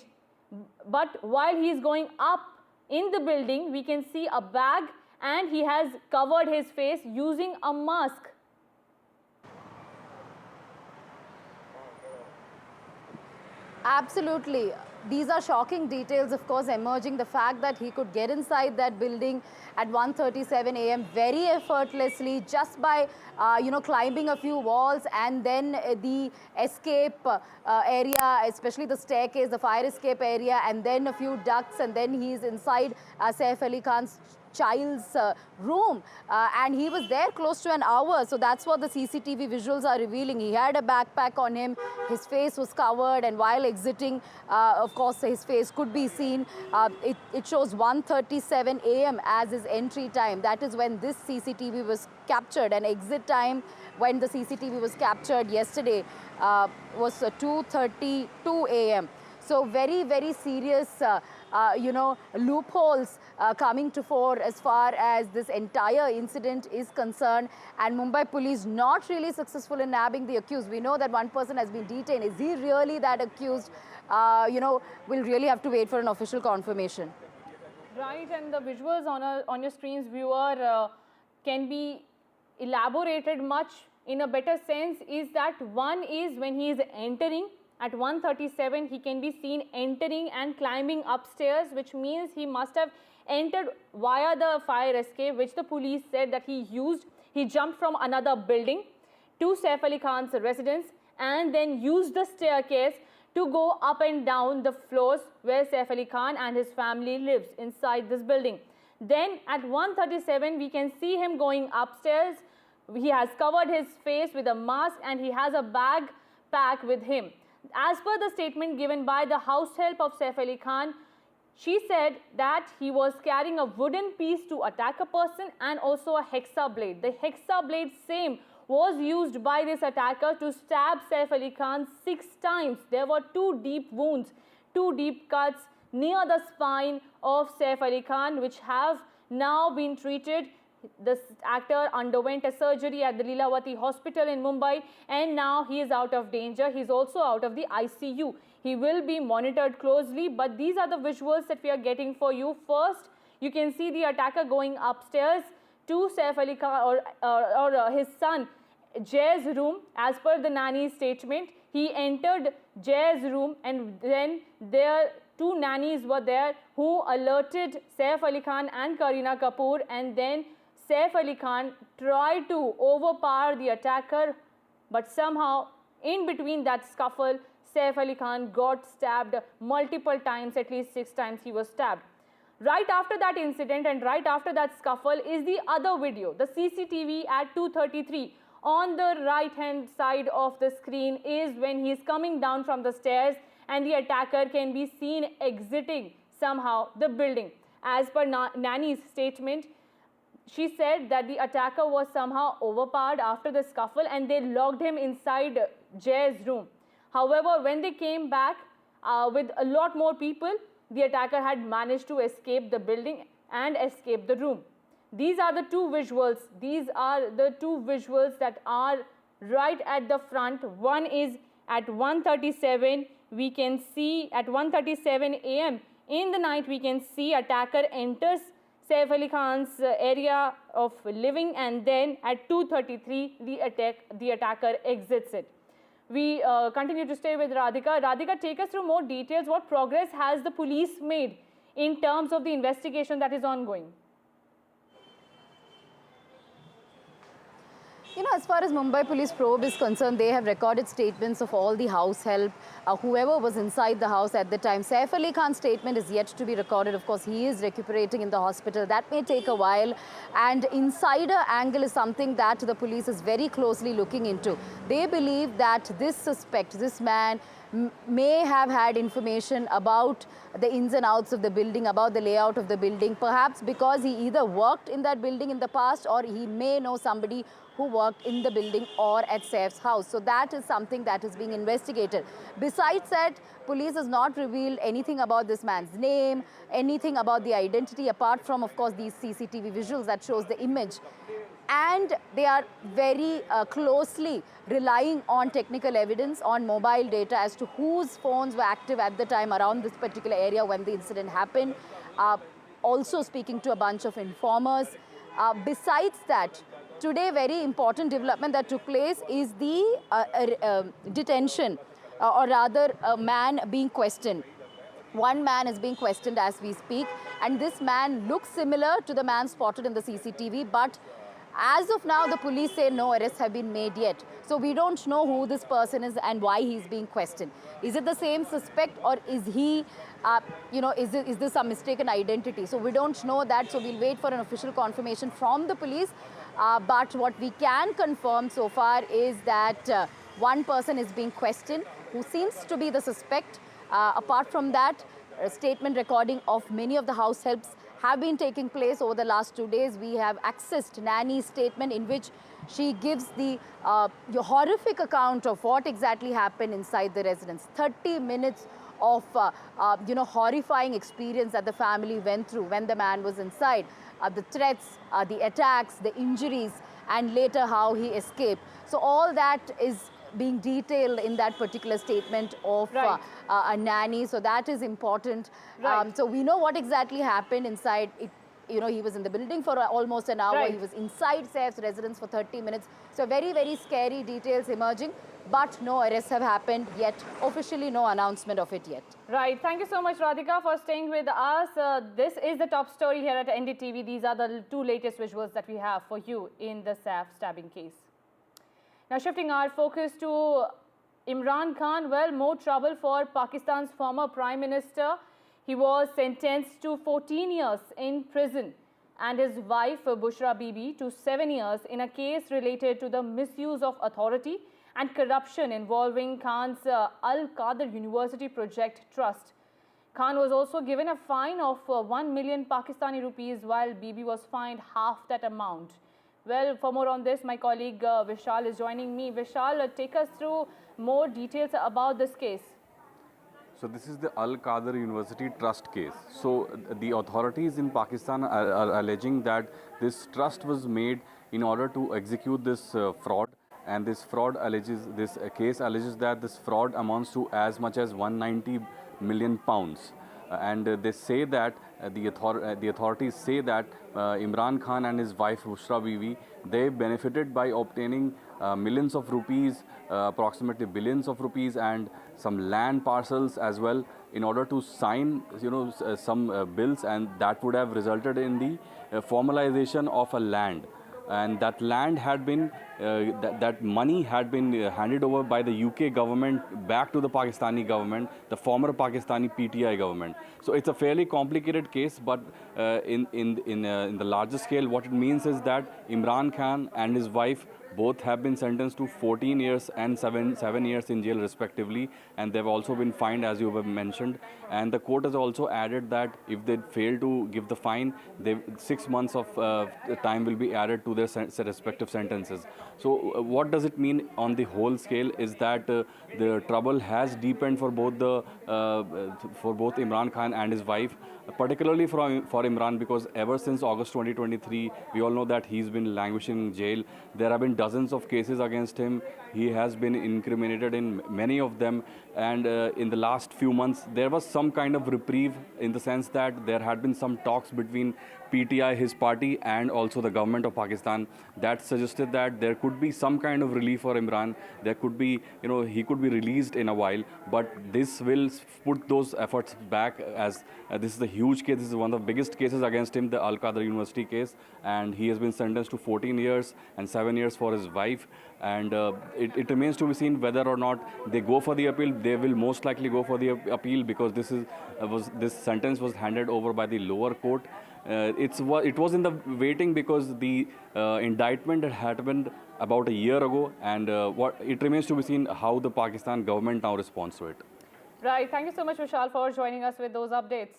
But while he is going up in the building, we can see a bag, and he has covered his face using a mask. Absolutely. These are shocking details, of course, emerging. The fact that he could get inside that building at 1:37 a.m. very effortlessly, just by, climbing a few walls, and then the escape area, especially the staircase, the fire escape area, and then a few ducts, and then he's inside Saif Ali Khan's child's room, and he was there close to an hour. So that's what the CCTV visuals are revealing. He had a backpack on him, his face was covered, and while exiting, of course, his face could be seen. It shows 1:37 a.m. as his entry time. That is when this CCTV was captured, and exit time when the CCTV was captured yesterday was 2:32 a.m. So very, very serious, loopholes coming to fore as far as this entire incident is concerned. And Mumbai police not really successful in nabbing the accused. We know that one person has been detained. Is he really that accused? We'll really have to wait for an official confirmation. Right, and the visuals on your screens, viewer, can be elaborated much in a better sense. Is that one is when he is entering at 1:37, he can be seen entering and climbing upstairs, which means he must have entered via the fire escape, which the police said that he used. He jumped from another building to Saif Ali Khan's residence and then used the staircase to go up and down the floors where Saif Ali Khan and his family lives inside this building. Then at 1:37, we can see him going upstairs. He has covered his face with a mask and he has a backpack with him. As per the statement given by the house help of Saif Ali Khan, she said that he was carrying a wooden piece to attack a person and also a hexa blade. The hexa blade same was used by this attacker to stab Saif Ali Khan 6 times. There were 2 deep wounds, 2 deep cuts near the spine of Saif Ali Khan, which have now been treated. This actor underwent a surgery at the Lilavati hospital in Mumbai and now he is out of danger. He is also out of the ICU. He will be monitored closely, but these are the visuals that we are getting for you. First, you can see the attacker going upstairs to Saif Ali Khan or his son Jay's room. As per the nanny's statement, he entered Jay's room and then there 2 nannies were there who alerted Saif Ali Khan and Kareena Kapoor, and then Saif Ali Khan tried to overpower the attacker, but somehow in between that scuffle, Saif Ali Khan got stabbed multiple times, at least 6 times he was stabbed. Right after that incident and right after that scuffle is the other video, the CCTV at 2:33. On the right hand side of the screen is when he is coming down from the stairs and the attacker can be seen exiting somehow the building. As per nanny's statement, she said that the attacker was somehow overpowered after the scuffle and they locked him inside Jay's room. However, when they came back with a lot more people, the attacker had managed to escape the building and escape the room. These are the 2 visuals. These are the 2 visuals that are right at the front. One is at 1:37. We can see at 1:37 a.m. in the night, we can see attacker enters Saif Ali Khan's area of living, and then at 2:33 the attacker exits it. We continue to stay with Radhika. Radhika, take us through more details. What progress has the police made in terms of the investigation that is ongoing? As far as Mumbai police probe is concerned, they have recorded statements of all the house help, whoever was inside the house at the time. Saif Ali Khan's statement is yet to be recorded. Of course, he is recuperating in the hospital. That may take a while. And insider angle is something that the police is very closely looking into. They believe that this suspect, this man, may have had information about the ins and outs of the building, about the layout of the building, perhaps because he either worked in that building in the past or he may know somebody who worked in the building or at Saif's house. So that is something that is being investigated. Besides that, police has not revealed anything about this man's name, anything about the identity, apart from, of course, these CCTV visuals that shows the image. And they are very closely relying on technical evidence, on mobile data as to whose phones were active at the time around this particular area when the incident happened. Also speaking to a bunch of informers. Besides that, today, very important development that took place is the detention, or rather a man being questioned. One man is being questioned as we speak, and this man looks similar to the man spotted in the CCTV, but as of now, the police say no arrests have been made yet. So we don't know who this person is and why he's being questioned. Is it the same suspect, or is he, is this a mistaken identity? So we don't know that, so we'll wait for an official confirmation from the police. But what we can confirm so far is that one person is being questioned who seems to be the suspect. Apart from that, a statement recording of many of the house helps have been taking place over the last 2 days. We have accessed Nanny's statement in which she gives the horrific account of what exactly happened inside the residence. 30 minutes of horrifying experience that the family went through when the man was inside. The threats, the attacks, the injuries, and later how he escaped. So all that is being detailed in that particular statement of a nanny. So that is important. So we know what exactly happened inside. He was in the building for almost an hour. He was inside Saif's residence for 30 minutes. So very, very scary details emerging. But no arrests have happened yet. Officially, no announcement of it yet. Right. Thank you so much, Radhika, for staying with us. This is the top story here at NDTV. These are the two latest visuals that we have for you in the Saif stabbing case. Now, shifting our focus to Imran Khan. Well, more trouble for Pakistan's former Prime Minister. He was sentenced to 14 years in prison and his wife, Bushra Bibi, to 7 years in a case related to the misuse of authority and corruption involving Khan's Al-Qadr University Project Trust. Khan was also given a fine of 1 million Pakistani rupees, while Bibi was fined half that amount. Well, for more on this, my colleague Vishal is joining me. Vishal, take us through more details about this case. So this is the Al-Qadr University Trust case. So the authorities in Pakistan are alleging that this trust was made in order to execute this fraud. And this fraud case alleges that this fraud amounts to as much as 190 million pounds. And they say that, the authorities say that Imran Khan and his wife Bushra Bibi, they benefited by obtaining millions of rupees, approximately billions of rupees, and some land parcels as well, in order to sign some bills, and that would have resulted in the formalization of a land. And that land had been, that money had been handed over by the UK government back to the Pakistani government, the former Pakistani PTI government. So it's a fairly complicated case, but in the larger scale, what it means is that Imran Khan and his wife both have been sentenced to 14 years and 7 years in jail respectively, and they've also been fined, as you have mentioned. And the court has also added that if they fail to give the fine, 6 months of time will be added to their respective sentences. So what does it mean on the whole scale is that the trouble has deepened for both Imran Khan and his wife, particularly for Imran, because ever since August 2023, we all know that he's been languishing in jail. There have been dozens of cases against him. He has been incriminated in many of them. And in the last few months, there was some kind of reprieve, in the sense that there had been some talks between PTI, his party, and also the government of Pakistan that suggested that there could be some kind of relief for Imran. There could be, he could be released in a while, but this will put those efforts back, as this is a huge case. This is one of the biggest cases against him, the Al-Qadr University case, and he has been sentenced to 14 years and 7 years for his wife. And it remains to be seen whether or not they go for the appeal. They will most likely go for the appeal, because this sentence was handed over by the lower court. It was in the waiting because the indictment had happened about a year ago, and it remains to be seen how the Pakistan government now responds to it. Right. Thank you so much, Vishal, for joining us with those updates.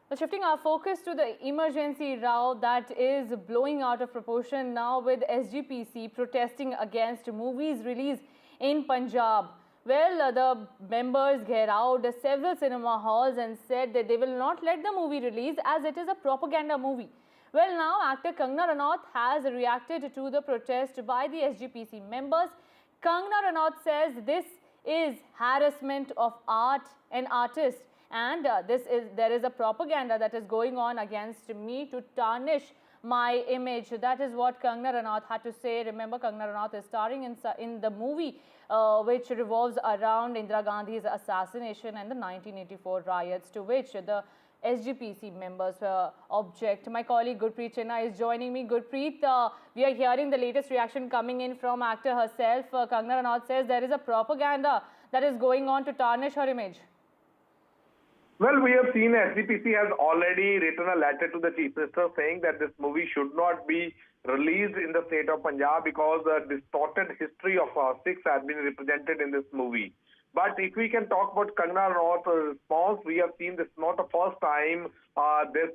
Well, shifting our focus to the emergency row that is blowing out of proportion now, with SGPC protesting against movies release in Punjab. Well, the members gherawed several cinema halls and said that they will not let the movie release as it is a propaganda movie. Well, now actor Kangana Ranaut has reacted to the protest by the SGPC members. Kangana Ranaut says this is harassment of art and artists, and there is a propaganda that is going on against me to tarnish my image. That is what Kangana Ranaut had to say. Remember, Kangana Ranaut is starring in the movie which revolves around Indira Gandhi's assassination and the 1984 riots, to which the SGPC members object. My colleague Gurpreet Chinna is joining me. Gurpreet, we are hearing the latest reaction coming in from actor herself. Kangana Ranaut says there is a propaganda that is going on to tarnish her image. Well, we have seen SGPC has already written a letter to the Chief Minister saying that this movie should not be released in the state of Punjab because the distorted history of Sikhs has been represented in this movie. But if we can talk about Kangana Ranaut's response, we have seen this not the first time this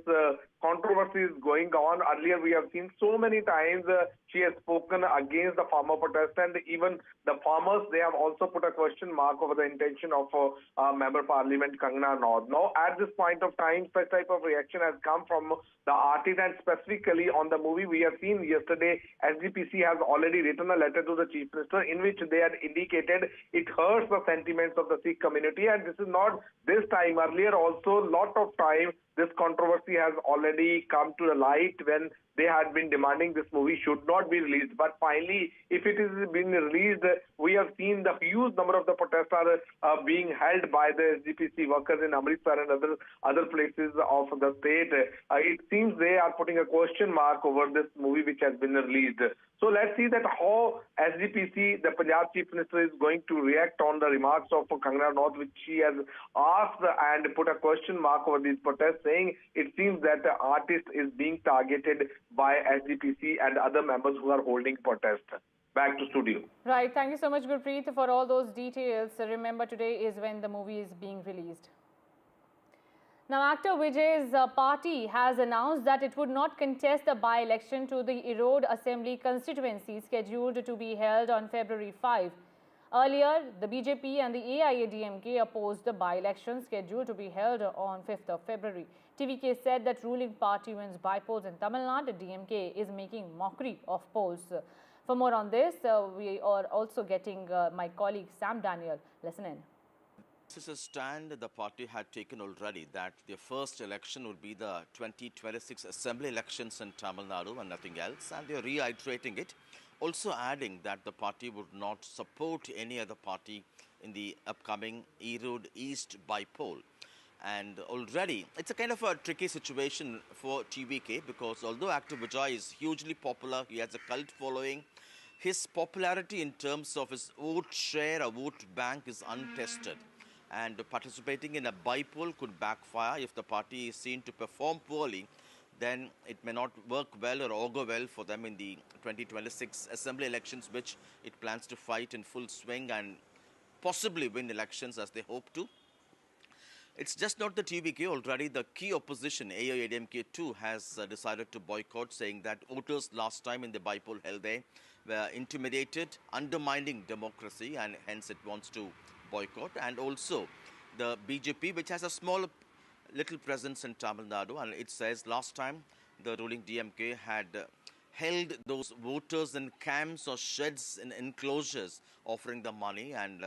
controversy is going on. Earlier, we have seen so many times she has spoken against the farmer protest, and even the farmers, they have also put a question mark over the intention of Member Parliament Kangana Ranaut. Now, at this point of time, such type of reaction has come from the artist, and specifically on the movie. We have seen yesterday, SGPC has already written a letter to the Chief Minister in which they had indicated it hurts the sentiments of the Sikh community, and this is not this time. Earlier also, lot of time, this controversy has already come to the light when they had been demanding this movie should not be released. But finally, if it is being released, we have seen the huge number of the protesters being held by the SGPC workers in Amritsar and other places of the state. It seems they are putting a question mark over this movie which has been released. So let's see that how SGPC, the Punjab Chief Minister, is going to react on the remarks of Kangana Ranaut, which she has asked and put a question mark over these protests, saying it seems that the artist is being targeted by SGPC and other members who are holding protest. Back to studio. Right. Thank you so much, Gurpreet, for all those details. Remember, today is when the movie is being released. Now, actor Vijay's party has announced that it would not contest the by-election to the Erode Assembly constituency scheduled to be held on February 5. Earlier, the BJP and the AIADMK opposed the by-election scheduled to be held on 5th of February. TVK said that ruling party wins by polls in Tamil Nadu. DMK is making mockery of polls. For more on this, we are also getting my colleague Sam Daniel. Listen in. This is a stand the party had taken already, that their first election would be the 2026 assembly elections in Tamil Nadu and nothing else, and they are reiterating it, also adding that the party would not support any other party in the upcoming Erode East by-poll. And already, it's a kind of a tricky situation for TVK, because although actor Vijay is hugely popular, he has a cult following, his popularity in terms of his vote share or vote bank is untested. And participating in a by-poll could backfire. If the party is seen to perform poorly, then it may not work well or augur well for them in the 2026 assembly elections, which it plans to fight in full swing and possibly win elections as they hope to. It's just not the TVK. Already the key opposition, AIADMK too, has decided to boycott, saying that voters last time in the by-poll held there were intimidated, undermining democracy, and hence it wants to boycott. And also the BJP, which has a small little presence in Tamil Nadu, and it says last time the ruling DMK had held those voters in camps or sheds in enclosures, offering them money and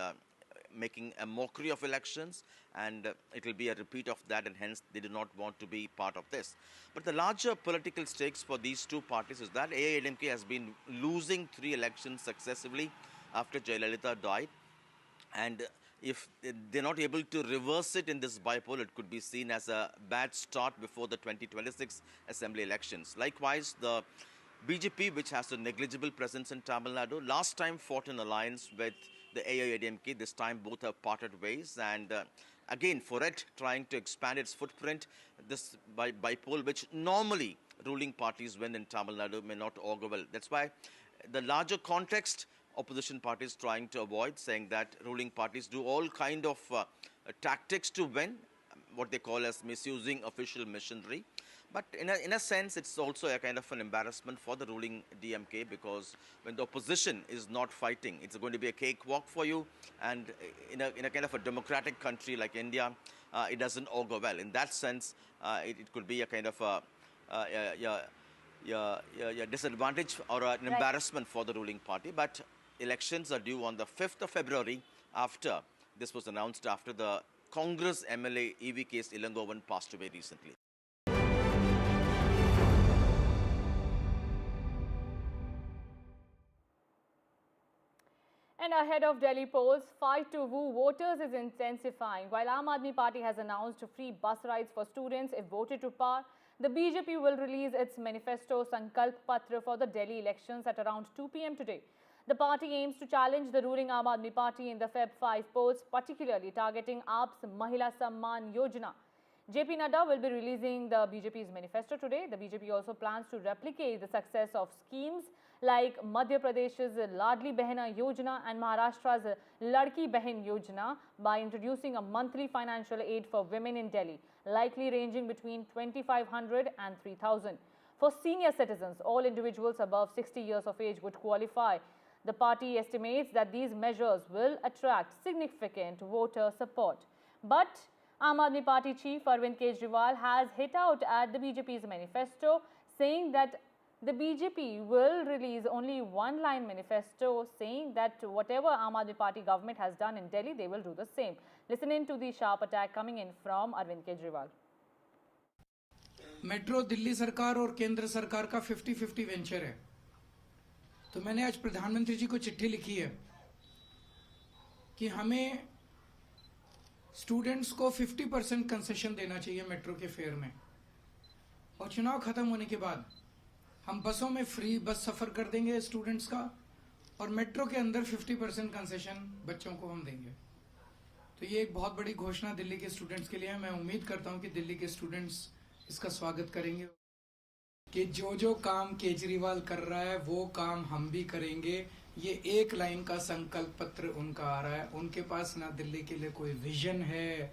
making a mockery of elections, and it will be a repeat of that, and hence they do not want to be part of this. But the larger political stakes for these two parties is that AIADMK has been losing 3 elections successively after Jayalalitha died, and if they're not able to reverse it in this by-poll, it could be seen as a bad start before the 2026 assembly elections. Likewise, the BJP, which has a negligible presence in Tamil Nadu, last time fought an alliance with the AIADMK. This time both have parted ways, and again for it trying to expand its footprint, this by-poll, which normally ruling parties win in Tamil Nadu, may not augur well. That's why the larger context opposition parties trying to avoid, saying that ruling parties do all kind of tactics to win, what they call as misusing official machinery. But in a sense, it's also a kind of an embarrassment for the ruling DMK, because when the opposition is not fighting, it's going to be a cakewalk for you. And in a kind of a democratic country like India, it doesn't augur well. In that sense, it could be a kind of a disadvantage or an embarrassment for the ruling party. But elections are due on the 5th of February after this was announced, after the Congress MLA EVK's Ilangovan passed away recently. And ahead of Delhi polls, fight to woo voters is intensifying. While Aam Aadmi Party has announced free bus rides for students if voted to power, the BJP will release its manifesto Sankalp Patra for the Delhi elections at around 2 p.m. today. The party aims to challenge the ruling Aam Aadmi Party in the Feb 5 polls, particularly targeting AAP's Mahila Samman Yojana. JP Nada will be releasing the BJP's manifesto today. The BJP also plans to replicate the success of schemes like Madhya Pradesh's Ladli Behna Yojana and Maharashtra's Ladki Behin Yojana by introducing a monthly financial aid for women in Delhi, likely ranging between 2,500 and 3,000. For senior citizens, all individuals above 60 years of age would qualify. The party estimates that these measures will attract significant voter support. But Aam Aadmi Party chief Arvind Kejriwal has hit out at the BJP's manifesto, saying that the BJP will release only one-line manifesto, saying that whatever Aam Aadmi Party government has done in Delhi, they will do the same. Listen in to the sharp attack coming in from Arvind Kejriwal. Metro Delhi सरकार और केंद्र सरकार का 50-50 venture है। तो मैंने आज प्रधानमंत्री जी को चिट्ठी लिखी है कि हमें स्टूडेंट्स को 50% कंसेशन देना चाहिए मेट्रो के फेयर में, और चुनाव खत्म होने के बाद हम बसों में फ्री बस सफ़र कर देंगे स्टूडेंट्स का, और मेट्रो के अंदर 50% कंसेशन बच्चों को हम देंगे। तो ये एक बहुत बड़ी घोषणा दिल्ली के स्टूडेंट्स के लिए है। मैं उम्मीद करता हूँ कि दिल्ली के स्टूडेंट्स इसका स्वागत करेंगे कि जो काम केजरीवाल कर रहा है वो काम हम भी करेंगे। ये एक लाइन का संकल्प पत्र उनका आ रहा है। उनके पास ना दिल्ली के लिए कोई विजन है,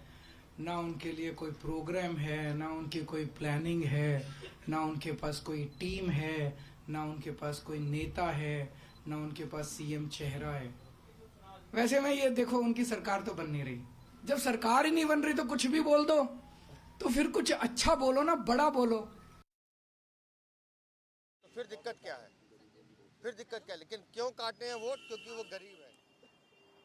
ना उनके लिए कोई प्रोग्राम है, ना उनकी कोई प्लानिंग है, ना उनके पास कोई टीम है, ना उनके पास कोई नेता है, ना उनके पास सीएम चेहरा है। वैसे में ये देखो, उनकी सरकार तो बन नहीं रही। जब सरकार ही नहीं बन रही तो कुछ भी बोल दो, तो फिर कुछ अच्छा बोलो ना, बड़ा बोलो। तो फिर दिक्कत क्या है? लेकिन क्यों काटने हैं वोट? क्योंकि वो गरीब है।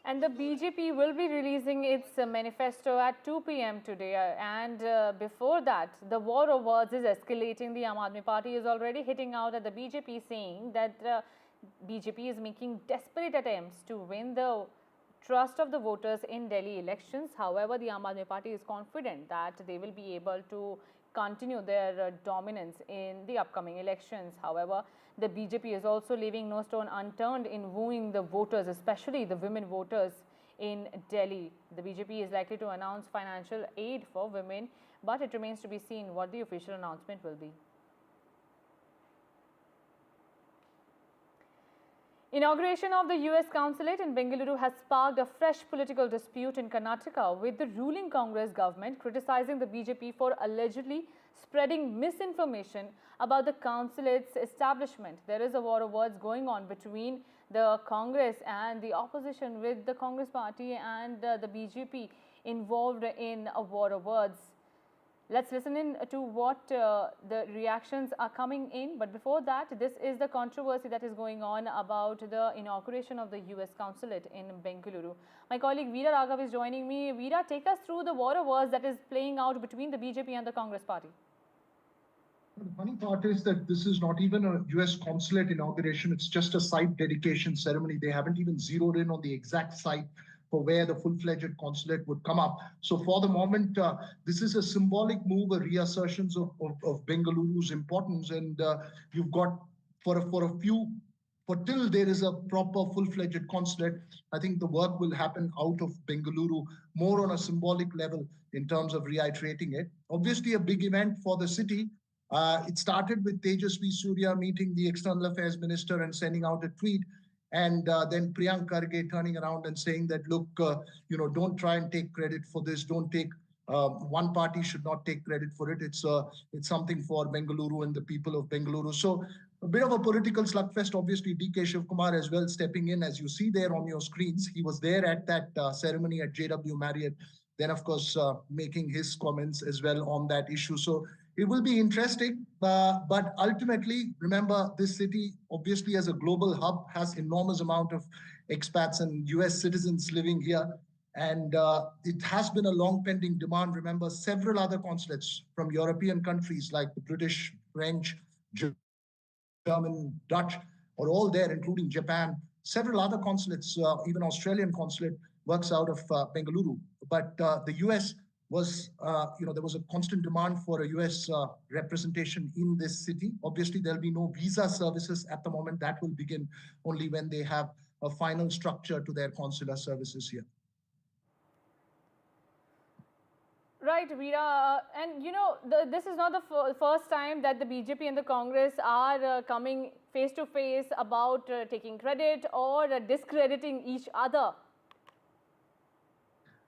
And the BJP will be releasing its manifesto at 2 p.m. today. And before that, the war of words is escalating. The Aam Aadmi Party is already hitting out at the BJP, saying that BJP is making desperate attempts to win the trust of the voters in Delhi elections. However, the Aam Aadmi Party is confident that they will be able to continue their dominance in the upcoming elections. However, the BJP is also leaving no stone unturned in wooing the voters, especially the women voters in Delhi. The BJP is likely to announce financial aid for women, but it remains to be seen what the official announcement will be. Inauguration of the US Consulate in Bengaluru has sparked a fresh political dispute in Karnataka, with the ruling Congress government criticizing the BJP for allegedly spreading misinformation about the consulate's establishment. There is a war of words going on between the Congress and the opposition, with the Congress party and the BJP involved in a war of words. Let's listen in to what the reactions are coming in. But before that, this is the controversy that is going on about the inauguration of the US Consulate in Bengaluru. My colleague Veera Raghav is joining me. Veera, take us through the war of words that is playing out between the BJP and the Congress party. The funny part is that this is not even a US Consulate inauguration. It's just a site dedication ceremony. They haven't even zeroed in on the exact site for where the full-fledged consulate would come up. So for the moment, this is a symbolic move, a reassertion of Bengaluru's importance. And you've got, till there is a proper full-fledged consulate, I think the work will happen out of Bengaluru, more on a symbolic level in terms of reiterating it. Obviously, a big event for the city. It started with Tejasvi Surya meeting the External Affairs Minister and sending out a tweet. And then Priyank Kharge turning around and saying that, look, don't try and take credit for this. Don't take, one party should not take credit for it. It's something for Bengaluru and the people of Bengaluru. So a bit of a political slugfest. Obviously, DK Shivkumar as well stepping in, as you see there on your screens. He was there at that ceremony at JW Marriott. Then, of course, making his comments as well on that issue. So it will be interesting, but ultimately, remember, this city, obviously as a global hub, has enormous amount of expats and US citizens living here. And it has been a long pending demand. Remember, several other consulates from European countries like the British, French, German, Dutch are all there, including Japan. Several other consulates, even Australian consulate, works out of Bengaluru. But the US was, there was a constant demand for a US representation in this city. Obviously, there'll be no visa services at the moment. That will begin only when they have a final structure to their consular services here. Right, Veera, and you know, this is not the first time that the BJP and the Congress are coming face to face about taking credit or discrediting each other.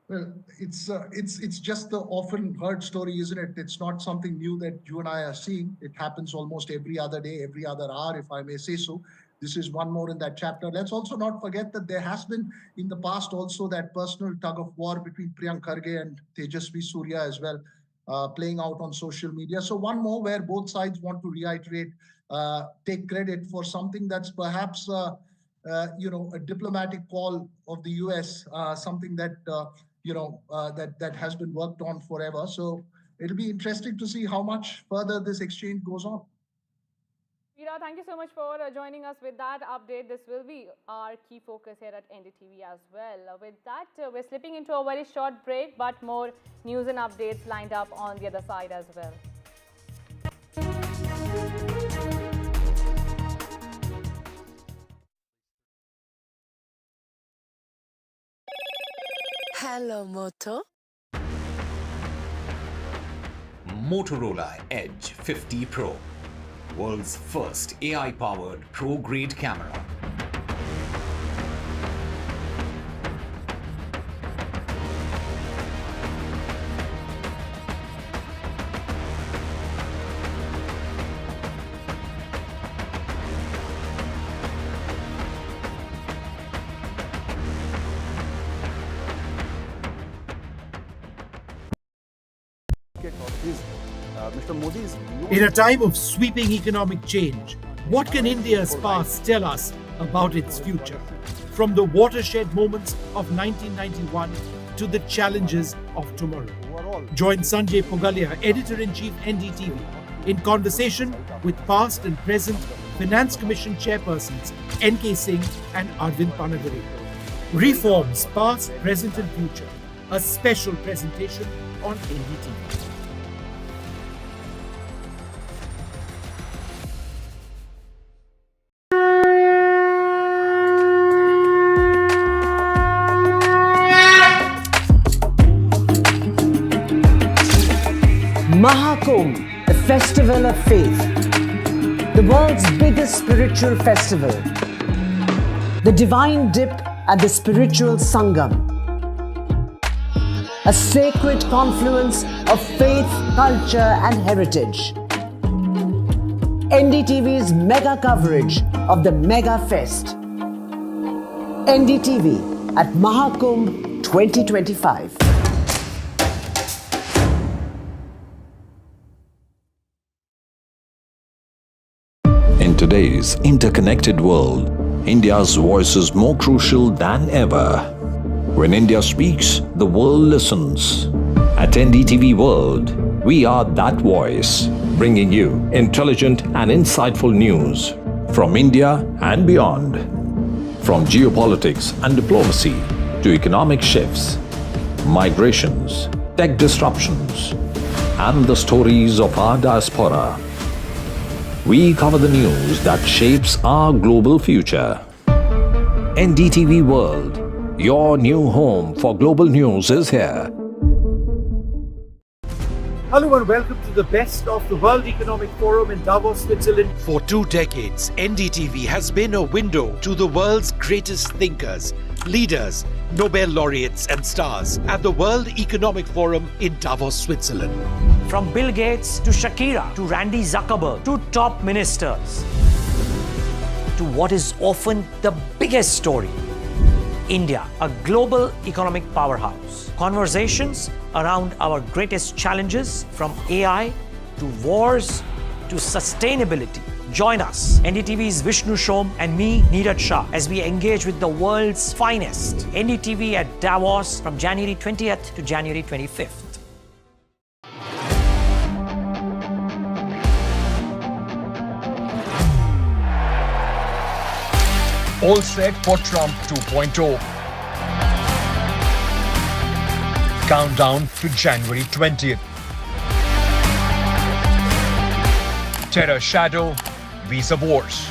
Well, it's just the often heard story, isn't it? It's not something new that you and I are seeing. It happens almost every other day, every other hour, if I may say so. This is one more in that chapter. Let's also not forget that there has been in the past also that personal tug of war between Priyank Kharge and Tejasvi Surya as well, playing out on social media. So one more where both sides want to reiterate, take credit for something that's perhaps a diplomatic call of the US, something that that has been worked on forever. So it'll be interesting to see how much further this exchange goes on. Veera, thank you so much for joining us with that update. This will be our key focus here at NDTV as well. With that, we're slipping into a very short break, but more news and updates lined up on the other side as well. Hello, Moto. Motorola Edge 50 Pro. World's first AI-powered pro-grade camera. In a time of sweeping economic change, what can India's past tell us about its future? From the watershed moments of 1991 to the challenges of tomorrow. Join Sanjay Pugalia, Editor-in-Chief NDTV, in conversation with past and present Finance Commission chairpersons N.K. Singh and Arvind Panagari. Reforms past, present and future. A special presentation on NDTV. Mahakumbh, the festival of faith, the world's biggest spiritual festival, the divine dip at the spiritual sangam, a sacred confluence of faith, culture and heritage. NDTV's mega coverage of the Mega Fest. NDTV at Mahakumbh 2025. In today's interconnected world, India's voice is more crucial than ever. When India speaks, the world listens. At NDTV World, we are that voice, bringing you intelligent and insightful news from India and beyond. From geopolitics and diplomacy to economic shifts, migrations, tech disruptions, and the stories of our diaspora. We cover the news that shapes our global future. NDTV World, your new home for global news is here. Hello and welcome to the best of the World Economic Forum in Davos, Switzerland. For 2 decades, NDTV has been a window to the world's greatest thinkers, leaders, Nobel laureates and stars at the World Economic Forum in Davos, Switzerland. From Bill Gates to Shakira to Randy Zuckerberg to top ministers to what is often the biggest story, India, a global economic powerhouse. Conversations around our greatest challenges from AI to wars to sustainability. Join us, NDTV's Vishnu Shom and me, Neeraj Shah, as we engage with the world's finest. NDTV at Davos from January 20th to January 25th. All set for Trump 2.0. Countdown to January 20th. Terror shadow, visa wars.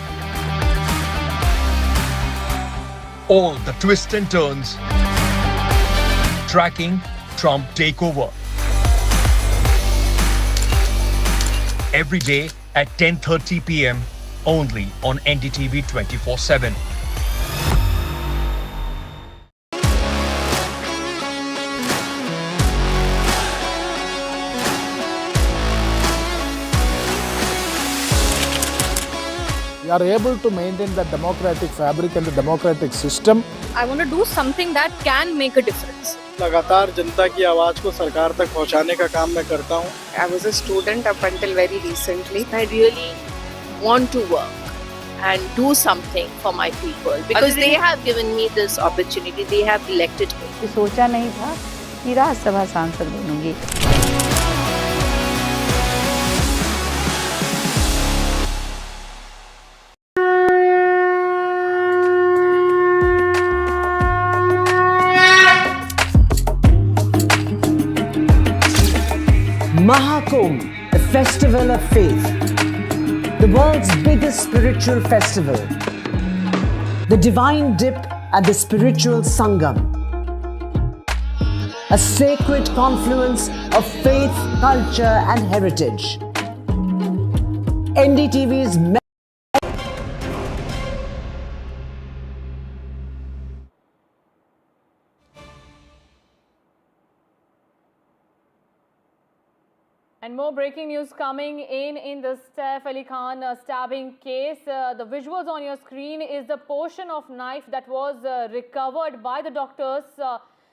All the twists and turns. Tracking Trump takeover. every day at 10:30 p.m. only on NDTV 24/7. We are able to maintain the democratic fabric and the democratic system. I want to do something that can make a difference. लगातार जनता की आवाज को सरकार तक पहुंचाने का काम मैं करता हूं. I was a student up until very recently. I really want to work and do something for my people because they have given me this opportunity. They have elected me. सोचा नहीं था कि राज्यसभा सांसद बनूंगी. Mahakumbh, a festival of faith, the world's biggest spiritual festival, the divine dip at the spiritual Sangam, a sacred confluence of faith, culture and heritage. NDTV's And more breaking news coming in the Saif Ali Khan stabbing case. The visuals on your screen is the portion of knife that was recovered by the doctors.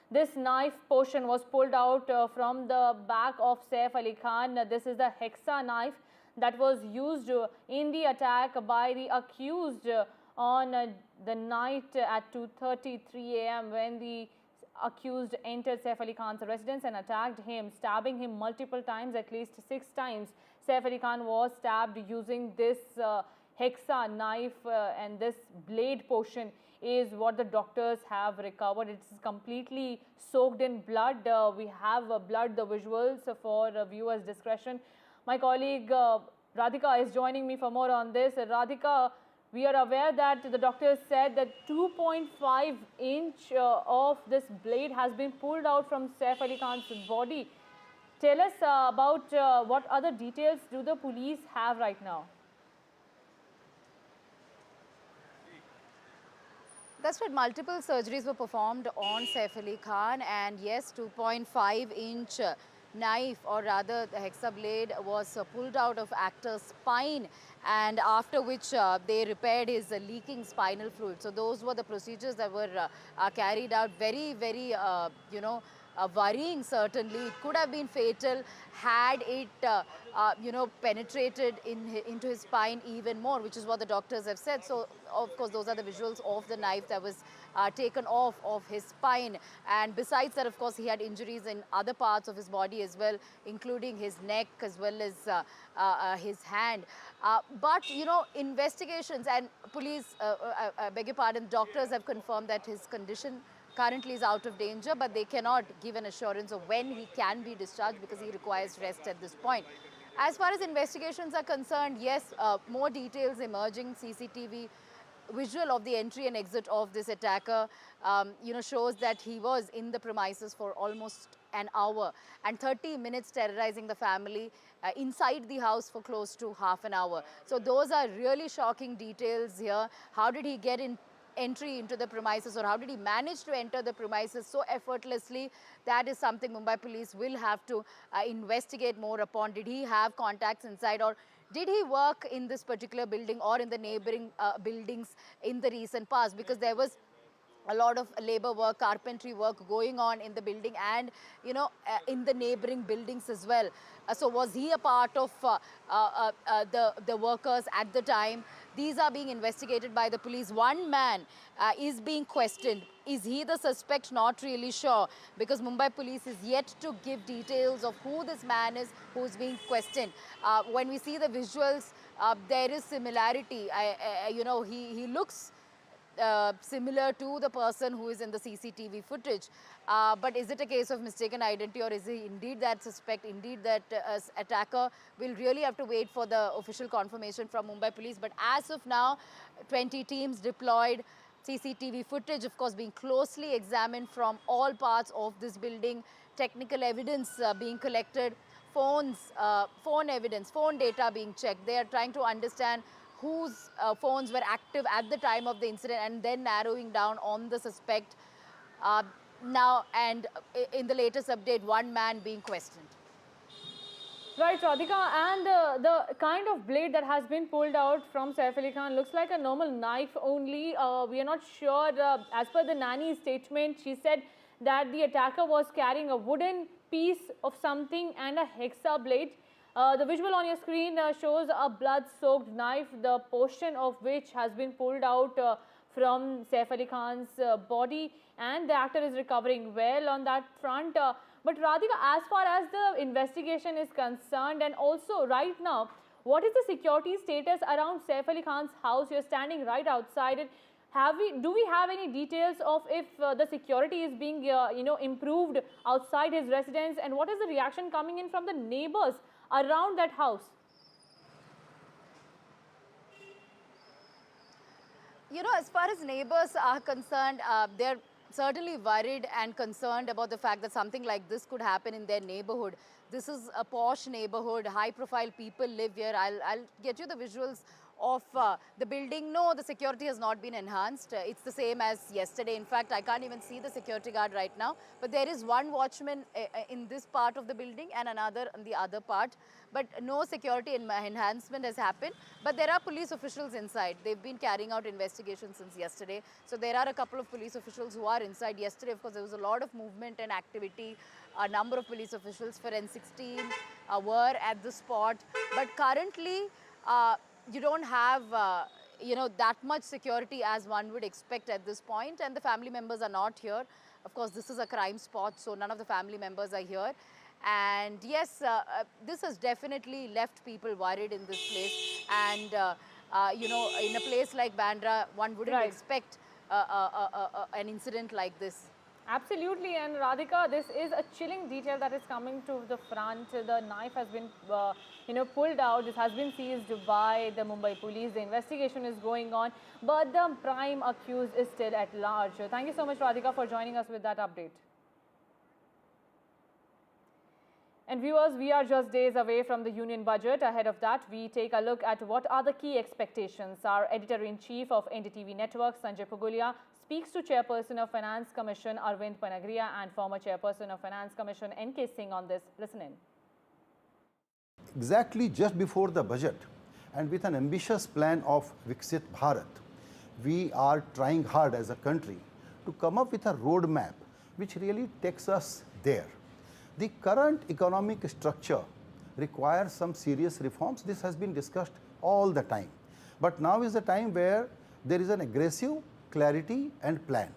This knife portion was pulled out from the back of Saif Ali Khan. This is the hexa knife that was used in the attack by the accused on the night at 2:33 a.m. when the accused entered Saif Ali Khan's residence and attacked him, stabbing him multiple times, at least 6 times. Saif Ali Khan was stabbed using this hexa knife and this blade portion is what the doctors have recovered. It's completely soaked in blood. We have blood, the visuals for viewers' discretion. My colleague Radhika is joining me for more on this. Radhika, we are aware that the doctors said that 2.5 inch of this blade has been pulled out from Saif Ali Khan's body. Tell us about what other details do the police have right now? That's right. Multiple surgeries were performed on Saif Ali Khan, and yes, 2.5 inch knife, or rather the hexa blade, was pulled out of actor's spine, and after which they repaired his leaking spinal fluid. So those were the procedures that were carried out. Very, very, worrying certainly. It could have been fatal had it, penetrated into his spine even more, which is what the doctors have said. So, of course, those are the visuals of the knife that was taken off of his spine. And besides that, of course, he had injuries in other parts of his body as well, including his neck as well as his hand. But, investigations and police, beg your pardon, doctors have confirmed that his condition currently is out of danger, but they cannot give an assurance of when he can be discharged because he requires rest at this point. As far as investigations are concerned, yes, more details emerging. CCTV visual of the entry and exit of this attacker, shows that he was in the premises for almost an hour and 30 minutes terrorizing the family inside the house for close to half an hour. So those are really shocking details here. How did he get entry into the premises, or how did he manage to enter the premises so effortlessly? That is something Mumbai police will have to investigate more upon. Did he have contacts inside, or did he work in this particular building or in the neighboring buildings in the recent past? Because there was a lot of labor work, carpentry work going on in the building and, in the neighboring buildings as well. So was he a part of the workers at the time? These are being investigated by the police. One man is being questioned. Is he the suspect? Not really sure, because Mumbai police is yet to give details of who this man is who is being questioned. When we see the visuals, there is similarity. He looks similar to the person who is in the CCTV footage. But is it a case of mistaken identity, or is he indeed that suspect, indeed that attacker? We'll really have to wait for the official confirmation from Mumbai police. But as of now, 20 teams deployed, CCTV footage, of course, being closely examined from all parts of this building, technical evidence being collected, phones, phone evidence, phone data being checked. They are trying to understand whose phones were active at the time of the incident and then narrowing down on the suspect. Now, and in the latest update, one man being questioned. Right, Radhika, and the kind of blade that has been pulled out from Saif Ali Khan looks like a normal knife only. We are not sure. As per the nanny's statement, she said that the attacker was carrying a wooden piece of something and a hexa blade. The visual on your screen shows a blood-soaked knife, the portion of which has been pulled out from Saif Ali Khan's body, and the actor is recovering well on that front. But Radhika, as far as the investigation is concerned, and also right now, what is the security status around Saif Ali Khan's house? You're standing right outside it. Do we have any details of if the security is being improved outside his residence, and what is the reaction coming in from the neighbors around that house? You know, as far as neighbors are concerned, they're certainly worried and concerned about the fact that something like this could happen in their neighborhood. This is a posh neighborhood, high-profile people live here. I'll get you the visuals of the building. No, the security has not been enhanced. It's the same as yesterday. In fact, I can't even see the security guard right now. But there is one watchman in this part of the building and another in the other part. But no security enhancement has happened. But there are police officials inside. They've been carrying out investigations since yesterday. So there are a couple of police officials who are inside. Yesterday, of course, there was a lot of movement and activity. A number of police officials for N16 were at the spot. But currently, you don't have, that much security as one would expect at this point, and the family members are not here. Of course, this is a crime spot, so none of the family members are here. And yes, this has definitely left people worried in this place. And, in a place like Bandra, one wouldn't expect an incident like this. Absolutely, and Radhika, this is a chilling detail that is coming to the front. The knife has been, pulled out. This has been seized by the Mumbai police. The investigation is going on, but the prime accused is still at large. Thank you so much, Radhika, for joining us with that update. And viewers, we are just days away from the union budget. Ahead of that, we take a look at what are the key expectations. Our editor-in-chief of NDTV Network, Sanjay Pugulia, speaks to Chairperson of Finance Commission Arvind Panagriya and former Chairperson of Finance Commission NK Singh on this. Listen in. Exactly just before the budget and with an ambitious plan of Viksit Bharat, we are trying hard as a country to come up with a roadmap which really takes us there. The current economic structure requires some serious reforms. This has been discussed all the time. But now is the time where there is an aggressive clarity and plan,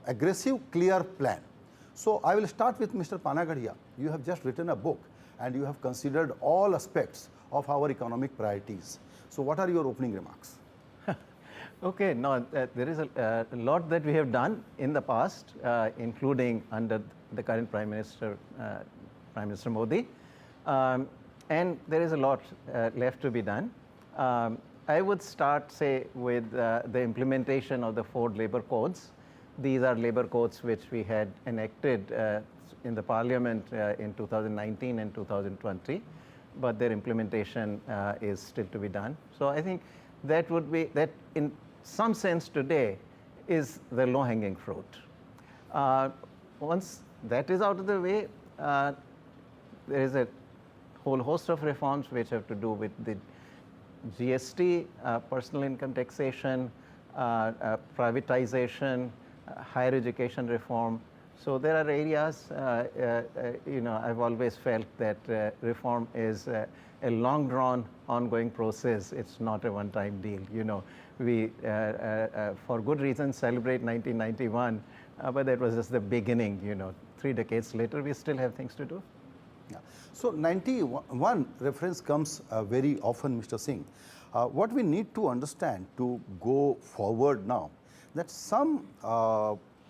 aggressive, clear plan. So I will start with Mr. Panagriya. You have just written a book and you have considered all aspects of our economic priorities. So what are your opening remarks? Okay, no, there is a lot that we have done in the past, including under the current Prime Minister Modi, and there is a lot left to be done. I would start, say, with the implementation of the 4 labor codes. These are labor codes which we had enacted in the Parliament in 2019 and 2020, but their implementation is still to be done. So I think that would be, that in some sense today is the low-hanging fruit. Once that is out of the way, there is a whole host of reforms which have to do with the GST, personal income taxation, privatization, higher education reform. So there are areas, I've always felt that reform is a long-drawn, ongoing process. It's not a one-time deal. We, for good reasons, celebrate 1991, but that was just the beginning. 3 decades later, we still have things to do. Yeah. So 91 reference comes very often, Mr. Singh. What we need to understand to go forward now, that some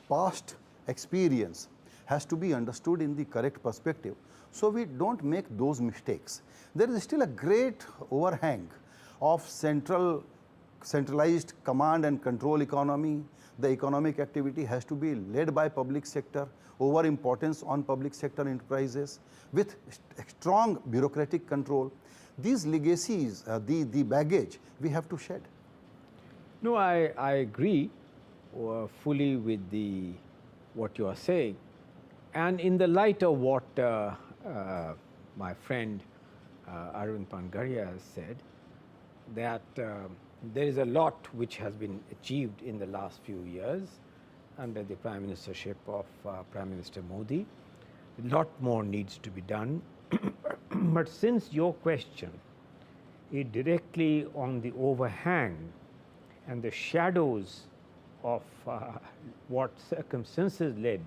past experience has to be understood in the correct perspective, so we don't make those mistakes. There is still a great overhang of centralized command and control economy. the economic activity has to be led by public sector, over importance on public sector enterprises, with strong bureaucratic control. These legacies, the baggage, we have to shed. No, I agree fully with what you are saying. And in the light of what my friend Arvind Pangaria has said, that there is a lot which has been achieved in the last few years under the Prime Ministership of Prime Minister Modi. A lot more needs to be done. But since your question is directly on the overhang and the shadows of what circumstances led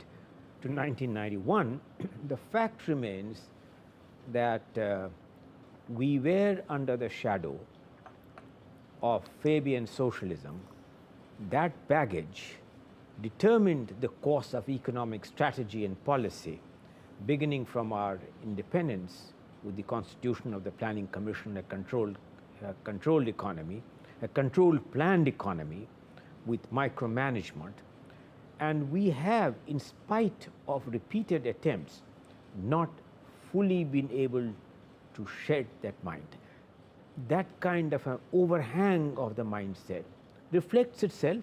to 1991, the fact remains that we were under the shadow of Fabian socialism. That baggage determined the course of economic strategy and policy, beginning from our independence with the constitution of the Planning Commission, a controlled economy, a controlled planned economy with micromanagement. And we have, in spite of repeated attempts, not fully been able to shed that mind. That kind of an overhang of the mindset reflects itself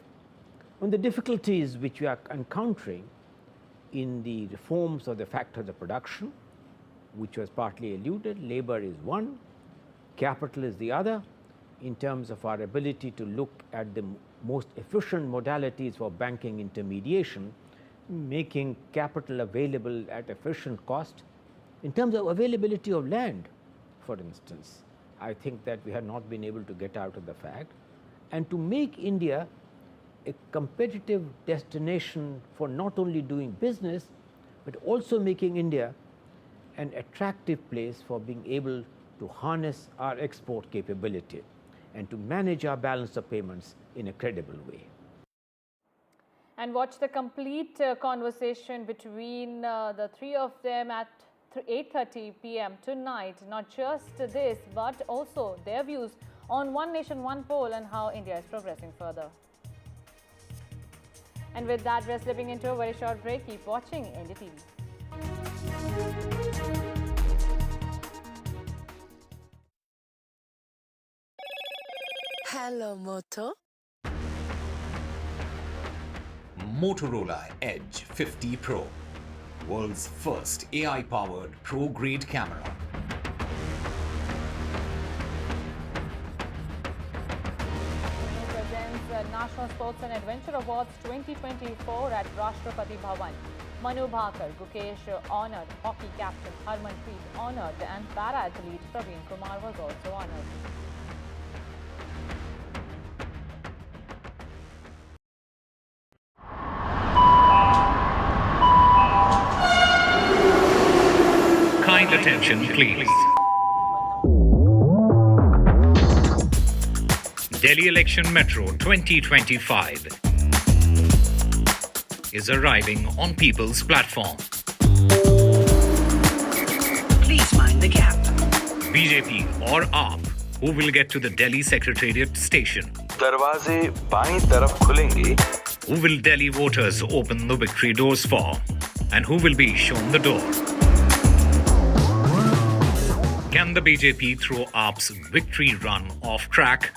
on the difficulties which we are encountering in the reforms of the factors of production, which was partly alluded. Labor is one, capital is the other, in terms of our ability to look at the most efficient modalities for banking intermediation, making capital available at efficient cost. In terms of availability of land, for instance, I think that we have not been able to get out of the fact, and to make India a competitive destination for not only doing business, but also making India an attractive place for being able to harness our export capability and to manage our balance of payments in a credible way. And watch the complete conversation between the three of them at 8:30 p.m. tonight. Not just this, but also their views on One Nation, One Poll and how India is progressing further. And with that, we're slipping into a very short break. Keep watching NDTV. Hello, Moto. Motorola Edge 50 Pro, world's first AI-powered pro-grade camera. National Sports and Adventure Awards 2024 at Rashtrapati Bhavan. Manu Bhakar, Gukesh honored, hockey captain Harmanpreet honored, and para-athlete Praveen Kumar was also honored. Kind attention, please. Delhi Election Metro 2025 is arriving on People's Platform. Please mind the gap. BJP or AAP, who will get to the Delhi Secretariat station? दरवाजे बाईं तरफ खुलेंगे. Who will Delhi voters open the victory doors for? And who will be shown the door? Can the BJP throw AAP's victory run off track?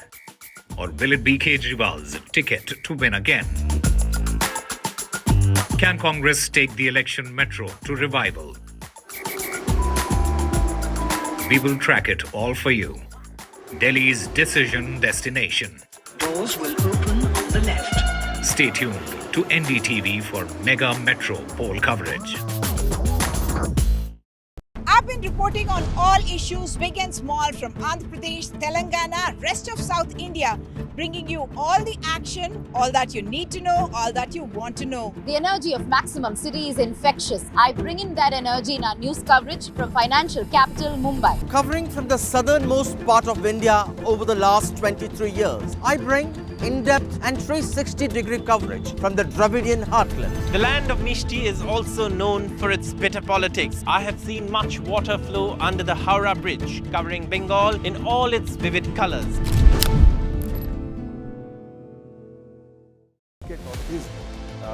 Or will it be Kejriwal's ticket to win again? Can Congress take the election metro to revival? We will track it all for you. Delhi's decision destination. Doors will open on the left. Stay tuned to NDTV for mega metro poll coverage. I've been reporting on all issues, big and small, from Andhra Pradesh, Telangana, rest of South India, bringing you all the action, all that you need to know, all that you want to know. The energy of Maximum City is infectious. I bring in that energy in our news coverage from financial capital Mumbai. Covering from the southernmost part of India over the last 23 years, I bring in-depth and 360-degree coverage from the Dravidian heartland. The land of Mishti is also known for its bitter politics. I have seen much water flow under the Howrah Bridge, covering Bengal in all its vivid colors.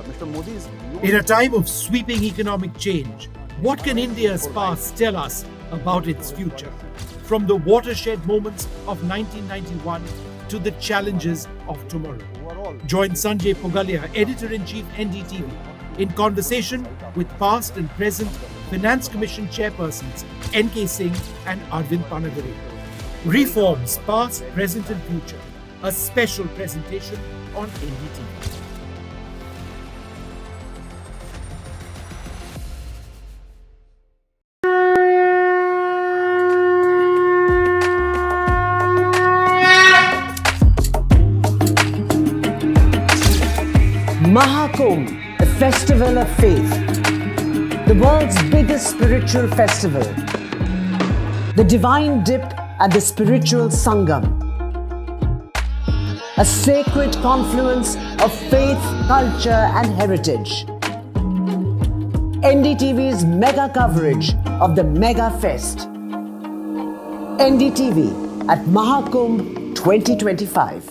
Mr. Modi's In a time of sweeping economic change, what can India's past tell us about its future? From the watershed moments of 1991 to the challenges of tomorrow. Join Sanjay Pugalia, Editor-in-Chief NDTV, in conversation with past and present Finance Commission chairpersons N.K. Singh and Arvind Panagare. Reforms past, present and future. A special presentation on NDTV. Mahakumbh, a festival of faith, the world's biggest spiritual festival, the divine dip at the spiritual Sangam, a sacred confluence of faith, culture and heritage. NDTV's mega coverage of the Mega Fest. NDTV at Mahakumbh 2025.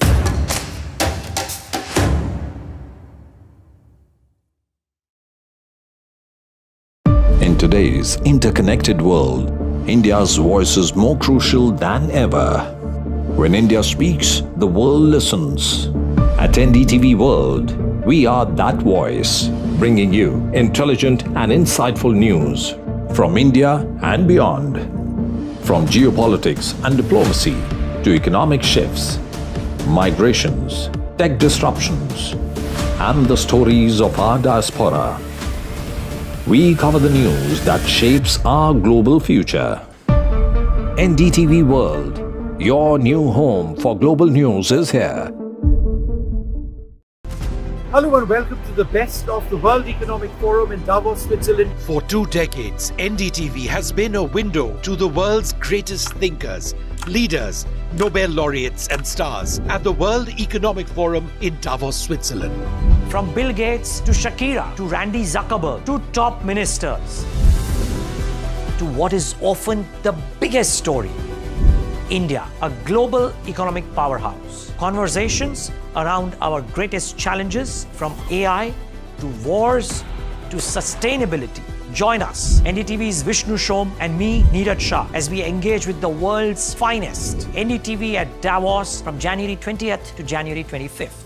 In today's interconnected world, India's voice is more crucial than ever. When India speaks, the world listens. At NDTV World, we are that voice, bringing you intelligent and insightful news from India and beyond. From geopolitics and diplomacy to economic shifts, migrations, tech disruptions, and the stories of our diaspora. We cover the news that shapes our global future. NDTV World, your new home for global news is here. Hello and welcome to the best of the World Economic Forum in Davos, Switzerland. For 2 decades, NDTV has been a window to the world's greatest thinkers, leaders, Nobel laureates and stars at the World Economic Forum in Davos, Switzerland. From Bill Gates to Shakira to Randy Zuckerberg to top ministers to what is often the biggest story. India, a global economic powerhouse. Conversations around our greatest challenges from AI to wars to sustainability. Join us, NDTV's Vishnu Shom and me, Neeraj Shah, as we engage with the world's finest. NDTV at Davos from January 20th to January 25th.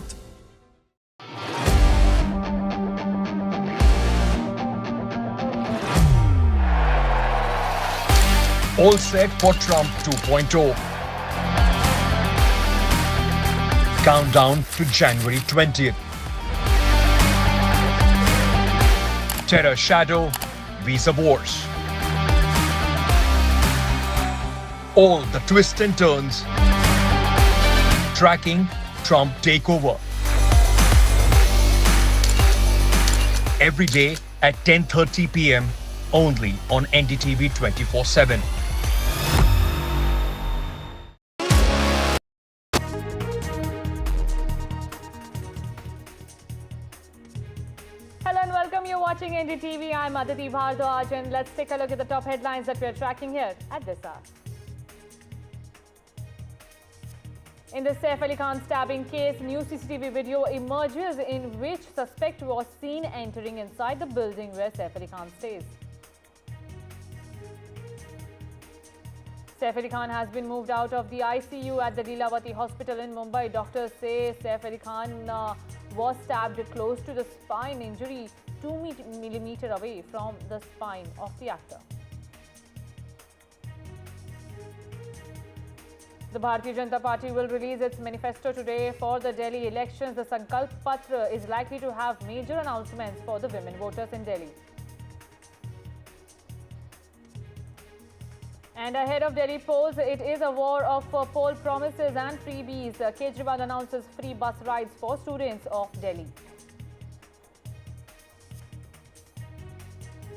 All set for Trump 2.0. Countdown to January 20th. Terror shadow, visa wars. All the twists and turns. Tracking Trump takeover. Every day at 10:30 p.m. only on NDTV 24/7. Hello and welcome. You're watching NDTV. I'm Aditi Bhardwaj and let's take a look at the top headlines that we're tracking here at this hour. In the Saif Ali Khan stabbing case, new CCTV video emerges in which suspect was seen entering inside the building where Saif Ali Khan stays. Saif Ali Khan has been moved out of the ICU at the Lilavati Hospital in Mumbai. Doctors say Saif Ali Khan was stabbed close to the spine, injury 2 millimeters away from the spine of the actor. The Bharatiya Janata Party will release its manifesto today for the Delhi elections. The Sankalp Patra is likely to have major announcements for the women voters in Delhi. And ahead of Delhi polls, it is a war of poll promises and freebies. Kejriwal announces free bus rides for students of Delhi.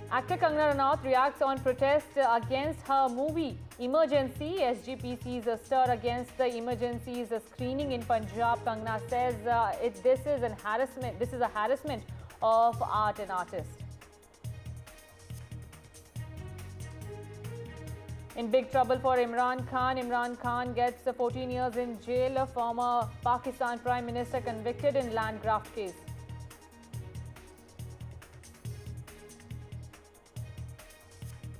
Actor Kangana Ranaut reacts on protest against her movie Emergency. SGPC's stir against the emergencies screening in Punjab. Kangana says this is a harassment of art and artists. In big trouble for Imran Khan. Imran Khan gets 14 years in jail. A former Pakistan Prime Minister convicted in land graft case.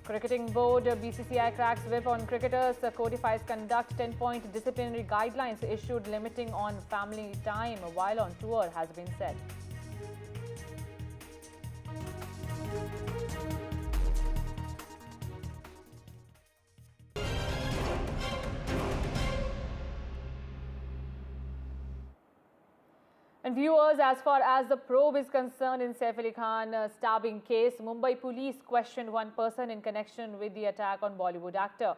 Cricketing Board, BCCI cracks whip on cricketers, codifies conduct, 10-point disciplinary guidelines issued limiting on family time while on tour has been said. And viewers, as far as the probe is concerned in Saif Ali Khan stabbing case, Mumbai police questioned one person in connection with the attack on Bollywood actor.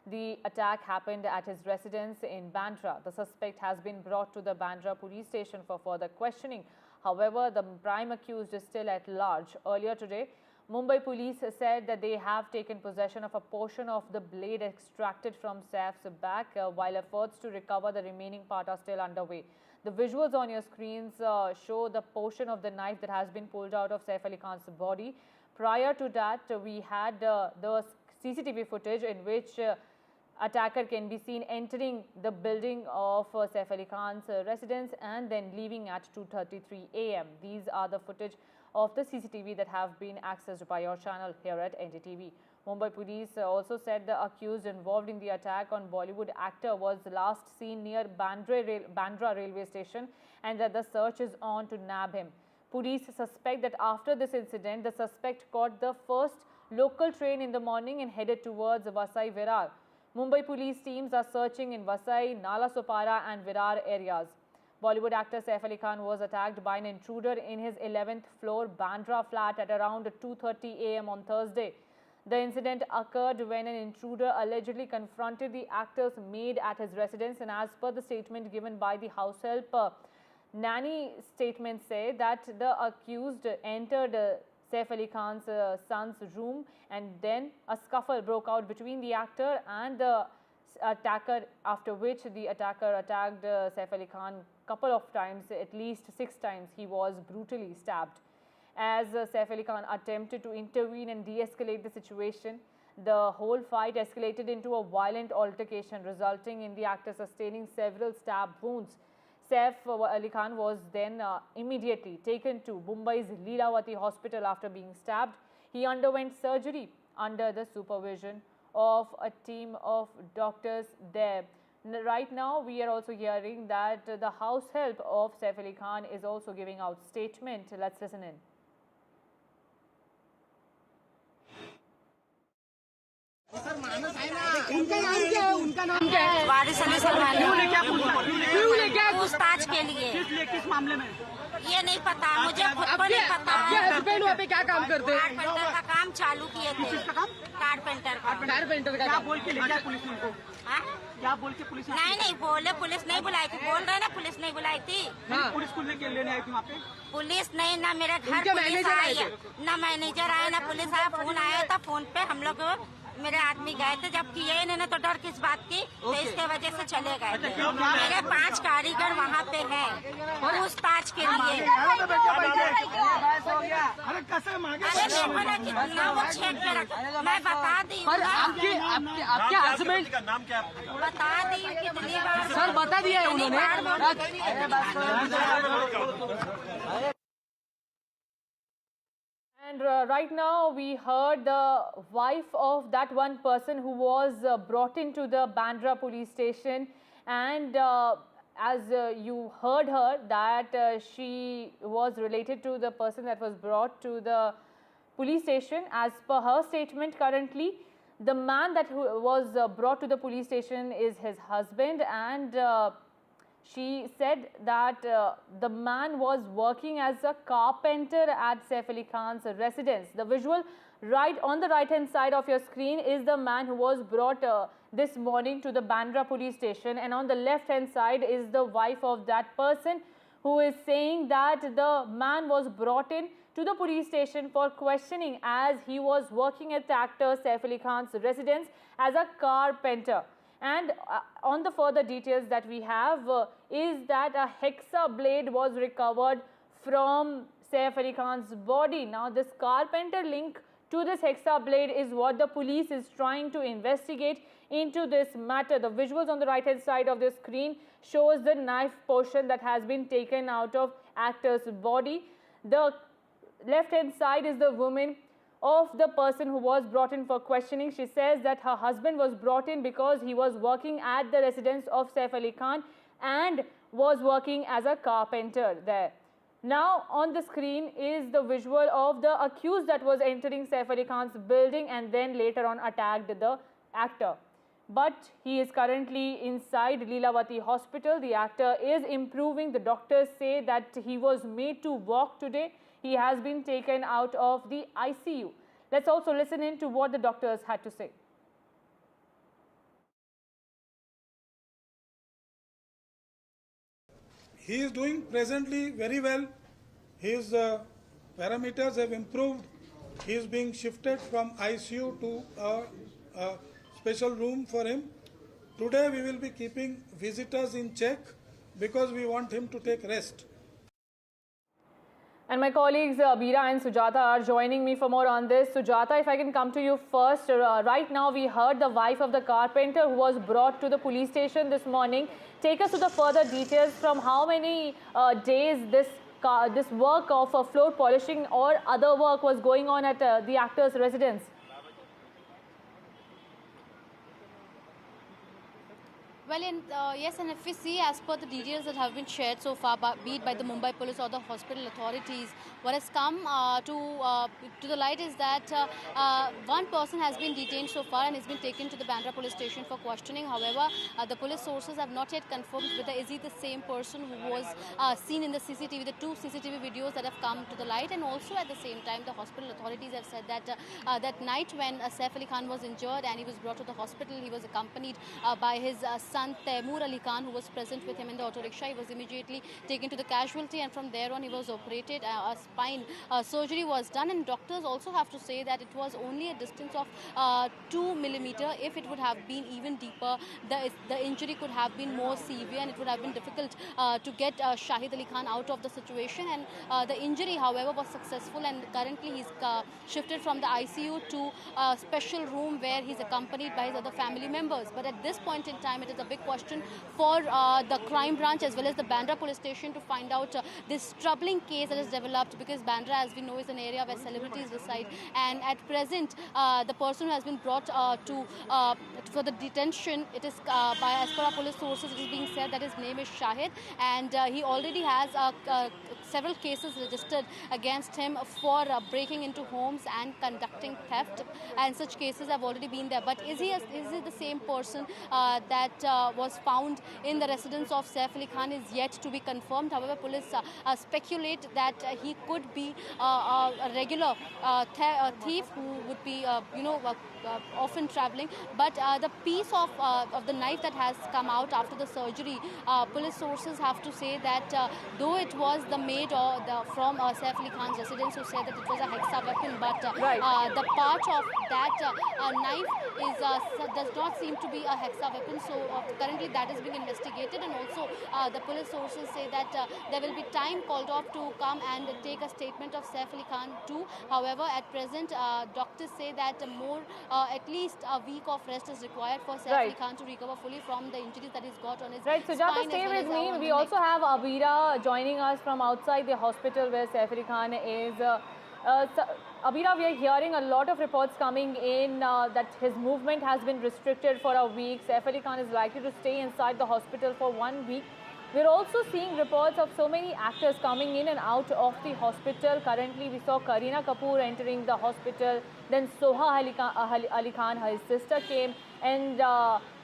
The attack happened at his residence in Bandra. The suspect has been brought to the Bandra police station for further questioning. However, the prime accused is still at large. Earlier today, Mumbai police said that they have taken possession of a portion of the blade extracted from Saif's back, while efforts to recover the remaining part are still underway. The visuals on your screens show the portion of the knife that has been pulled out of Saif Ali Khan's body. Prior to that, we had the CCTV footage in which attacker can be seen entering the building of Saif Ali Khan's residence and then leaving at 2:33 a.m. These are the footage of the CCTV that have been accessed by your channel here at NDTV. Mumbai police also said the accused involved in the attack on Bollywood actor was last seen near Bandra railway station and that the search is on to nab him. Police suspect that after this incident, the suspect caught the first local train in the morning and headed towards Vasai Virar. Mumbai police teams are searching in Vasai, Nalasopara and Virar areas. Bollywood actor Saif Ali Khan was attacked by an intruder in his 11th floor Bandra flat at around 2:30 a.m. on Thursday. The incident occurred when an intruder allegedly confronted the actor's maid at his residence, and as per the statement given by the house help, nanny statements say that the accused entered Saif Ali Khan's son's room and then a scuffle broke out between the actor and the attacker, after which the attacker attacked Saif Ali Khan couple of times, at least 6 times. He was brutally stabbed. As Saif Ali Khan attempted to intervene and de-escalate the situation, the whole fight escalated into a violent altercation, resulting in the actor sustaining several stab wounds. Saif Ali Khan was then immediately taken to Mumbai's Leelavati hospital after being stabbed. He underwent surgery under the supervision of a team of doctors there. Right now, we are also hearing that the house help of Saif Ali Khan is also giving out statement. Let's listen in. उनका नाम क्या है? उनका नाम क्या है? वारिस अली सलमान। क्यों लेके आए? पूछताछ के लिए। किस मामले में? ये नहीं पता, मुझे खुद को नहीं पता। आपके हस्बैंड वहाँ पे क्या काम करते हैं? कारपेंटर का काम चालू किए थे। किसका काम? कारपेंटर का। कारपेंटर का। क्या बोल के लेके आए पुलिस उनको? क्या बोल के पुलिस? नहीं बोले, पुलिस नहीं बुलाई थी। बोल रहे ना पुलिस नहीं बुलाई थी। पुलिस को लेके लेने आई थी वहाँ पे? पुलिस नहीं, ना मेरे घर पुलिस आई है, ना मैनेजर आया, ना पुलिस आया। फोन आया था, फोन पे हम लोग मेरे आदमी गए थे, जब किए इन्होंने तो डर किस बात की, तो इसके वजह से चले गए थे। मेरे 5 कारीगर वहाँ पे हैं पूछताछ के लिए। अरे देखो ना कितना वो छेक में रखा, मैं बता दी। आपके हस्बैंड का नाम क्या? बता दी कितनी बार सर, बता दिया है उन्होंने। And right now we heard the wife of that one person who was brought into the Bandra police station, and as you heard her that she was related to the person that was brought to the police station. As per her statement, currently the man that was brought to the police station is his husband, and she said that the man was working as a carpenter at Saif Ali Khan's residence. The visual right on the right hand side of your screen is the man who was brought this morning to the Bandra police station, and on the left hand side is the wife of that person who is saying that the man was brought in to the police station for questioning as he was working at the actor Saif Ali Khan's residence as a carpenter. And on the further details that we have is that a hexa blade was recovered from Saif Ali Khan's body. Now this carpenter link to this hexa blade is what the police is trying to investigate into this matter. The visuals on the right hand side of the screen shows the knife portion that has been taken out of actor's body. The left hand side is the woman of the person who was brought in for questioning. She says that her husband was brought in because he was working at the residence of Saif Ali Khan and was working as a carpenter there. Now on the screen is the visual of the accused that was entering Saif Ali Khan's building and then later on attacked the actor. But he is currently inside Leelavati Hospital. The actor is improving. The doctors say that he was made to walk today. He has been taken out of the ICU. Let's also listen in to what the doctors had to say. He is doing presently very well. His parameters have improved. He is being shifted from ICU to a special room for him. Today we will be keeping visitors in check because we want him to take rest. And my colleagues Abira and Sujata are joining me for more on this. Sujata, if I can come to you first. Right now we heard the wife of the carpenter who was brought to the police station this morning. Take us to the further details from how many days this work of floor polishing or other work was going on at the actor's residence. Well, yes, and if we see as per the details that have been shared so far, be it by the Mumbai police or the hospital authorities, what has come to the light is that one person has been detained so far and has been taken to the Bandra police station for questioning. However, the police sources have not yet confirmed whether is he the same person who was seen in the CCTV, the two CCTV videos that have come to the light. And also at the same time, the hospital authorities have said that that night when Saif Ali Khan was injured and he was brought to the hospital, he was accompanied by his son Taimur Ali Khan, who was present with him in the auto rickshaw. He was immediately taken to the casualty and from there on he was operated. A spine surgery was done, and doctors also have to say that it was only a distance of 2 millimeter. If it would have been even deeper, the injury could have been more severe and it would have been difficult to get Shahid Ali Khan out of the situation. And the injury, however, was successful, and currently he's shifted from the ICU to a special room where he's accompanied by his other family members. But at this point in time, it is a big question for the crime branch as well as the Bandra police station to find out this troubling case that has developed, because Bandra, as we know, is an area where celebrities reside, and at present the person who has been brought for the detention, it is as per our police sources, it is being said that his name is Shahid, and he already has several cases registered against him for breaking into homes and conducting theft, and such cases have already been there. But is he the same person that was found in the residence of Saif Ali Khan is yet to be confirmed. However, police speculate that he could be a regular thief who would be, often traveling. But the piece of the knife that has come out after the surgery, police sources have to say that though it was the maid from Saif Ali Khan's residence who said that it was a hexa weapon, but the part of that knife does not seem to be a hexa weapon. So currently that is being investigated, and also the police sources say that there will be time called off to come and take a statement of Saif Ali Khan too. However, at present doctors say that at least a week of rest is required for Saif Ali Khan to recover fully from the injuries that he's got on his spine. Sujata, stay with me. We also have Abira joining us from outside the hospital where Saif Ali Khan is. Abira, we are hearing a lot of reports coming in that his movement has been restricted for a week. Saif Ali Khan is likely to stay inside the hospital for 1 week. We're also seeing reports of so many actors coming in and out of the hospital. Currently, we saw Kareena Kapoor entering the hospital. Then Soha Ali Khan, his sister, came. And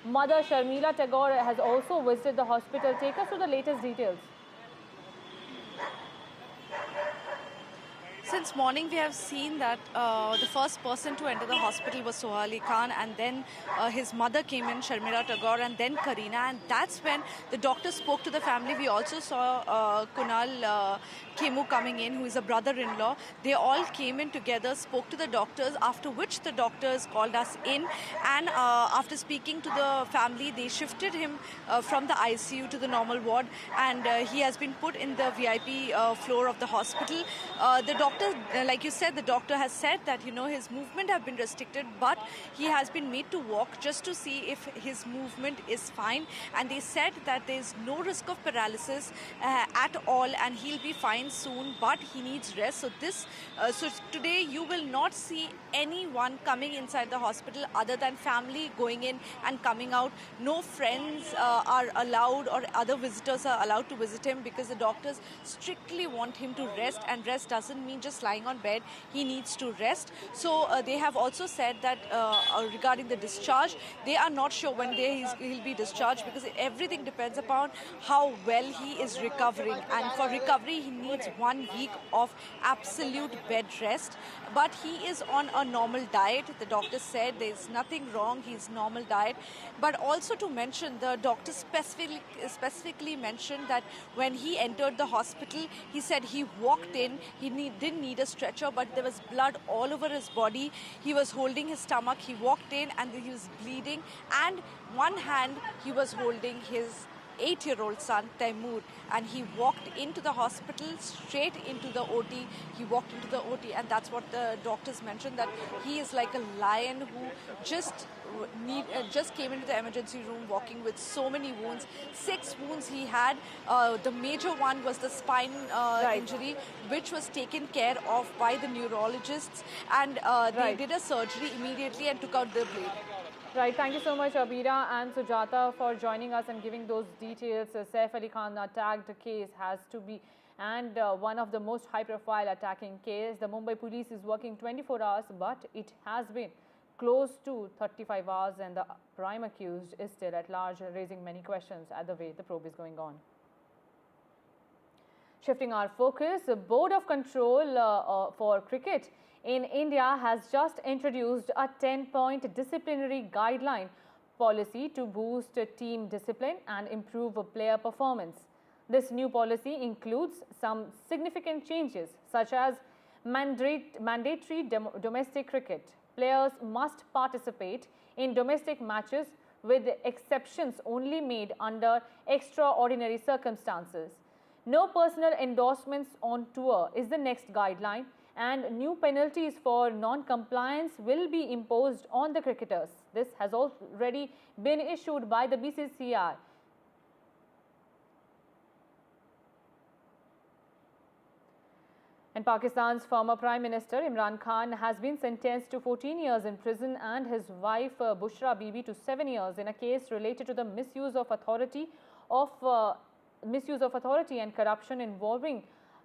mother Sharmila Tagore has also visited the hospital. Take us to the latest details. Since morning, we have seen that the first person to enter the hospital was Soha Ali Khan, and then his mother came in, Sharmila Tagore, and then Kareena, and that's when the doctor spoke to the family. We also saw Kunal Khemu coming in, who is a brother-in-law. They all came in together, spoke to the doctors, after which the doctors called us in, and after speaking to the family, they shifted him from the ICU to the normal ward, and he has been put in the VIP floor of the hospital. The doctor doctor, like you said, the doctor has said that, his movement have been restricted, but he has been made to walk just to see if his movement is fine. And they said that there is no risk of paralysis at all, and he'll be fine soon, but he needs rest. So today you will not see anyone coming inside the hospital other than family going in and coming out. No friends are allowed or other visitors are allowed to visit him, because the doctors strictly want him to rest, and rest doesn't mean just lying on bed. He needs to rest. So they have also said that regarding the discharge, they are not sure when he'll be discharged, because everything depends upon how well he is recovering, and for recovery he needs 1 week of absolute bed rest. But he is on a normal diet. The doctor said there's nothing wrong, he's normal diet. But also to mention, the doctor specifically mentioned that when he entered the hospital, he said he walked in, he didn't need a stretcher, but there was blood all over his body. He was holding his stomach, he walked in and he was bleeding, and one hand he was holding his 8-year-old son, Taimur, and he walked into the hospital, straight into the OT. He walked into the OT, and that's what the doctors mentioned, that he is like a lion who just came into the emergency room walking with so many wounds. 6 wounds he had. The major one was the spine injury, which was taken care of by the neurologists, and they did a surgery immediately and took out the blade. Right, thank you so much, Abira and Sujata, for joining us and giving those details. Saif Ali Khan attacked case has to be, and one of the most high-profile attacking case. The Mumbai police is working 24 hours, but it has been close to 35 hours, and the prime accused is still at large, raising many questions at the way the probe is going on. Shifting our focus, the Board of Control for Cricket in India has just introduced a 10-point disciplinary guideline policy to boost team discipline and improve player performance. This new policy includes some significant changes, such as mandatory domestic cricket. Players must participate in domestic matches, with exceptions only made under extraordinary circumstances. No personal endorsements on tour is the next guideline, and new penalties for non-compliance will be imposed on the cricketers. This has already been issued by the BCCI. And Pakistan's former Prime Minister Imran Khan has been sentenced to 14 years in prison, and his wife Bushra Bibi to 7 years in a case related to the misuse of authority and corruption involving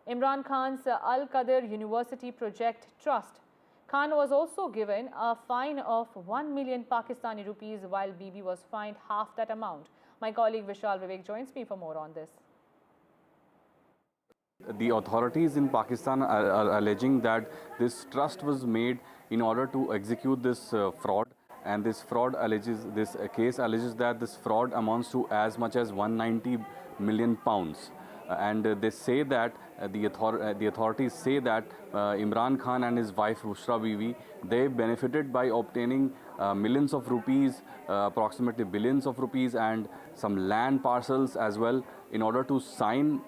Imran Khan's Al Qadr University Project Trust. Khan was also given a fine of 1 million Pakistani rupees, while Bibi was fined half that amount. My colleague Vishal Vivek joins me for more on this. The authorities in Pakistan are alleging that this trust was made in order to execute this fraud, and this case alleges that this fraud amounts to as much as 190 million pounds. And they say that the authorities say that Imran Khan and his wife Bushra Bibi, they benefited by obtaining millions of rupees, approximately billions of rupees, and some land parcels as well, in order to sign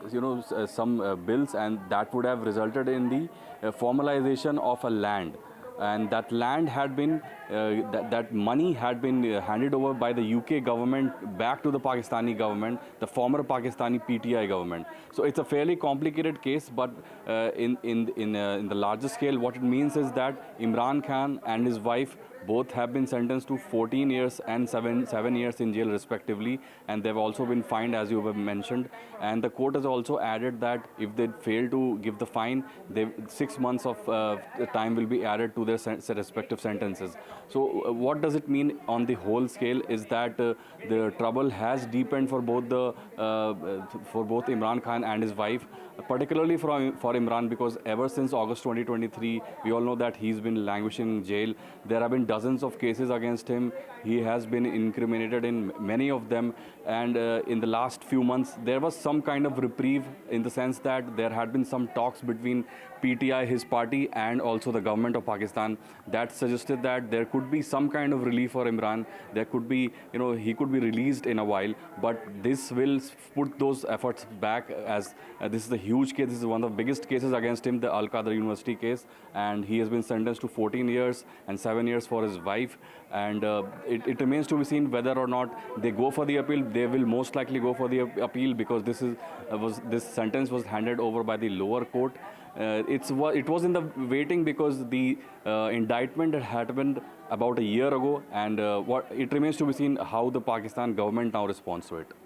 some bills, and that would have resulted in the formalization of a land. And that land had been, that money had been handed over by the UK government back to the Pakistani government, the former Pakistani PTI government. So it's a fairly complicated case, but in the larger scale, what it means is that Imran Khan and his wife both have been sentenced to 14 years and 7 years in jail respectively, and they've also been fined, as you have mentioned. And the court has also added that if they fail to give the fine, 6 months of time will be added to their respective sentences. So what does it mean on the whole scale is that the trouble has deepened for both Imran Khan and his wife, particularly for Imran, because ever since August 2023, we all know that he's been languishing in jail. There have been dozens of cases against him. He has been incriminated in many of them, and in the last few months there was some kind of reprieve, in the sense that there had been some talks between PTI, his party, and also the government of Pakistan that suggested that there could be some kind of relief for Imran. There could be, he could be released in a while, but this will put those efforts back, as this is a huge case. This is one of the biggest cases against him, the Al-Qadr University case, and he has been sentenced to 14 years and 7 years for his wife. And it remains to be seen whether or not they go for the appeal. They will most likely go for the appeal, because this sentence was handed over by the lower court. It was in the waiting because the indictment had happened about a year ago, and it remains to be seen how the Pakistan government now responds to it.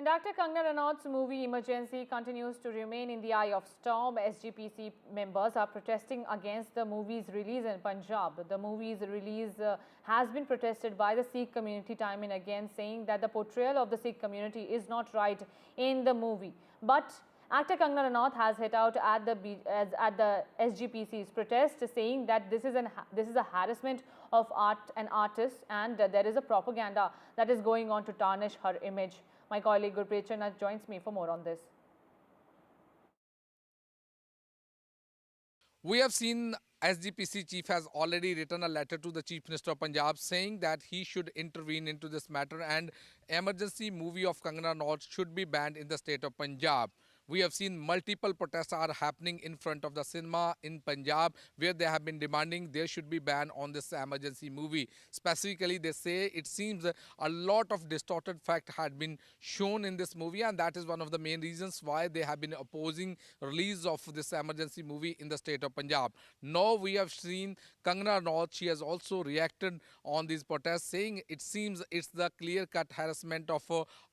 And actor Kangana Ranaut's movie Emergency continues to remain in the eye of storm. SGPC members are protesting against the movie's release in Punjab. The movie's release has been protested by the Sikh community time and again, saying that the portrayal of the Sikh community is not right in the movie. But actor Kangana Ranaut has hit out at the SGPC's protest, saying that this is a harassment of art and artists, and there is a propaganda that is going on to tarnish her image. My colleague Gurpreet Channa joins me for more on this. We have seen SGPC chief has already written a letter to the Chief Minister of Punjab saying that he should intervene into this matter, and emergency movie of Kangana Ranaut should be banned in the state of Punjab. We have seen multiple protests are happening in front of the cinema in Punjab, where they have been demanding there should be ban on this emergency movie. Specifically, they say it seems a lot of distorted fact had been shown in this movie, and that is one of the main reasons why they have been opposing release of this emergency movie in the state of Punjab. Now we have seen Kangana Ranaut, she has also reacted on these protests, saying it seems it's the clear-cut harassment of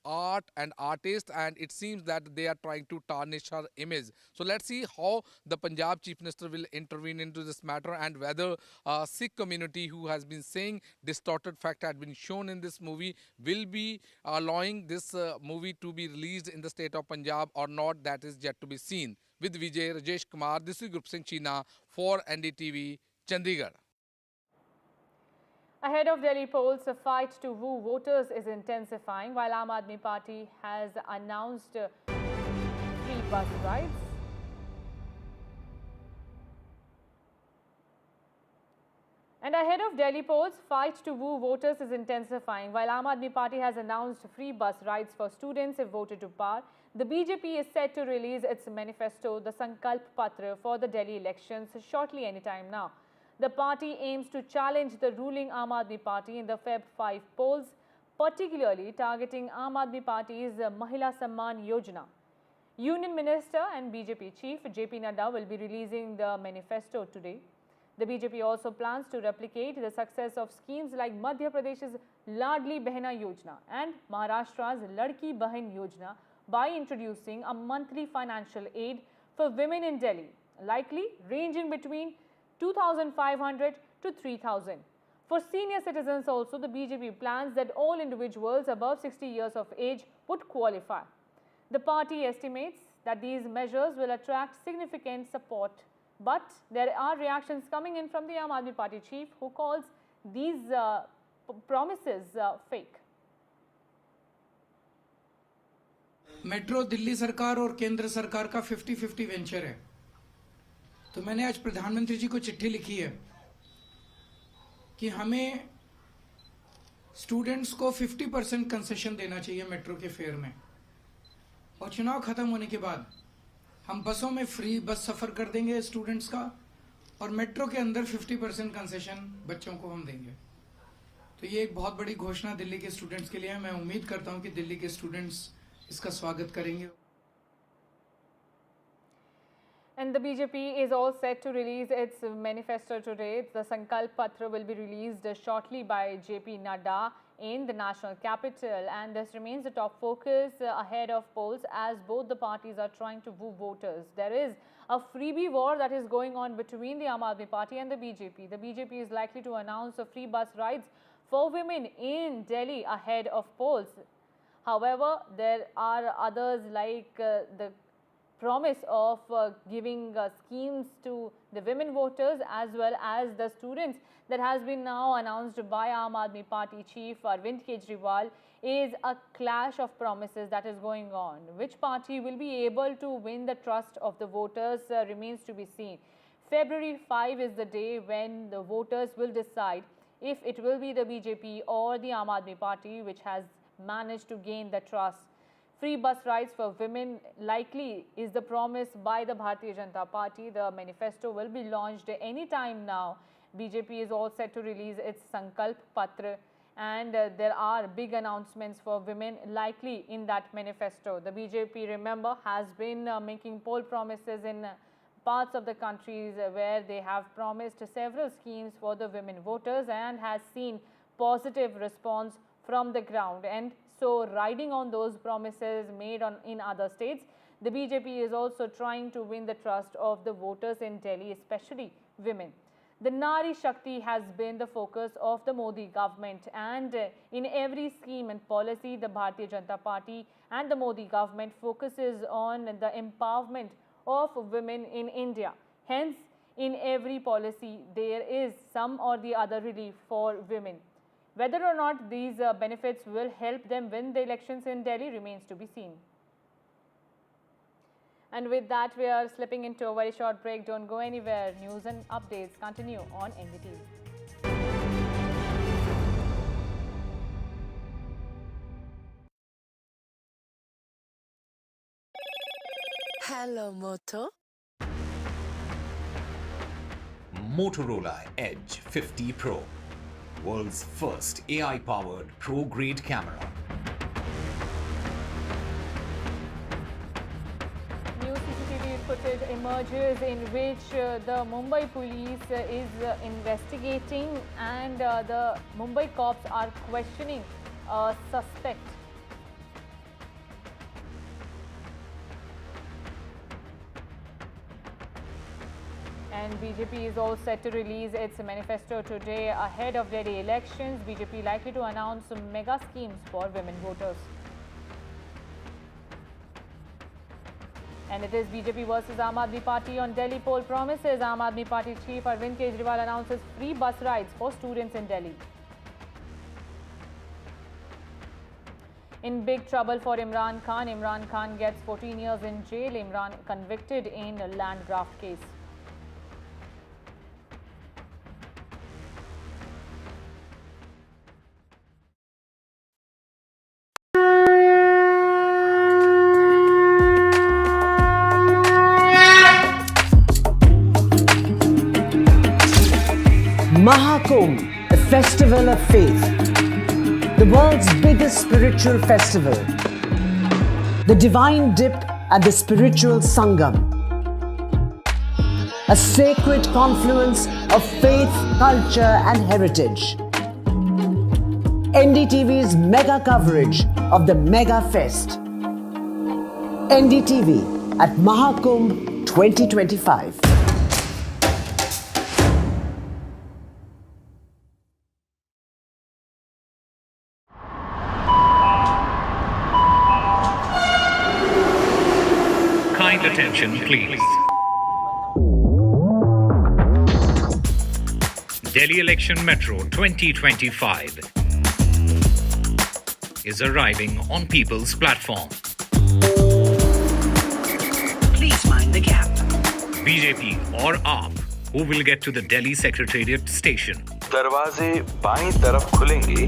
art and artists, and it seems that they are trying to tarnish her image. So let's see how the Punjab Chief Minister will intervene into this matter, and whether Sikh community, who has been saying distorted fact had been shown in this movie, will be allowing this movie to be released in the state of Punjab or not. That is yet to be seen. With Vijay Rajesh Kumar, this is Group Singh China for NDTV, Chandigarh. Ahead of Delhi polls, a fight to woo voters is intensifying, while Aam Aadmi Party has announced free bus rides. And ahead of Delhi polls, fight to woo voters is intensifying, while Aam Aadmi Party has announced free bus rides for students if voted to power. The BJP is set to release its manifesto, the Sankalp Patra, for the Delhi elections shortly anytime now. The party aims to challenge the ruling Aam Aadmi Party in the Feb 5 polls, particularly targeting Aam Aadmi Party's Mahila Samman Yojana. Union Minister and BJP Chief JP Nada will be releasing the manifesto today. The BJP also plans to replicate the success of schemes like Madhya Pradesh's Ladli Behna Yojana and Maharashtra's Ladki Bahin Yojana by introducing a monthly financial aid for women in Delhi, likely ranging between 2,500 to 3,000. For senior citizens also, the BJP plans that all individuals above 60 years of age would qualify. The party estimates that these measures will attract significant support, but there are reactions coming in from the Aam Aadmi Party chief, who calls these promises fake. Metro Delhi सरकार और केंद्र सरकार का 50-50 venture है। तो मैंने आज प्रधानमंत्री जी को चिट्ठी लिखी है कि हमें स्टूडेंट्स को 50% कंसेशन देना चाहिए मेट्रो के फेयर में, और चुनाव खत्म होने के बाद हम बसों में फ्री बस सफर कर देंगे स्टूडेंट्स का, और मेट्रो के अंदर 50% कंसेशन बच्चों को हम देंगे। तो ये एक बहुत बड़ी घोषणा दिल्ली के स्टूडेंट्स के लिए है। मैं उम्मीद करता हूं कि दिल्ली के स्टूडेंट्स इसका स्वागत करेंगे। And the BJP is all set to release its manifesto today. The Sankalp Patra will be released shortly by JP Nada in the national capital, and this remains the top focus ahead of polls, as both the parties are trying to woo voters. There is a freebie war that is going on between the Aam Aadmi Party and the BJP. The BJP is likely to announce a free bus rides for women in Delhi ahead of polls. However, there are others like the promise of giving schemes to the women voters as well as the students that has been now announced by Aam Aadmi Party chief Arvind Kejriwal is a clash of promises that is going on. Which party will be able to win the trust of the voters remains to be seen. February 5 is the day when the voters will decide if it will be the BJP or the Aam Aadmi Party which has managed to gain the trust. Free bus rides for women likely is the promise by the Bharatiya Janata Party. The manifesto will be launched any time now. BJP is all set to release its Sankalp Patra, and there are big announcements for women likely in that manifesto. The BJP, remember, has been making poll promises in parts of the countries where they have promised several schemes for the women voters and has seen positive response from the ground. And so, riding on those promises made in other states, the BJP is also trying to win the trust of the voters in Delhi, especially women. The Nari Shakti has been the focus of the Modi government, and in every scheme and policy, the Bharatiya Janata Party and the Modi government focuses on the empowerment of women in India. Hence, in every policy, there is some or the other relief for women. Whether or not these benefits will help them win the elections in Delhi remains to be seen. And with that, we are slipping into a very short break. Don't go anywhere. News and updates continue on NDTV. Hello, Moto. Motorola Edge 50 Pro. World's first AI-powered pro-grade camera. New CCTV footage emerges in which the Mumbai police is investigating, and the Mumbai cops are questioning a suspect. And BJP is all set to release its manifesto today ahead of Delhi elections. BJP likely to announce mega schemes for women voters. And it is BJP versus Aam Aadmi Party on Delhi poll promises. Aam Aadmi Party chief Arvind Kejriwal announces free bus rides for students in Delhi. In big trouble for Imran Khan. Imran Khan gets 14 years in jail. Imran convicted in a land graft case. Mahakumbh, the festival of faith, the world's biggest spiritual festival, the divine dip at the spiritual sangam, a sacred confluence of faith, culture and heritage. NDTV's mega coverage of the Mega Fest. NDTV at Mahakumbh 2025. Kind attention, please. Delhi Election Metro 2025 is arriving on People's Platform. Please mind the gap. BJP or AAP, who will get to the Delhi Secretariat station? दरवाजे बाईं तरफ खुलेंगे.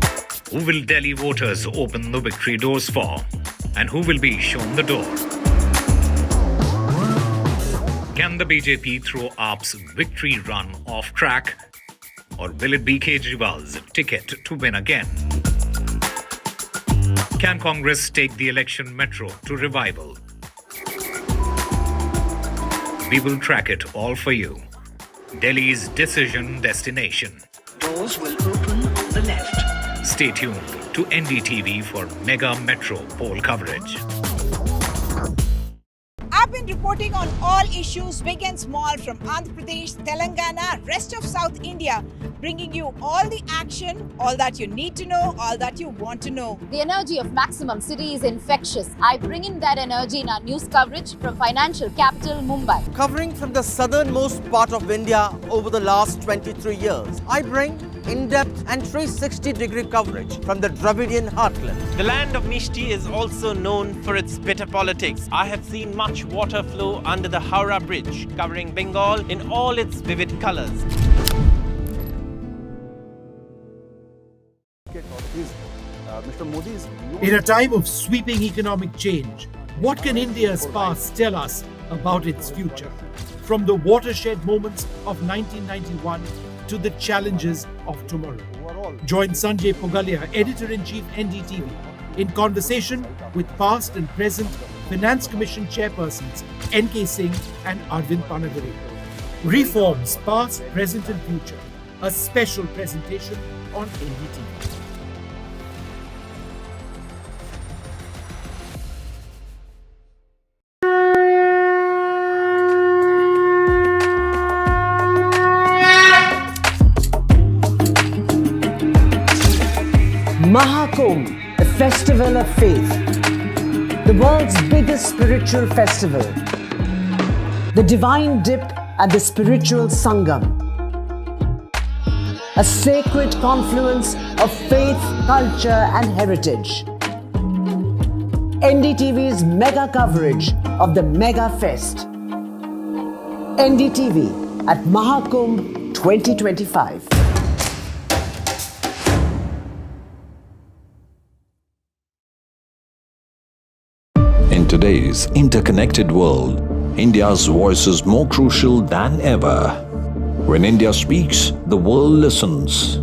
Who will Delhi voters open the victory doors for? And who will be shown the door? Can the BJP throw AAP's victory run off track? Or will it be Kejriwal's ticket to win again? Can Congress take the election metro to revival? We will track it all for you. Delhi's decision destination. Doors will open on the left. Stay tuned to NDTV for Mega Metro poll coverage. I've been reporting on all issues big and small from Andhra Pradesh, Telangana, rest of South India, bringing you all the action, all that you need to know, all that you want to know. The energy of Maximum City is infectious. I bring in that energy in our news coverage from financial capital Mumbai. Covering from the southernmost part of India over the last 23 years, I bring in-depth and 360-degree coverage from the Dravidian heartland. The land of Mishti is also known for its bitter politics. I have seen much water flow under the Howrah Bridge, covering Bengal in all its vivid colors. Mr. Modi's In a time of sweeping economic change, what can India's past tell us about its future? From the watershed moments of 1991 to the challenges of tomorrow. Join Sanjay Pugalia, Editor-in-Chief NDTV, in conversation with past and present Finance Commission chairpersons N.K. Singh and Arvind Panagare. Reforms past, present and future. A special presentation on NDTV. Mahakumbh, a festival of faith, the world's biggest spiritual festival, the divine dip at the spiritual Sangam, a sacred confluence of faith, culture and heritage. NDTV's mega coverage of the Mega Fest. NDTV at Mahakumbh 2025. In today's interconnected world, India's voice is more crucial than ever. When India speaks, the world listens.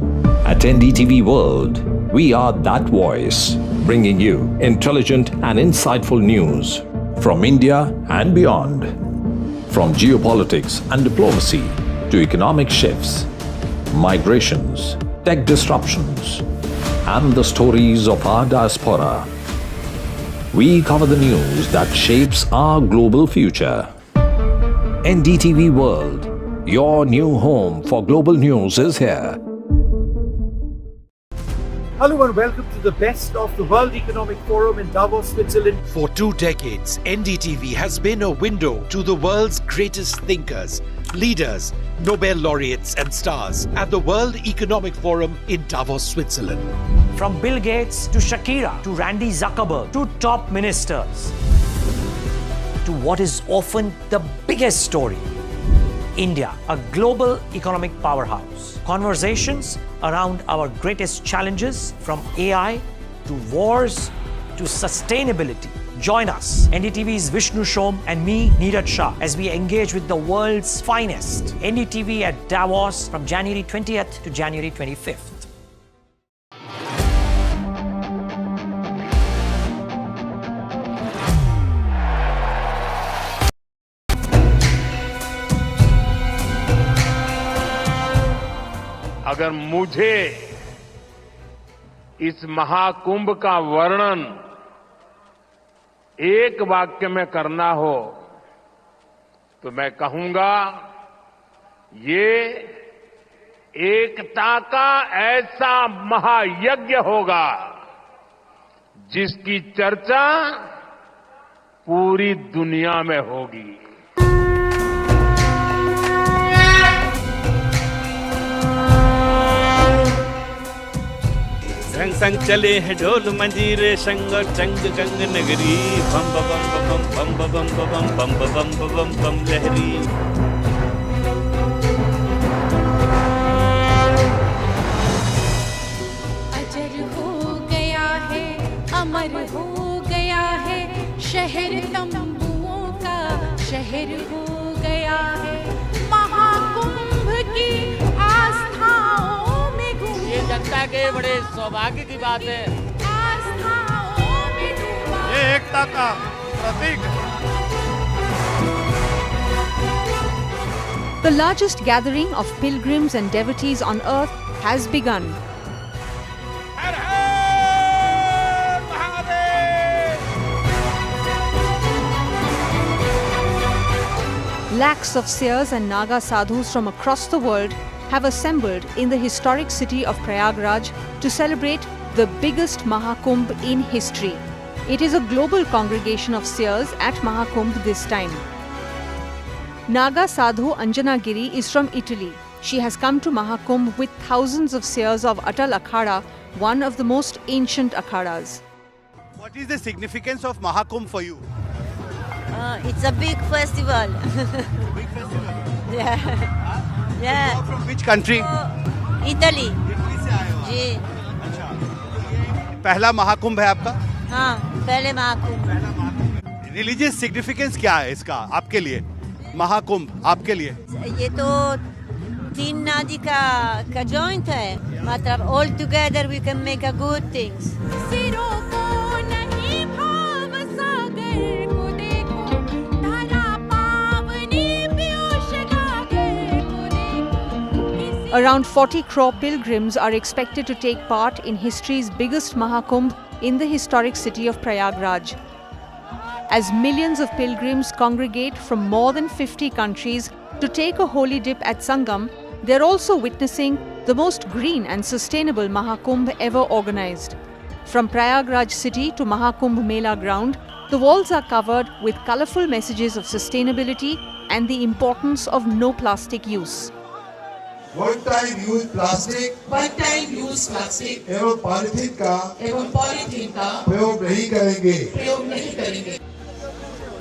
At NDTV World, we are that voice, bringing you intelligent and insightful news from India and beyond. From geopolitics and diplomacy to economic shifts, migrations, tech disruptions, and the stories of our diaspora. We cover the news that shapes our global future. NDTV World, your new home for global news is here. Hello and welcome to the best of the World Economic Forum in Davos, Switzerland. For 2 decades, NDTV has been a window to the world's greatest thinkers, leaders, Nobel laureates and stars at the World Economic Forum in Davos, Switzerland. From Bill Gates to Shakira to Randy Zuckerberg to top ministers to what is often the biggest story. India, a global economic powerhouse. Conversations around our greatest challenges from AI to wars to sustainability. Join us, NDTV's Vishnu Shom and me, Neeraj Shah, as we engage with the world's finest. NDTV at Davos from January 20th to January 25th. अगर मुझे इस महाकुंभ का वर्णन एक वाक्य में करना हो तो मैं कहूंगा ये एकता का ऐसा महायज्ञ होगा जिसकी चर्चा पूरी दुनिया में होगी। संग संग चले हैं ढोल मंजीरे संग चंग गंग नगरी बम बम बम बम बम बम बम बम बम बम बम लहरी। अजर हो गया है अमर हो गया है शहर तंबुओं का शहर हो गया है महाकुंभ की आस्थाओं में घूम। ये जनता के बड़े सौभाग्य की बात है। आस्थाओं में डूबा ये एकता का प्रतीक है। The largest gathering of pilgrims and devotees on earth has begun. Lakhs of seers and Naga sadhus from across the world have assembled in the historic city of Prayagraj to celebrate the biggest Mahakumbh in history. It is a global congregation of seers at Mahakumbh this time. Naga sadhu Anjana Giri is from Italy. She has come to Mahakumbh with thousands of seers of Atal Akhada, one of the most ancient akhadas. What is the significance of Mahakumbh for you? It's a big festival. Big festival? Yeah. Yeah. From which country? Italy. Italy से आए हो आप? जी. अच्छा. तो ये पहला महाकुंभ है आपका? हाँ, पहले महाकुंभ. Religious significance क्या है इसका आपके लिए? महाकुंभ आपके लिए? ये तो 3 नदी का joint है. मतलब all together we can make a good things. Around 40 crore pilgrims are expected to take part in history's biggest Mahakumbh in the historic city of Prayagraj. As millions of pilgrims congregate from more than 50 countries to take a holy dip at Sangam, they're also witnessing the most green and sustainable Mahakumbh ever organized. From Prayagraj city to Mahakumbh Mela ground, the walls are covered with colorful messages of sustainability and the importance of no plastic use. One time use plastic एवं polythene का प्रयोग नहीं करेंगे.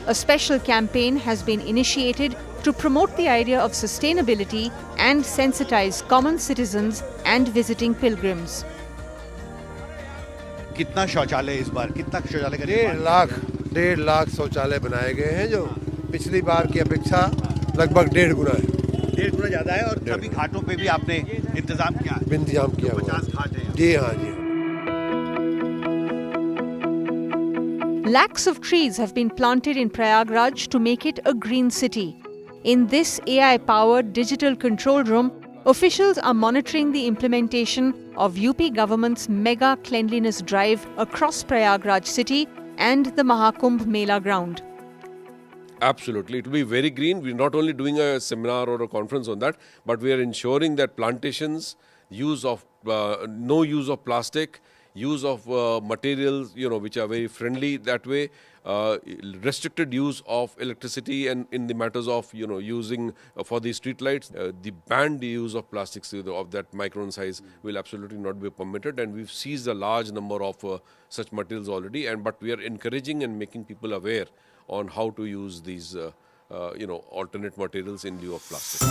A special campaign has been initiated to promote the idea of sustainability and sensitize common citizens and visiting pilgrims. कितना शौचालय इस बार? कितना शौचालय का निर्माण? 1.5 लाख शौचालय बनाए गए हैं जो पिछली बार की अपेक्षा लगभग 1.5 गुना है. 1.5 गुना ज्यादा है और सभी घाटों पे भी आपने इंतजाम किया? इंतजाम किया. 50 घाट हैं. जी हाँ जी. Lakhs of trees have been planted in Prayagraj to make it a green city. In this AI-powered digital control room, officials are monitoring the implementation of UP government's mega cleanliness drive across Prayagraj city and the Mahakumbh Mela ground. Absolutely. It will be very green. We're not only doing a seminar or a conference on that, but we are ensuring that plantations, no use of plastic, use of materials, which are very friendly that way, restricted use of electricity and in the matters of, using for the street lights, the banned use of plastics of that micron size will absolutely not be permitted. And we've seized a large number of such materials already. But we are encouraging and making people aware on how to use these, alternate materials in lieu of plastic.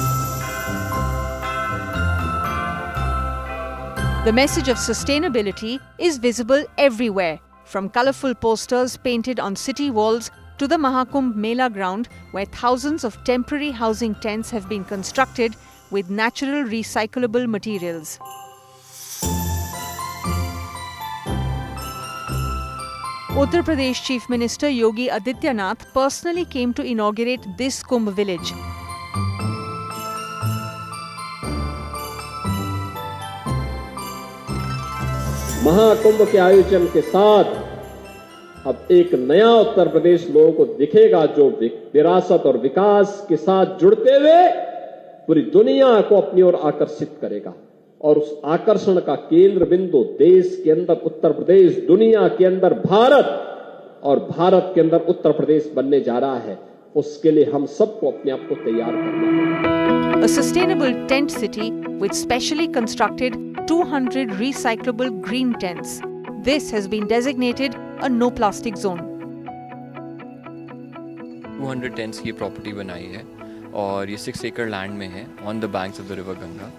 The message of sustainability is visible everywhere, from colorful posters painted on city walls to the Mahakumbh Mela ground, where thousands of temporary housing tents have been constructed with natural recyclable materials. Uttar Pradesh Chief Minister Yogi Adityanath personally came to inaugurate this Kumbh village. Mahakumbh के आयोजन के साथ अब एक नया उत्तर प्रदेश लोगों को दिखेगा जो विरासत और विकास के साथ जुड़ते हुए पूरी दुनिया को अपनी ओर आकर्षित करेगा. और उस आकर्षण का केंद्र बिंदु देश के अंदर उत्तर प्रदेश, दुनिया के अंदर भारत और भारत के अंदर उत्तर प्रदेश बनने जा रहा है. उसके लिए हम सबको अपने आप को तैयार करना होगा. A sustainable tent city with specially constructed 200 recyclable green tents. This has been designated a no plastic zone. 200 tents की प्रॉपर्टी बनाई है और ये 6 एकड़ लैंड में है on the banks of the river Ganga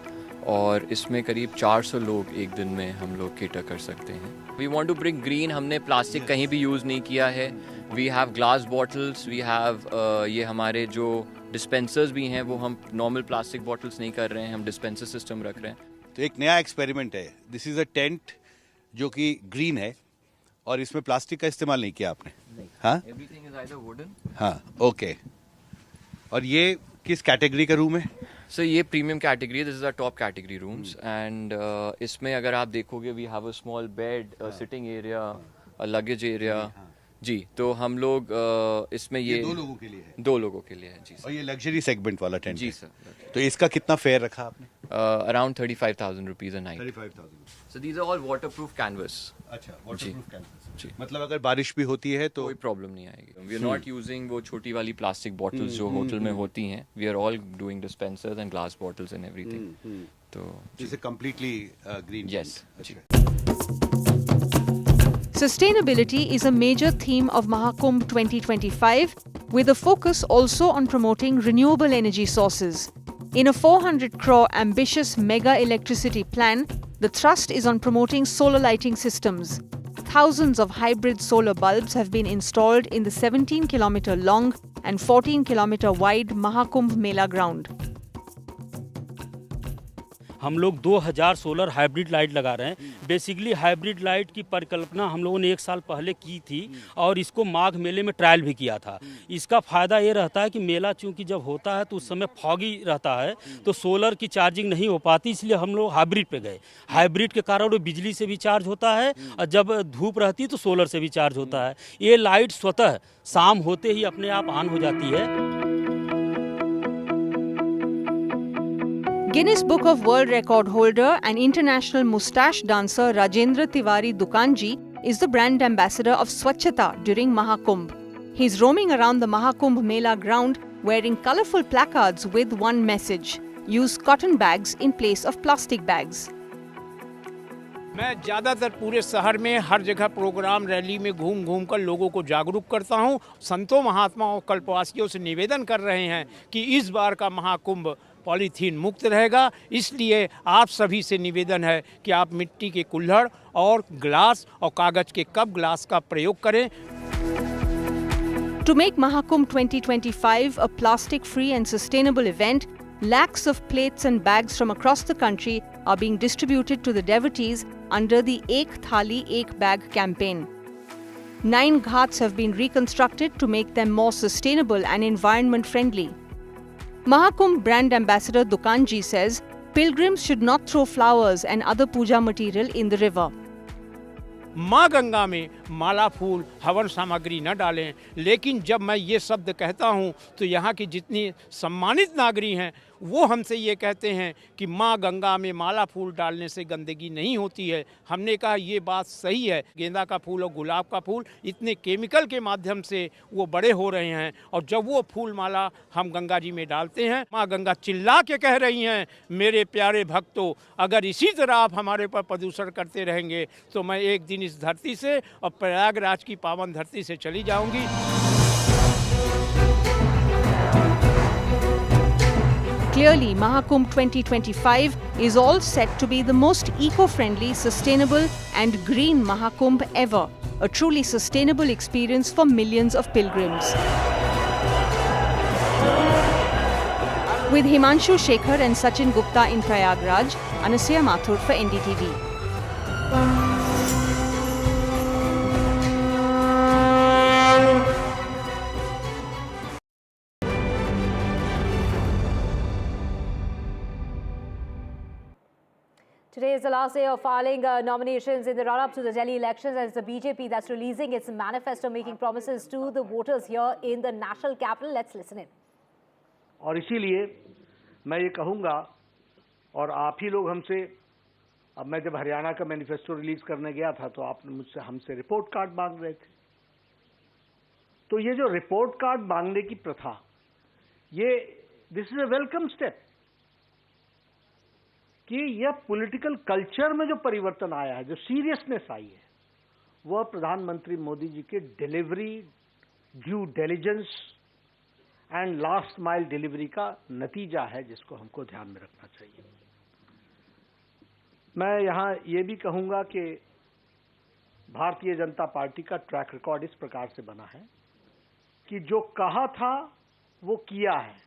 और इसमें करीब 400 लोग एक दिन में हम लोग केटर कर सकते हैं. We want to bring green. हमने प्लास्टिक कहीं भी यूज़ नहीं किया है. We have glass bottles, we have ये हमारे जो डिस्पेंसर्स भी हैं वो हम नॉर्मल प्लास्टिक बॉटल्स नहीं कर रहे हैं, हम डिस्पेंसर सिस्टम रख रहे हैं. तो एक नया एक्सपेरिमेंट है. दिस इज अ टेंट जो कि ग्रीन है और इसमें प्लास्टिक का इस्तेमाल नहीं किया आपने. हाँ, एवरीथिंग इज आइदर वुडन. हाँ, ओके. और ये किस कैटेगरी का रूम है? सर ये प्रीमियम कैटेगरी है. This is a top category rooms and इसमें अगर आप देखोगे we have a small bed, sitting area, a luggage area. जी, तो हम लोग इसमें ये 2 लोगों के लिए है? 2 लोगों के लिए है जी सर। और ये लग्जरी सेगमेंट वाला टेंट जी है? सर। तो इसका कितना फेयर रखा आपने? Around 35,000 rupees a night. 35,000। So these are all waterproof canvas. अच्छा, वाटरप्रूफ कैनवस। जी। मतलब अगर बारिश भी होती है तो कोई प्रॉब्लम नहीं आएगी। We are not using वो छोटी वाली प्लास्टिक बॉटल्स जो होटल में होती हैं। We are all doing dispensers and glass bottles and everything. तो इसे completely green. Yes. Sustainability is a major theme of Mahakumbh 2025, with a focus also on promoting renewable energy sources. In a 400 crore ambitious mega electricity plan, the thrust is on promoting solar lighting systems. Thousands of hybrid solar bulbs have been installed in the 17-kilometer long and 14-kilometer wide Mahakumbh Mela ground. हम लोग 2000 solar hybrid light लगा रहे हैं। Basically hybrid light की परिकल्पना हम लोगों ने 1 साल पहले की थी और इसको माघ मेले में ट्रायल भी किया था। इसका फ़ायदा ये रहता है कि मेला चूंकि जब होता है तो उस समय फॉगी रहता है, तो सोलर की चार्जिंग नहीं हो पाती, इसलिए हम लोग हाइब्रिड पे गए। हाइब्रिड के कारण वो बिजली से भी चार्ज होता है और जब धूप रहती है तो सोलर से भी चार्ज होता है। ये लाइट स्वतः शाम होते ही अपने आप ऑन हो जाती है। Guinness Book of World Record holder and international moustache dancer Rajendra Tiwari Dukanji is the brand ambassador of Swachhata during Mahakumbh. He's roaming around the Mahakumbh Mela ground wearing colorful placards with one message: use cotton bags in place of plastic bags. मैं ज़्यादातर पूरे शहर में हर जगह programme rally में घूम कर लोगों को जागरूक करता हूं। संतों महात्माओं कल्पवासियों से निवेदन कर रहे हैं कि इस बार का महाकुंभ पॉलीथीन मुक्त रहेगा, इसलिए आप सभी से निवेदन है कि आप मिट्टी के कुल्हड़ और ग्लास और कागज के कप ग्लास का प्रयोग करें। To make Mahakumbh 2025 a plastic-free and sustainable event, lakhs of plates and bags from across the country are being distributed to the devotees under the Ek Thali Ek Bag campaign. 9 ghats have been reconstructed to make them more sustainable and environment-friendly. Mahakumbh brand ambassador Dukanji says pilgrims should not throw flowers and other puja material in the river. माँ गंगा में माला फूल हवन सामग्री न डालें, लेकिन जब मैं ये शब्द कहता हूँ तो यहाँ की जितनी सम्मानित नागरिक हैं वो हमसे ये कहते हैं कि माँ गंगा में माला फूल डालने से गंदगी नहीं होती है। हमने कहा ये बात सही है। गेंदा का फूल और गुलाब का फूल इतने केमिकल के माध्यम से वो बड़े हो रहे हैं और जब वो फूल माला हम गंगा जी में डालते हैं, माँ गंगा चिल्ला के कह रही हैं, मेरे प्यारे भक्तों, अगर इसी तरह आप हमारे ऊपर प्रदूषण करते रहेंगे तो मैं एक दिन इस धरती से और प्रयागराज की पावन धरती से चली जाऊंगी। Clearly, Mahakumbh 2025 is all set to be the most eco-friendly, sustainable and green Mahakumbh ever. A truly sustainable experience for millions of pilgrims. With Himanshu Shekhar and Sachin Gupta in Prayagraj, Anasya Mathur for NDTV. Today is the last day of filing nominations in the run-up to the Delhi elections, and it's the BJP that's releasing its manifesto, making promises to the voters here in the national capital. Let's listen in. और इसीलिए मैं ये कहूँगा, और आप ही लोग हमसे, अब मैं जब हरियाणा का मैनिफेस्टो रिलीज करने गया था तो आप हमसे रिपोर्ट कार्ड मांग रहे थे। तो ये जो रिपोर्ट कार्ड मांगने की प्रथा, ये this is a welcome step कि यह पॉलिटिकल कल्चर में जो परिवर्तन आया है, जो सीरियसनेस आई है, वह प्रधानमंत्री मोदी जी के delivery, due diligence and last mile delivery का नतीजा है, जिसको हमको ध्यान में रखना चाहिए। मैं यहां ये भी कहूंगा कि भारतीय जनता पार्टी का ट्रैक रिकॉर्ड इस प्रकार से बना है कि जो कहा था वो किया है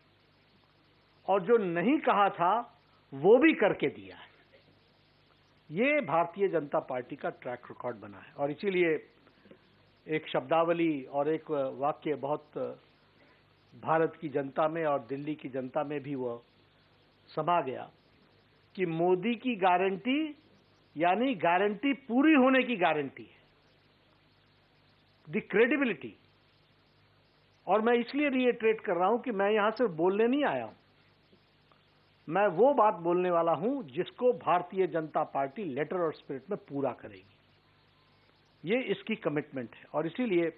और जो नहीं कहा था वो भी करके दिया है। ये भारतीय जनता पार्टी का ट्रैक रिकॉर्ड बना है और इसीलिए एक शब्दावली और एक वाक्य बहुत भारत की जनता में और दिल्ली की जनता में भी वो समा गया कि मोदी की गारंटी यानी गारंटी पूरी होने की गारंटी है। The credibility. और मैं इसलिए रीइटरेट कर रहा हूं कि मैं यहां सिर्फ बोलने नहीं आया हूं, मैं वो बात बोलने वाला हूं जिसको भारतीय जनता पार्टी लेटर और स्पिरिट में पूरा करेगी। ये इसकी कमिटमेंट है। और इसीलिए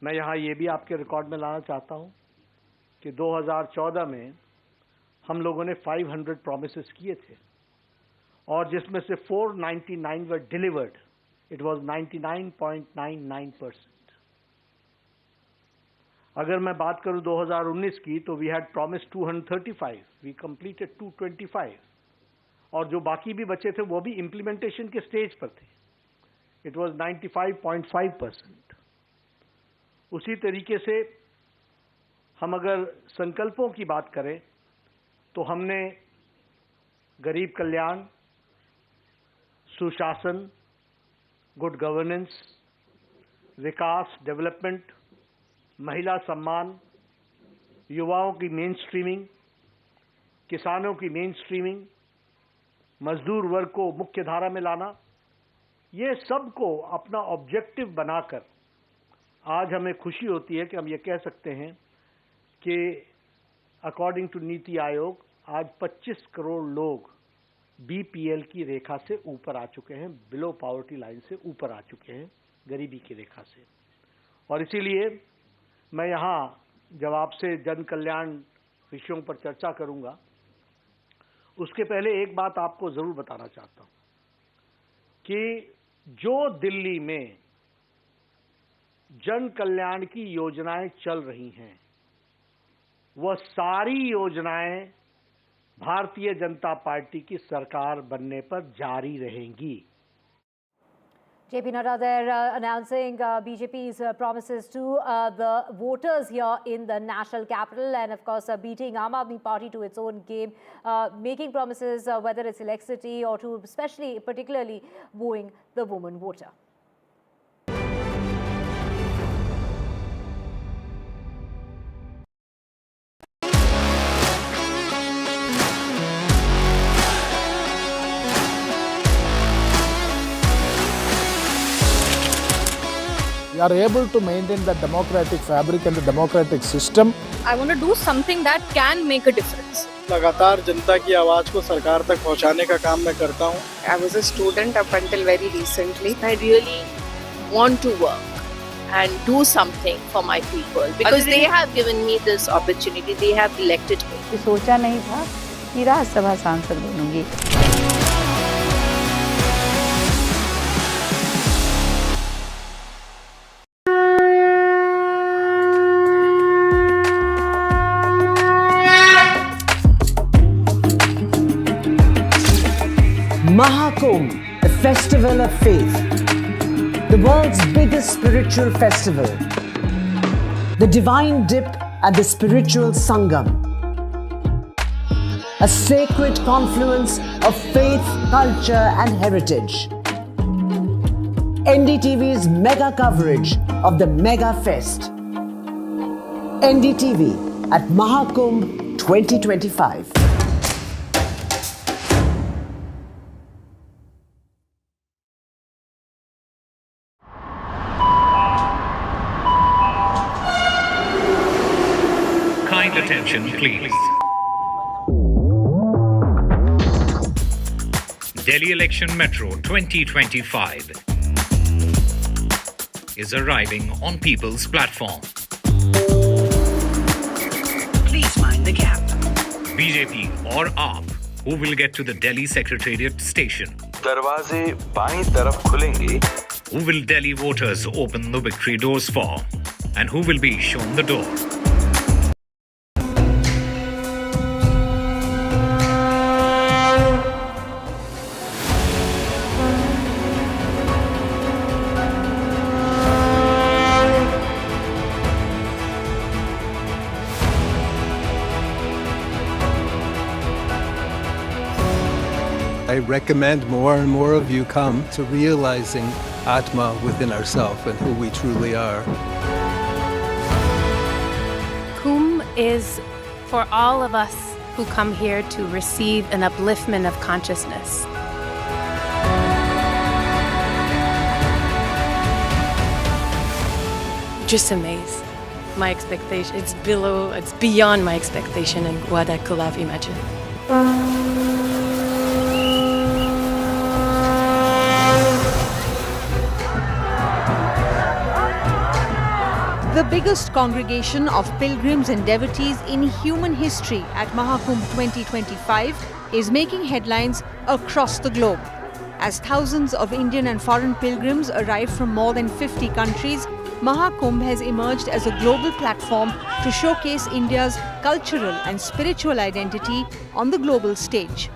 मैं यहां ये भी आपके रिकॉर्ड में लाना चाहता हूं कि 2014 में हम लोगों ने 500 प्रॉमिसेस किए थे और जिसमें से 499 वर डिलीवर्ड। It was 99.99%। अगर मैं बात करूं 2019 की तो we had promise 235, we completed 225 और जो बाकी भी बचे थे वो भी इंप्लीमेंटेशन के स्टेज पर थे। It was 95.5%। उसी तरीके से हम अगर संकल्पों की बात करें तो हमने गरीब कल्याण, सुशासन, गुड गवर्नेंस, विकास, डेवलपमेंट, महिला सम्मान, युवाओं की मेन स्ट्रीमिंग, किसानों की मेन स्ट्रीमिंग, मजदूर वर्ग को मुख्य धारा में लाना, ये सब को अपना ऑब्जेक्टिव बनाकर आज हमें खुशी होती है कि हम ये कह सकते हैं कि अकॉर्डिंग टू नीति आयोग आज 25 करोड़ लोग बीपीएल की रेखा से ऊपर आ चुके हैं, बिलो पॉवर्टी लाइन से ऊपर आ चुके हैं, गरीबी की रेखा से। और इसीलिए मैं यहाँ जब आपसे जन कल्याण विषयों पर चर्चा करूंगा उसके पहले एक बात आपको जरूर बताना चाहता हूं कि जो दिल्ली में जन कल्याण की योजनाएं चल रही हैं वह सारी योजनाएं भारतीय जनता पार्टी की सरकार बनने पर जारी रहेंगी। JP Nada there announcing BJP's promises to the voters here in the national capital, and of course beating Aam Aadmi Party to its own game, making promises whether it's electricity or to particularly wooing the woman voter. We are able to maintain the democratic fabric and the democratic system. I want to do something that can make a difference. लगातार जनता की आवाज को सरकार तक पहुंचाने का काम मैं करता हूं। I was a student up until very recently. I really want to work and do something for my people because they have given me this opportunity. They have elected me. सोचा नहीं था कि राज्यसभा सांसद बनूंगी। Mahakumbh, the festival of faith, the world's biggest spiritual festival, the divine dip at the spiritual sangam, a sacred confluence of faith, culture and heritage. NDTV's mega coverage of the Mega Fest. NDTV at Mahakumbh 2025. Kind attention, please. Delhi Election Metro 2025 is arriving on people's platform. Please mind the gap. BJP or AAP, who will get to the Delhi Secretariat station? दरवाजे बाईं तरफ खुलेंगे. Who will Delhi voters open the victory doors for? And who will be shown the door? I recommend more and more of you come to realizing Atma within ourselves and who we truly are. Kumbh is for all of us who come here to receive an upliftment of consciousness. just amazed. My expectation, it's beyond my expectation and what I could have imagined. The biggest congregation of pilgrims and devotees in human history at Mahakumbh 2025 is making headlines across the globe. As thousands of Indian and foreign pilgrims arrive from more than 50 countries, Mahakumbh has emerged as a global platform to showcase India's cultural and spiritual identity on the global stage.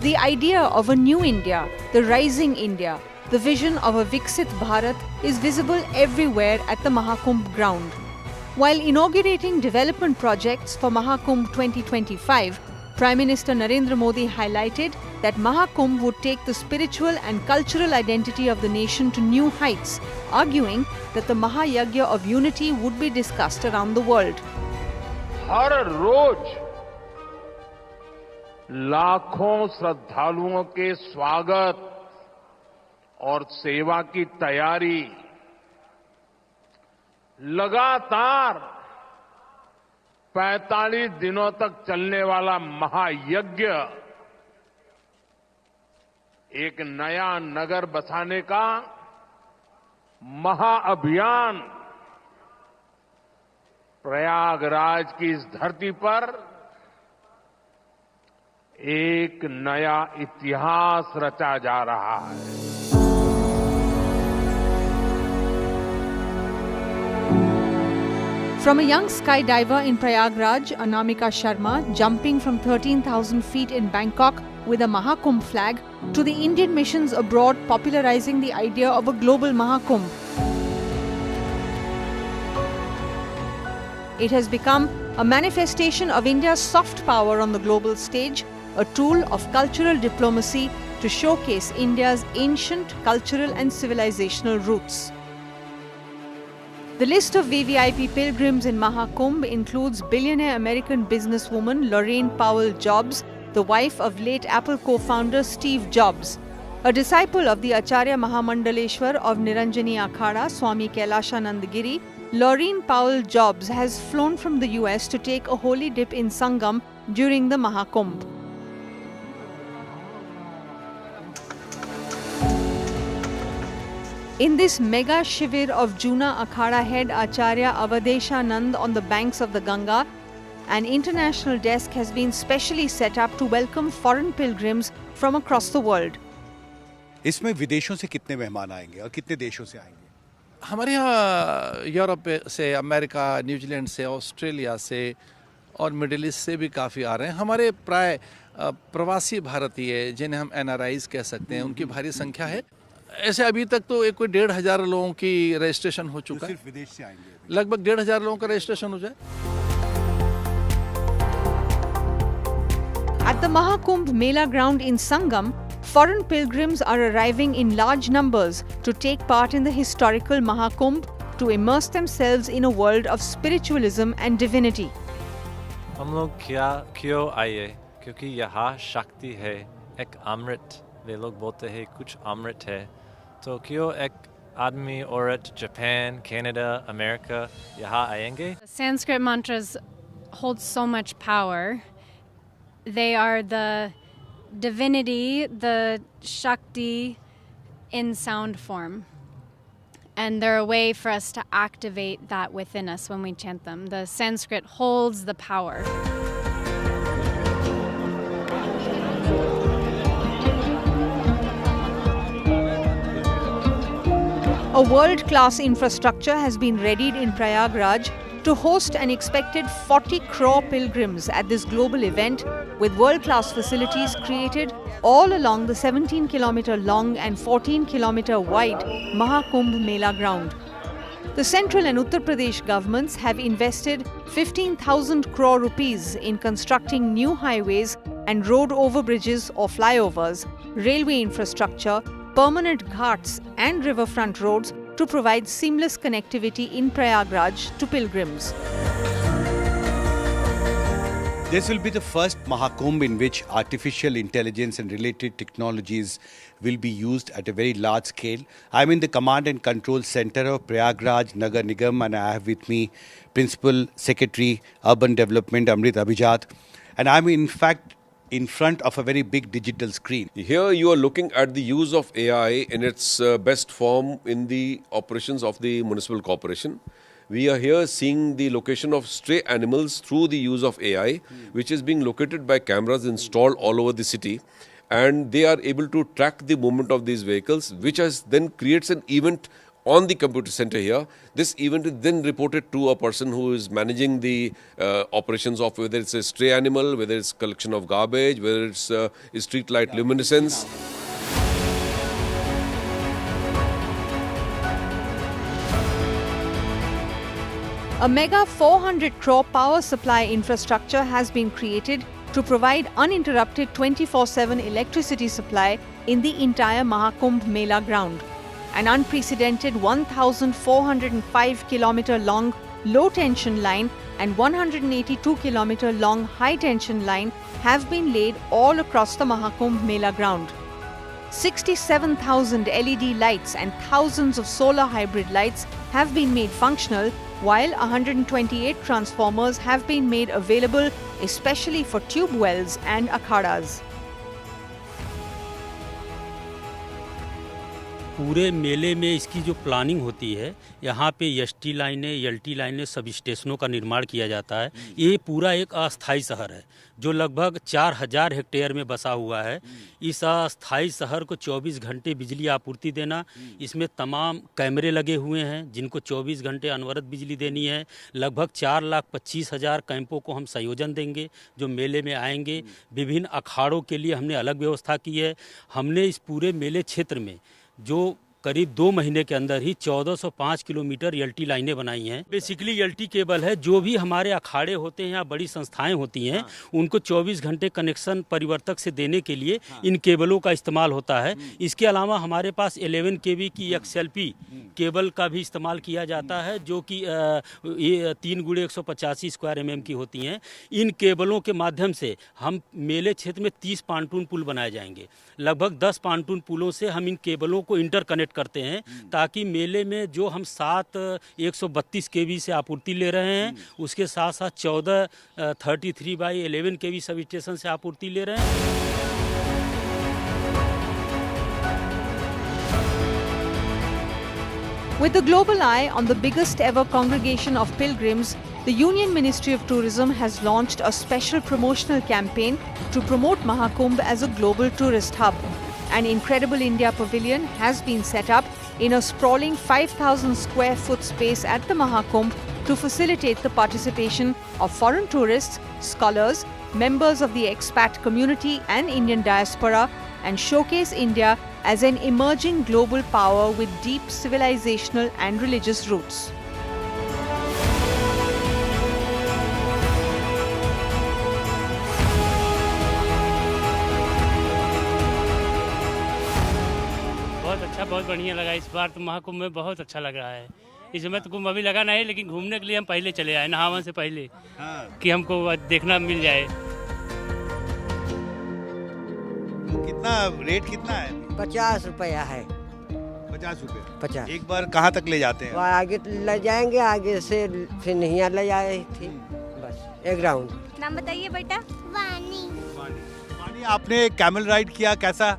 The idea of a new India, the rising India, the vision of a Viksit Bharat is visible everywhere at the Mahakumbh ground. While inaugurating development projects for Mahakumbh 2025, Prime Minister Narendra Modi highlighted that Mahakumbh would take the spiritual and cultural identity of the nation to new heights, arguing that the Mahayagya of unity would be discussed around the world. हर रोज लाखों श्रद्धालुओं के स्वागत और सेवा की तैयारी लगातार 45 दिनों तक चलने वाला महायज्ञ एक नया नगर बसाने का महाअभियान प्रयागराज की इस धरती पर एक नया इतिहास रचा जा रहा है. From a young skydiver in Prayagraj, Anamika Sharma, jumping from 13,000 feet in Bangkok with a Mahakumbh flag, to the Indian missions abroad popularizing the idea of a global Mahakumbh. It has become a manifestation of India's soft power on the global stage, a tool of cultural diplomacy to showcase India's ancient cultural and civilizational roots. The list of VVIP pilgrims in Mahakumbh includes billionaire American businesswoman Laurene Powell Jobs, the wife of late Apple co-founder Steve Jobs. A disciple of the Acharya Mahamandaleshwar of Niranjani Akhada, Swami Kailashanand Giri, Laurene Powell Jobs has flown from the US to take a holy dip in Sangam during the Mahakumbh. In this mega shivir of Juna Akhada head Acharya Avadeshanand on the banks of the Ganga, an international desk has been specially set up to welcome foreign pilgrims from across the world. इसमें विदेशों से कितने मेहमान आएंगे और कितने देशों से आएंगे? हमारे यहाँ यूरोप से, अमेरिका, न्यूजीलैंड से, ऑस्ट्रेलिया से और मिडिल ईस्ट से भी काफ़ी आ रहे हैं. हमारे प्राय प्रवासी भारतीय जिन्हें हम NRIs कह सकते हैं, उनकी भारी संख्या है. ऐसे अभी तक तो एक कोई 1,500 लोगों की रजिस्ट्रेशन हो चुका है. सिर्फ विदेश से आएंगे. लगभग 1,500 लोगों का रजिस्ट्रेशन हो जाए. At the Mahakumbh Mela ground in Sangam, foreign pilgrims are arriving in large numbers to take part in the historical Mahakumbh to immerse themselves in a world of spiritualism and divinity. हम लोग क्यों आए? क्योंकि यहाँ शक्ति है, एक अमृत. वे लोग बोलते हैं कुछ अमृत है. तो क्यों एक आदमी औरत जापान, कनाडा, अमेरिका यहाँ आएंगे? Sanskrit mantras hold so much power. They are the divinity, the Shakti in sound form. And they're a way for us to activate that within us when we chant them. The Sanskrit holds the power. A world-class infrastructure has been readied in Prayagraj to host an expected 40 crore pilgrims at this global event, with world-class facilities created all along the 17-kilometer long and 14-kilometer wide Mahakumbh Mela ground. The Central and Uttar Pradesh governments have invested 15,000 crore rupees in constructing new highways and road overbridges or flyovers, railway infrastructure, permanent ghats and riverfront roads to provide seamless connectivity in Prayagraj to pilgrims. This will be the first Mahakumbh in which artificial intelligence and related technologies will be used at a very large scale. I'm in the Command and Control Center of Prayagraj Nagar Nigam, and I have with me Principal Secretary Urban Development Amrit Abhijat, and I'm in fact in front of a very big digital screen. Here you are looking at the use of AI in its best form in the operations of the municipal corporation. We are here seeing the location of stray animals through the use of AI, which is being located by cameras installed all over the city. And they are able to track the movement of these vehicles, which then creates an event on the computer center here. This event is then reported to a person who is managing the operations of whether it's a stray animal, whether it's collection of garbage, whether it's street light luminescence. A mega 400 crore power supply infrastructure has been created to provide uninterrupted 24/7 electricity supply in the entire Mahakumbh Mela ground. An unprecedented 1,405 kilometer long low tension line and 182 kilometer long high tension line have been laid all across the Mahakumbh Mela ground. 67,000 LED lights and thousands of solar hybrid lights have been made functional, while 128 transformers have been made available especially for tube wells and akhadas. पूरे मेले में इसकी जो planning होती है, यहाँ पे ST लाइनें, एलटी लाइनें, सब स्टेशनों का निर्माण किया जाता है। ये पूरा एक अस्थायी शहर है जो लगभग 4000 हेक्टेयर में बसा हुआ है। इस अस्थायी शहर को 24 घंटे बिजली आपूर्ति देना, इसमें तमाम कैमरे लगे हुए हैं जिनको 24 घंटे अनवरत बिजली देनी है। लगभग 4,25,000 कैंपों को हम संयोजन देंगे जो मेले में आएंगे। विभिन्न अखाड़ों के लिए हमने अलग व्यवस्था की है। हमने इस पूरे मेले क्षेत्र में जो करीब 2 महीने के अंदर ही 1405 किलोमीटर एलटी लाइनें बनाई हैं। बेसिकली एलटी केबल है। जो भी हमारे अखाड़े होते हैं या बड़ी संस्थाएं होती हैं, उनको 24 घंटे कनेक्शन परिवर्तक से देने के लिए इन केबलों का इस्तेमाल होता है। इसके अलावा हमारे पास 11 kV की XLP केबल का भी इस्तेमाल किया जाता है जो कि 3x185 स्क्वायर mm की होती हैं। इन केबलों के माध्यम से हम मेले क्षेत्र में 30 पांटून पुल बनाए जाएंगे। लगभग 10 पांटून पुलों से हम इन केबलों को इंटरकनेक्ट करते हैं ताकि मेले में जो हम 7 132 kV से आपूर्ति ले रहे हैं, उसके साथ साथ 14 33/11 kV सब स्टेशन से आपूर्ति ले रहे हैं। With the global eye on the biggest ever congregation of pilgrims, the Union Ministry of Tourism has launched a special promotional campaign to promote Mahakumbh as a global tourist hub. An Incredible India Pavilion has been set up in a sprawling 5,000 square foot space at the Mahakumbh to facilitate the participation of foreign tourists, scholars, members of the expat community and Indian diaspora, and showcase India as an emerging global power with deep civilizational and religious roots. बहुत बढ़िया लगा। इस बार तो महाकुंभ में बहुत अच्छा लग रहा है। इस समय तो कुंभ अभी लगा नहीं, लेकिन घूमने के लिए हम पहले चले आए, नहावन से पहले, कि हमको देखना मिल जाए। कितना रेट कितना है? 50 रुपया है। 50 रुपये? 50। एक बार कहाँ तक ले जाते हैं? आगे ले जाएंगे, आगे से फिर नहीं ले जाए थी, बस एक राउंड। नाम बताइए बेटा। वानी। वानी, आपने कैमल राइड किया, कैसा?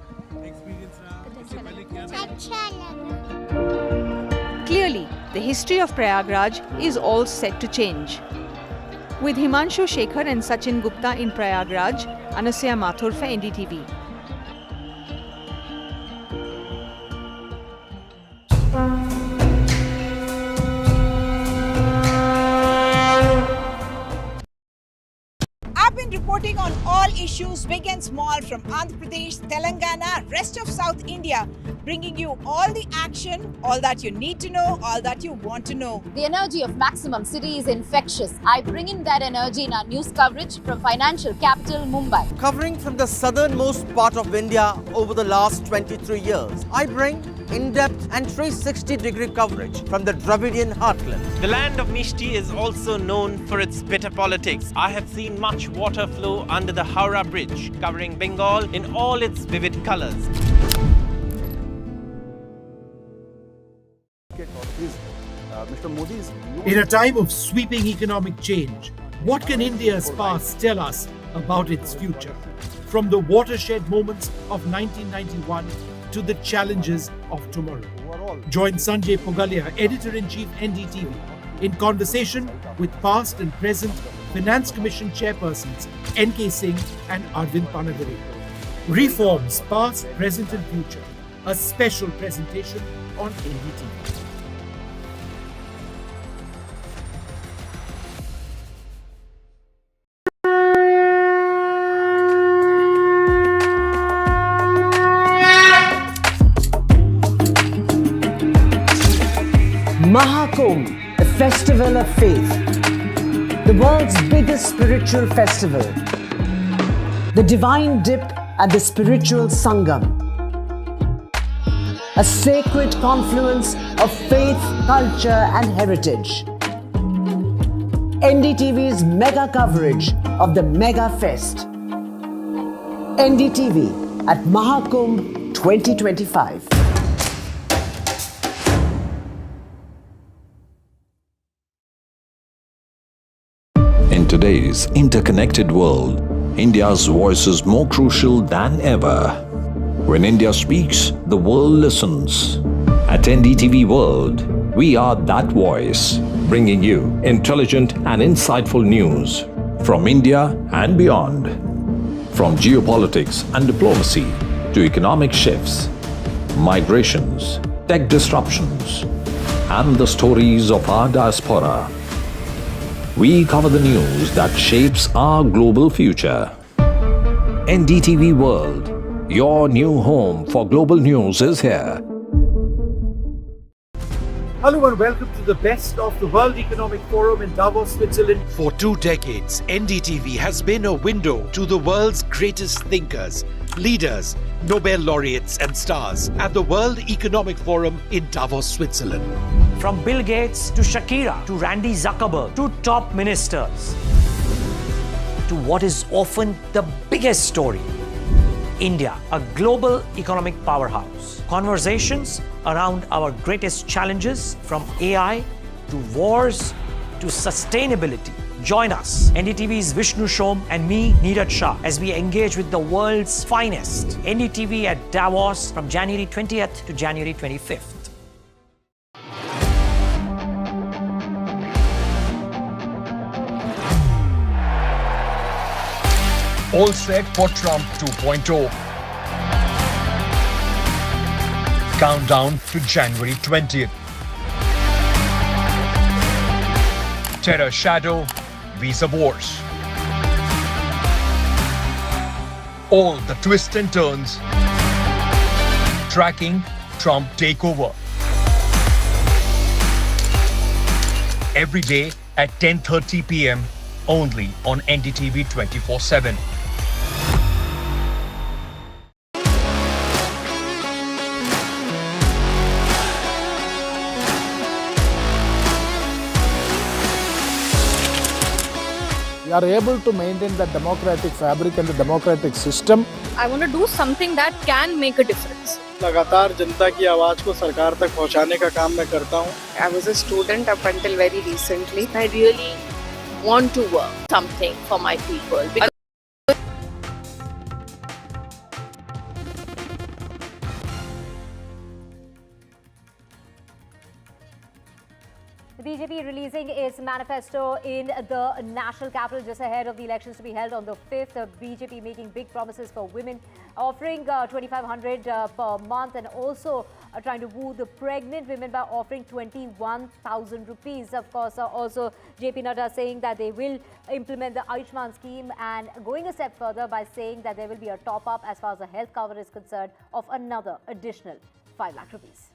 Clearly, the history of Prayagraj is all set to change. With Himanshu Shekhar and Sachin Gupta in Prayagraj, Anasya Mathur for NDTV. I've been reporting on all issues, big and small, from Andhra Pradesh, Telangana, rest of South India, bringing you all the action, all that you need to know, all that you want to know. The energy of Maximum City is infectious. I bring in that energy in our news coverage from financial capital Mumbai. Covering from the southernmost part of India over the last 23 years, I bring in-depth and 360-degree coverage from the Dravidian heartland. The land of Mishti is also known for its bitter politics. I have seen much water flow under the Howrah Bridge, covering Bengal in all its vivid colors. In a time of sweeping economic change, what can India's past tell us about its future? From the watershed moments of 1991 to the challenges of tomorrow. Join Sanjay Pugalia, Editor-in-Chief NDTV, in conversation with past and present Finance Commission chairpersons N.K. Singh and Arvind Panagare. Reforms past, present and future. A special presentation on NDTV. Mahakumbh, a festival of faith, the world's biggest spiritual festival, the divine dip at the spiritual sangam, a sacred confluence of faith, culture and heritage. NDTV's mega coverage of the Mega Fest. NDTV at Mahakumbh 2025. In today's interconnected world, India's voice is more crucial than ever. When India speaks, the world listens. At NDTV World, we are that voice, bringing you intelligent and insightful news from India and beyond. From geopolitics and diplomacy to economic shifts, migrations, tech disruptions, and the stories of our diaspora. We cover the news that shapes our global future. NDTV World, your new home for global news is here. Hello and welcome to the best of the World Economic Forum in Davos, Switzerland. For 2 decades, NDTV has been a window to the world's greatest thinkers, leaders, Nobel laureates and stars at the World Economic Forum in Davos, Switzerland. From Bill Gates to Shakira to Randy Zuckerberg to top ministers to what is often the biggest story, India, a global economic powerhouse. Conversations around our greatest challenges from AI to wars to sustainability. Join us, NDTV's Vishnu Shom and me, Neeraj Shah, as we engage with the world's finest. NDTV at Davos from January 20th to January 25th. All set for Trump 2.0. Countdown to January 20th. Terror shadow, visa wars. All the twists and turns. Tracking Trump takeover. Every day at 10:30 p.m. only on NDTV 24/7. We are able to maintain the democratic fabric and the democratic system. I want to do something that can make a difference. लगातार जनता की आवाज को सरकार तक पहुंचाने का काम मैं करता हूं. I was a student up until very recently. I really want to work something for my people. Because the BJP releasing its manifesto in the national capital just ahead of the elections to be held on the 5th. The BJP making big promises for women, offering 2,500 per month, and also trying to woo the pregnant women by offering 21,000 rupees. Of course, also JP Nada saying that they will implement the Ayushman scheme, and going a step further by saying that there will be a top-up as far as the health cover is concerned of another additional 5 lakh rupees.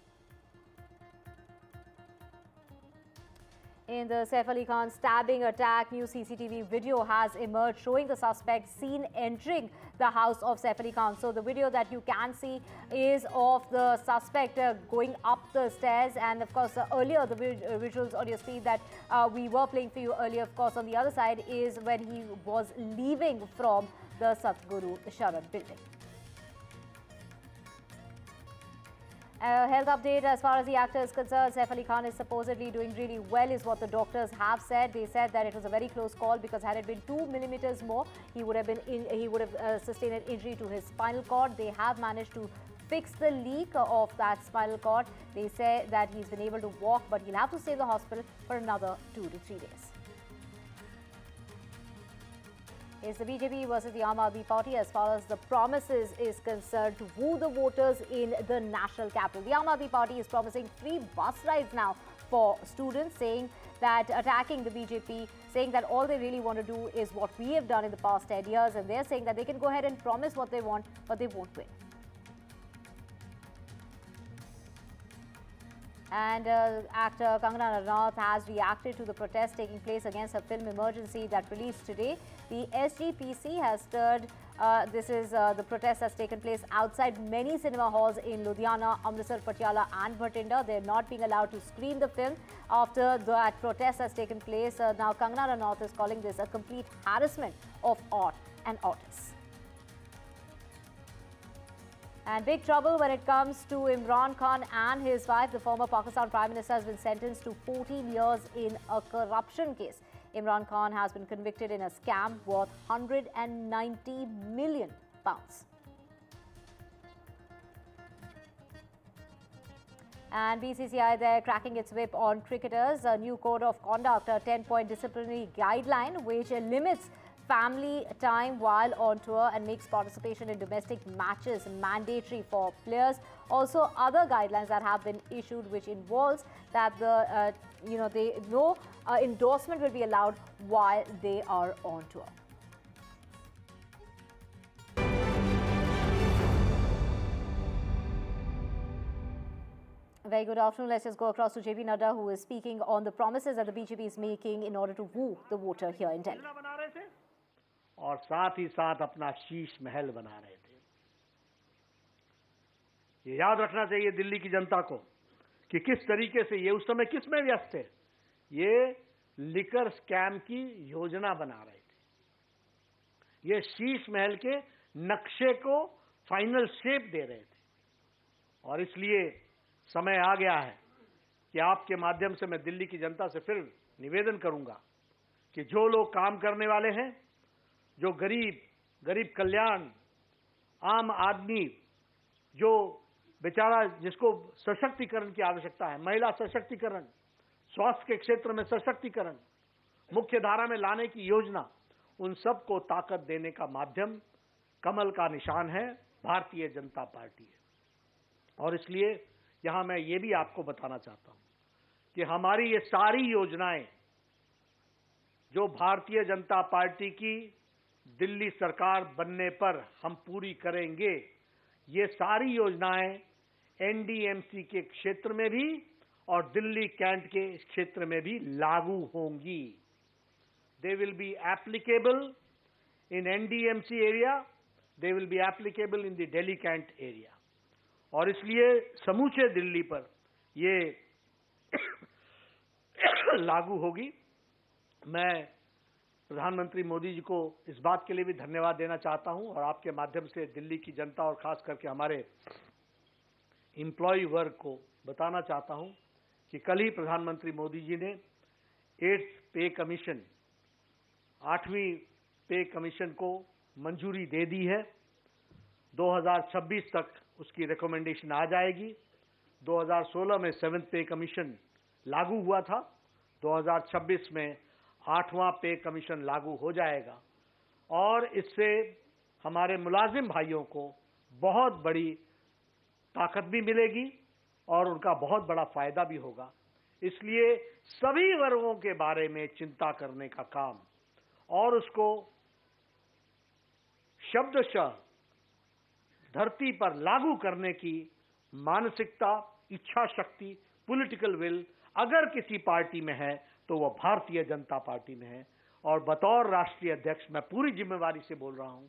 In the Saif Ali Khan stabbing attack, new CCTV video has emerged showing the suspect seen entering the house of Saif Ali Khan. So the video that you can see is of the suspect going up the stairs, and of course earlier the visuals on your screen that we were playing for you earlier, of course on the other side, is when he was leaving from the Satguru Sharan building. Health update as far as the actor is concerned. Saif Ali Khan is supposedly doing really well is what the doctors have said. They said that it was a very close call because had it been 2 millimeters more, he would have sustained an injury to his spinal cord. They have managed to fix the leak of that spinal cord. They say that he's been able to walk, but he'll have to stay in the hospital for another 2 to 3 days. It's the BJP versus the Aam Aadmi Party as far as the promises is concerned to woo the voters in the national capital. The Aam Aadmi Party is promising free bus rides now for students, saying that attacking the BJP, saying that all they really want to do is what we have done in the past 10 years, and they're saying that they can go ahead and promise what they want, but they won't win. And actor Kangana Ranaut has reacted to the protest taking place against her film Emergency that released today. The SGPC has stirred, the protest has taken place outside many cinema halls in Ludhiana, Amritsar, Patiala and Bhatinda. They're not being allowed to screen the film after that protest has taken place. Now Kangana Ranaut is calling this a complete harassment of art and artists. And big trouble when it comes to Imran Khan and his wife. The former Pakistan Prime Minister has been sentenced to 14 years in a corruption case. Imran Khan has been convicted in a scam worth £190 million. And BCCI there cracking its whip on cricketers. A new code of conduct, a 10-point disciplinary guideline which limits family time while on tour and makes participation in domestic matches mandatory for players. Also, other guidelines that have been issued, which involves that no endorsement will be allowed while they are on tour. Very good afternoon. Let's just go across to JP Nadu, who is speaking on the promises that the BJP is making in order to woo the voter here in Delhi. और साथ ही साथ अपना शीश महल बना रहे थे। ये याद रखना चाहिए दिल्ली की जनता को कि किस तरीके से ये उस समय किस में व्यस्त थे। ये लिकर स्कैम की योजना बना रहे थे। ये शीश महल के नक्शे को फाइनल शेप दे रहे थे। और इसलिए समय आ गया है कि आपके माध्यम से मैं दिल्ली की जनता से फिर निवेदन करूंगा कि जो लोग काम करने वाले हैं, जो गरीब कल्याण, आम आदमी, जो बेचारा जिसको सशक्तिकरण की आवश्यकता है, महिला सशक्तिकरण, स्वास्थ्य के क्षेत्र में सशक्तिकरण, मुख्य धारा में लाने की योजना, उन सबको ताकत देने का माध्यम कमल का निशान है, भारतीय जनता पार्टी है। और इसलिए यहां मैं ये भी आपको बताना चाहता हूं कि हमारी ये सारी योजनाएं जो भारतीय जनता पार्टी की दिल्ली सरकार बनने पर हम पूरी करेंगे, ये सारी योजनाएं एनडीएमसी के क्षेत्र में भी और दिल्ली कैंट के क्षेत्र में भी लागू होंगी। They will be applicable in NDMC area, they will be applicable in the Delhi cantt area. और इसलिए समूचे दिल्ली पर ये लागू होगी। मैं प्रधानमंत्री मोदी जी को इस बात के लिए भी धन्यवाद देना चाहता हूं और आपके माध्यम से दिल्ली की जनता और खास करके हमारे एम्प्लॉय वर्ग को बताना चाहता हूं कि कल ही प्रधानमंत्री मोदी जी ने 8th पे कमीशन, 8वीं पे कमीशन को मंजूरी दे दी है। 2026 तक उसकी रिकमेंडेशन आ जाएगी। 2016 में 7th पे कमीशन लागू हुआ था, 2026 में 8वां पे कमीशन लागू हो जाएगा और इससे हमारे मुलाजिम भाइयों को बहुत बड़ी ताकत भी मिलेगी और उनका बहुत बड़ा फायदा भी होगा। इसलिए सभी वर्गों के बारे में चिंता करने का काम और उसको शब्दशः धरती पर लागू करने की मानसिकता, इच्छा शक्ति, पॉलिटिकल विल अगर किसी पार्टी में है तो वो भारतीय जनता पार्टी में है। और बतौर राष्ट्रीय अध्यक्ष मैं पूरी जिम्मेवारी से बोल रहा हूं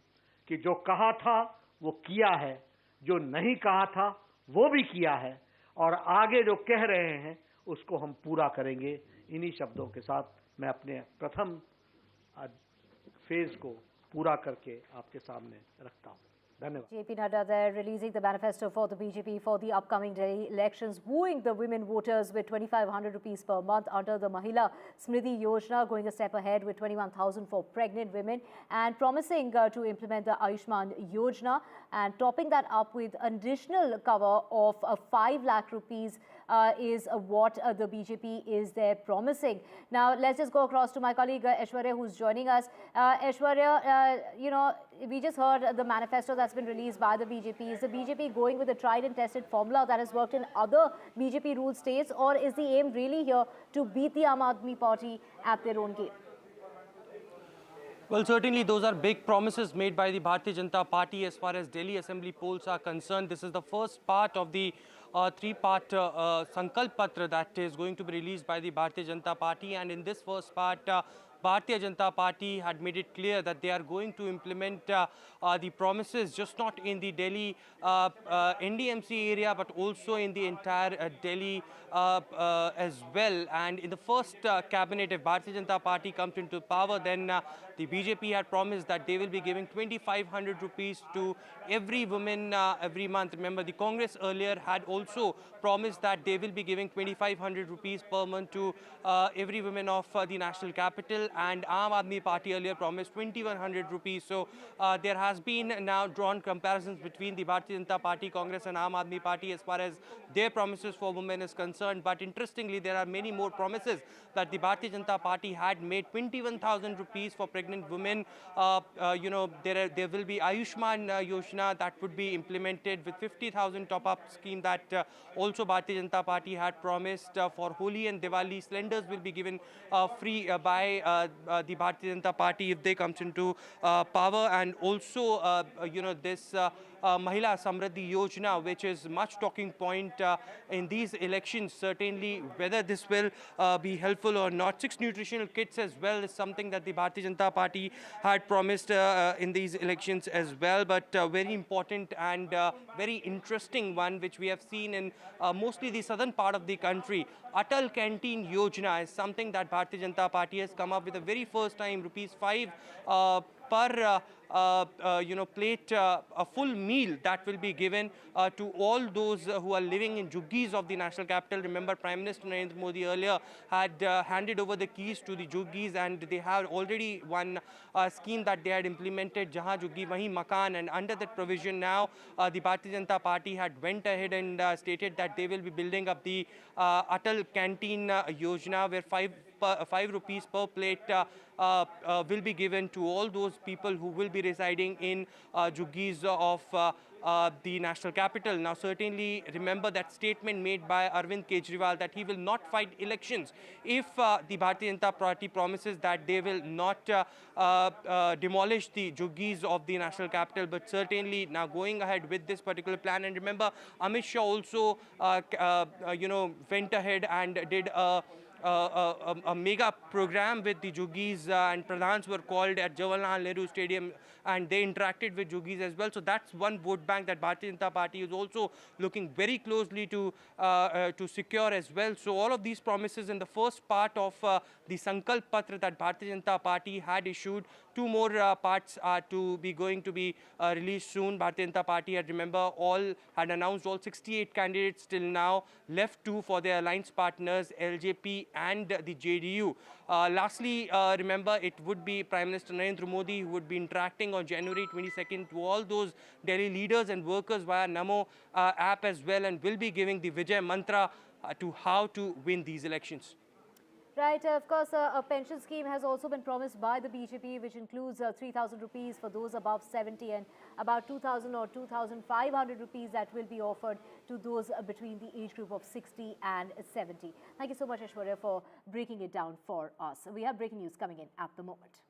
कि जो कहा था वो किया है, जो नहीं कहा था वो भी किया है, और आगे जो कह रहे हैं उसको हम पूरा करेंगे। इन्हीं शब्दों के साथ मैं अपने प्रथम फेज को पूरा करके आपके सामने रखता हूं। धन्यवाद। JP Nadda there releasing the manifesto for the BJP for the upcoming Delhi elections, wooing the women voters with 2,500 rupees per month under the Mahila Smriti Yojana, going a step ahead with 21,000 for pregnant women, and promising to implement the Ayushman Yojana, and topping that up with an additional cover of 5 lakh rupees is what the BJP is there promising. Now let's just go across to my colleague Aishwarya, who's joining us. Aishwarya, you know, we just heard the manifesto that's been released by the BJP. Is the BJP going with a tried and tested formula that has worked in other BJP ruled states, or is the aim really here to beat the Aam Aadmi Party at their own game? Well, certainly those are big promises made by the Bharatiya Janata Party as far as Delhi Assembly polls are concerned. This is the first part of the three-part Sankalp Patra that is going to be released by the Bharatiya Janata Party, and in this first part, Bharatiya Janata Party had made it clear that they are going to implement the promises just not in the Delhi NDMC area but also in the entire Delhi as well. And in the first cabinet, if Bharatiya Janata Party comes into power, then the BJP had promised that they will be giving 2,500 rupees to every woman every month. Remember, the Congress earlier had also promised that they will be giving 2,500 rupees per month to every woman of the national capital, and Aam Aadmi Party earlier promised 2,100 rupees. So there has been now drawn comparisons between the Bharatiya Janata Party, Congress and Aam Aadmi Party as far as their promises for women is concerned. But interestingly, there are many more promises that the Bharatiya Janata Party had made. 21,000 rupees for pregnant women. You know, there will be Ayushman Yojana that would be implemented with 50,000 top-up scheme that also Bharatiya Janata Party had promised. For Holi and Diwali, cylinders will be given free by the Bharatiya Janata Party if they comes into power. And also, you know, this Mahila Samriddhi Yojana, which is much talking point in these elections, certainly whether this will be helpful or not. 6 nutritional kits as well is something that the Bharatiya Janata Party had promised in these elections as well. But very important and very interesting one, which we have seen in mostly the southern part of the country. Atal Canteen Yojana is something that Bharatiya Janata Party has come up with the very first time, ₹5 per you know, plate, a full meal that will be given to all those who are living in Juggies of the national capital. Remember, Prime Minister Narendra Modi earlier had handed over the keys to the Juggies, and they have already one scheme that they had implemented, Jahan Juggi Wahi Makan, and under that provision now the Bharatiya Janata Party had went ahead and stated that they will be building up the Atal Canteen Yojana, where 5 rupees per plate will be given to all those people who will be residing in Juggies of the national capital. Now, certainly remember that statement made by Arvind Kejriwal that he will not fight elections if the Bharatiya Janata Party promises that they will not demolish the Juggies of the national capital. But certainly now going ahead with this particular plan. And remember, Amit Shah also you know, went ahead and did a mega program with the Juggies, and Pradhans were called at Jawaharlal Nehru Stadium, and they interacted with Juggies as well. So that's one vote bank that Bharatiya Janata Party is also looking very closely to secure as well. So all of these promises in the first part of the Sankalp Patra that Bharatiya Janata Party had issued. 2 more parts are to be released soon. Bharatiya Janata Party had, remember, had announced all 68 candidates till now, left 2 for their alliance partners, LJP and the JDU. Lastly, remember, it would be Prime Minister Narendra Modi who would be interacting on January 22nd to all those Delhi leaders and workers via Namo app as well, and will be giving the Vijay Mantra to how to win these elections. Right, of course, a pension scheme has also been promised by the BJP, which includes 3,000 rupees for those above 70 and about 2,000 or 2,500 rupees that will be offered to those between the age group of 60 and 70. Thank you so much, Aishwarya, for breaking it down for us. We have breaking news coming in at the moment.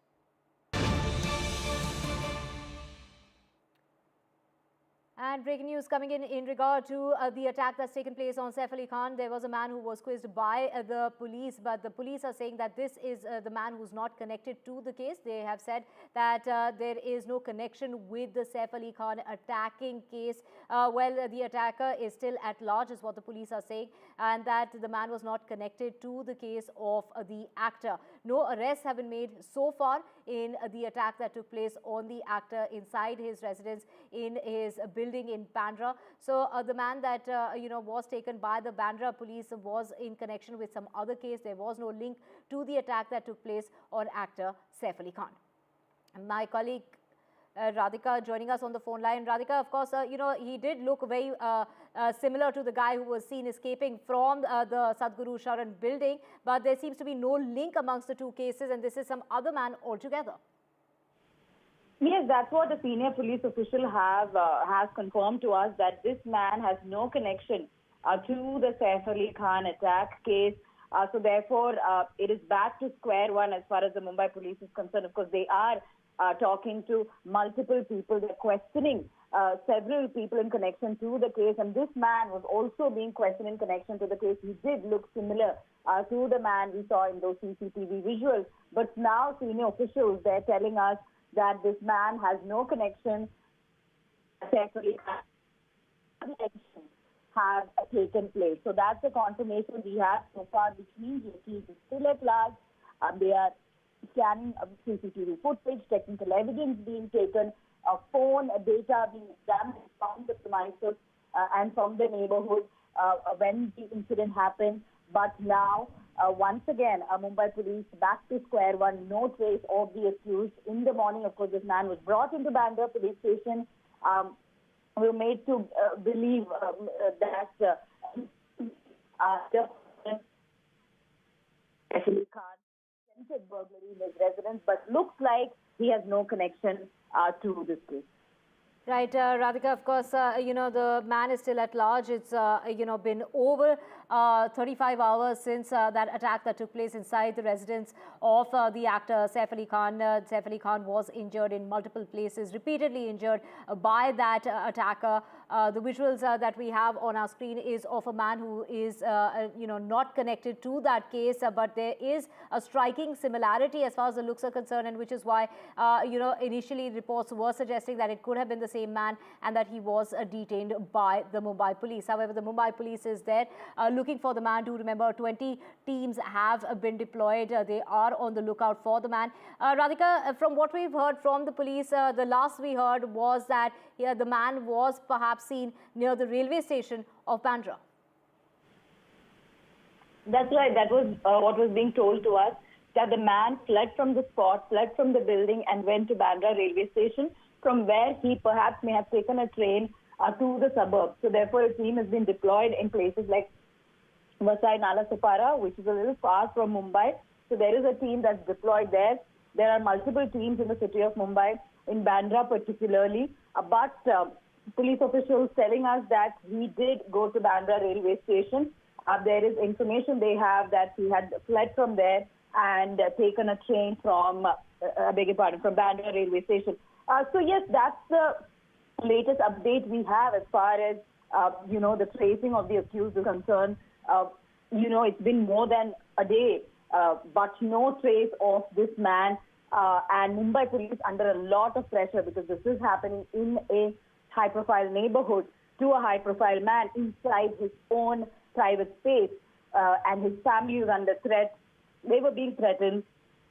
And breaking news coming in regard to the attack that's taken place on Saif Ali Khan. There was a man who was quizzed by the police, but the police are saying that this is the man who's not connected to the case. They have said that there is no connection with the Saif Ali Khan attacking case. The attacker is still at large is what the police are saying, and that the man was not connected to the case of the actor. No arrests have been made so far in the attack that took place on the actor inside his residence in his building in Bandra. So the man that was taken by the Bandra police was in connection with some other case. There was no link to the attack that took place on actor Saif Ali Khan. My colleague Radhika joining us on the phone line. Radhika, of course, he did look very similar to the guy who was seen escaping from the Sadhguru Sharan building, but there seems to be no link amongst the two cases, and this is some other man altogether. Yes, that's what a senior police official has confirmed to us, that this man has no connection to the Saif Ali Khan attack case. So therefore, it is back to square one as far as the Mumbai police is concerned. Of course, they are talking to multiple people. They're questioning several people in connection to the case. And this man was also being questioned in connection to the case. He did look similar to the man we saw in those CCTV visuals. But now senior officials, they're telling us that this man has no connection. Have taken place. So that's the confirmation we have so far, which means the case is still at large. They are scanning CCTV footage, technical evidence being taken, phone data being examined from the premises and from the neighborhood when the incident happened. But now, once again, Mumbai police back to square one, no trace of the accused. In the morning, of course, this man was brought into Bandra police station. We were made to believe that Ali Khan attempted burglary in his residence, but looks like he has no connection to this case. Right, Radhika, of course, the man is still at large. It's, been over 35 hours since that attack that took place inside the residence of the actor Saif Ali Khan. Saif Ali Khan was injured in multiple places, repeatedly injured by that attacker. The visuals that we have on our screen is of a man who is, not connected to that case, but there is a striking similarity as far as the looks are concerned, and which is why, initially reports were suggesting that it could have been the same man and that he was detained by the Mumbai police. However, the Mumbai police is there looking for the man. Do remember, 20 teams have been deployed. They are on the lookout for the man. Radhika, from what we've heard from the police, the last we heard was that the man was perhaps seen near the railway station of Bandra. That's right. That was what was being told to us, that the man fled from the spot, fled from the building and went to Bandra railway station, from where he perhaps may have taken a train to the suburbs. So therefore, a team has been deployed in places like Vasai Nalasopara, which is a little far from Mumbai. So there is a team that's deployed there. There are multiple teams in the city of Mumbai, in Bandra particularly. But police officials telling us that he did go to Bandra railway station. There is information they have that he had fled from there and taken a train from, from Bandra railway station. So yes, that's the latest update we have as far as, the tracing of the accused is concerned. It's been more than a day, but no trace of this man. And Mumbai police under a lot of pressure, because this is happening in a high-profile neighborhood to a high-profile man inside his own private space. And his family is under threat. They were being threatened.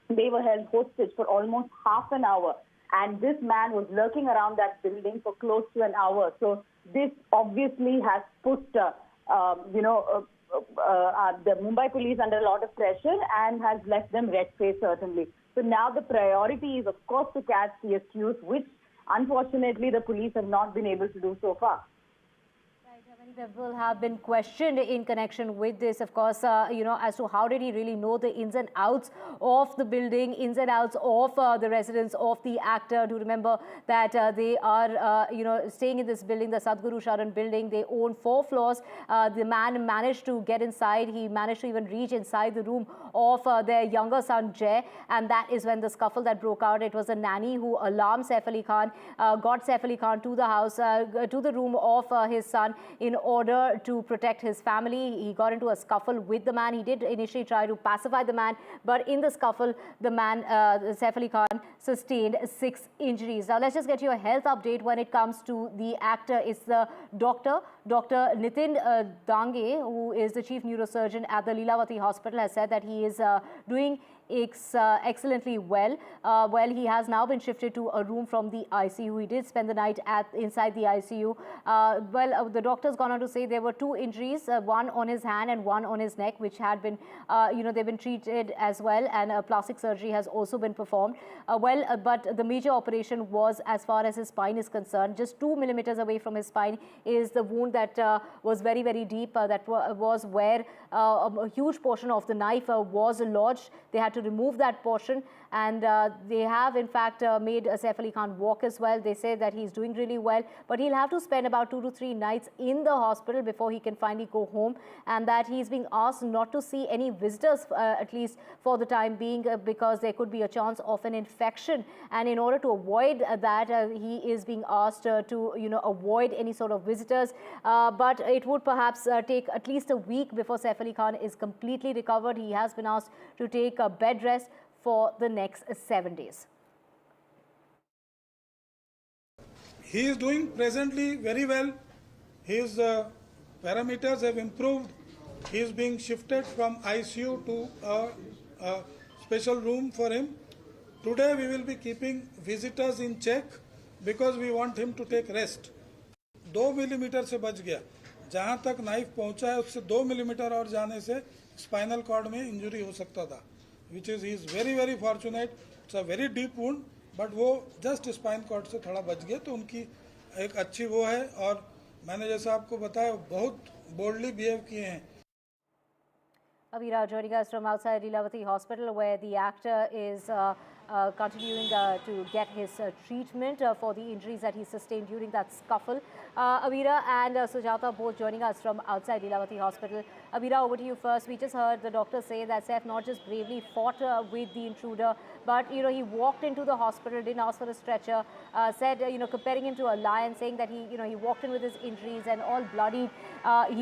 They were held hostage for almost half an hour. And this man was lurking around that building for close to an hour. So this obviously has put, the Mumbai police under a lot of pressure and has left them red-faced, certainly. So now the priority is, of course, to catch the accused, which unfortunately the police have not been able to do so far. Right, Several have been questioned in connection with this, of course, as to how did he really know the ins and outs of the building, ins and outs of the residence of the actor. Do remember that they are, staying in this building, the Sadhguru Sharan building. They own 4 floors. The man managed to get inside. He managed to even reach inside the room of their younger son, Jay. And that is when the scuffle that broke out. It was a nanny who alarmed Saif Ali Khan, got Saif Ali Khan to the house, to the room of his son in order to protect his family. He got into a scuffle with the man. He did initially try to pacify the man, but in the scuffle, the man, Saif Ali Khan, sustained 6 injuries. Now, let's just get you a health update when it comes to the actor. It's the Dr. Nitin Dange, who is the chief neurosurgeon at the Lilavati Hospital, has said that he is doing excellently well. He has now been shifted to a room from the ICU. He did spend the night inside the ICU. The doctor's gone on to say there were 2 injuries, one on his hand and one on his neck, which had been, they've been treated as well, and plastic surgery has also been performed. But the major operation was, as far as his spine is concerned, just 2 millimeters away from his spine is the wound that was very, very deep. That was where a huge portion of the knife was lodged. They had to remove that portion, and they have in fact made Saif Ali Khan walk as well. They say that he's doing really well, but he'll have to spend about 2 to 3 nights in the hospital before he can finally go home, and that he's being asked not to see any visitors at least for the time being, because there could be a chance of an infection, and in order to avoid that, he is being asked to avoid any sort of visitors, but it would perhaps take at least a week before Saif Ali Khan is completely recovered. He has been asked to take a bed rest for the next 7 days. He is doing presently very well. His parameters have improved. He is being shifted from ICU to a special room for him. Today we will be keeping visitors in check because we want him to take rest. 2 millimetre से बच गया. जहां तक knife पहुंचा है उससे 2 millimetre और जाने से स्पाइनल कॉर्ड में इंजरी हो सकता था, which is he is very very fortunate. It's a very deep wound, but वो जस्ट स्पाइन कॉर्ड से थोड़ा बच गया, तो उनकी एक अच्छी वो है. और मैंने जैसा आपको बताया बहुत बोल्डली बिहेव किए हैं. Avira joining us from outside Lilavati Hospital, where the actor is continuing to get his treatment for the injuries that he sustained during that scuffle. Avira and Sujata both joining us from outside Lilavati Hospital. Avira, over to you first. We just heard the doctor say that Saif not just bravely fought with the intruder, but he walked into the hospital, didn't ask for a stretcher, said comparing him to a lion, saying that he walked in with his injuries and all bloodied.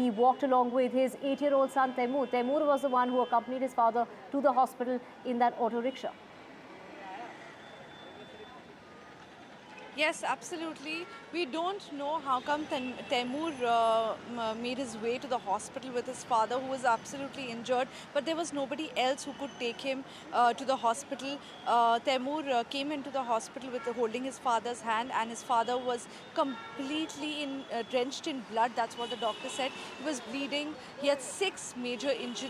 He walked along with his 8-year-old son Taimur. Taimur was the one who accompanied his father to the hospital in that auto rickshaw. Yes, absolutely. We don't know how come Taimur made his way to the hospital with his father, who was absolutely injured, but there was nobody else who could take him to the hospital. Taimur came into the hospital with holding his father's hand, and his father was completely drenched in blood. That's what the doctor said. He was bleeding. He had 6 major injuries.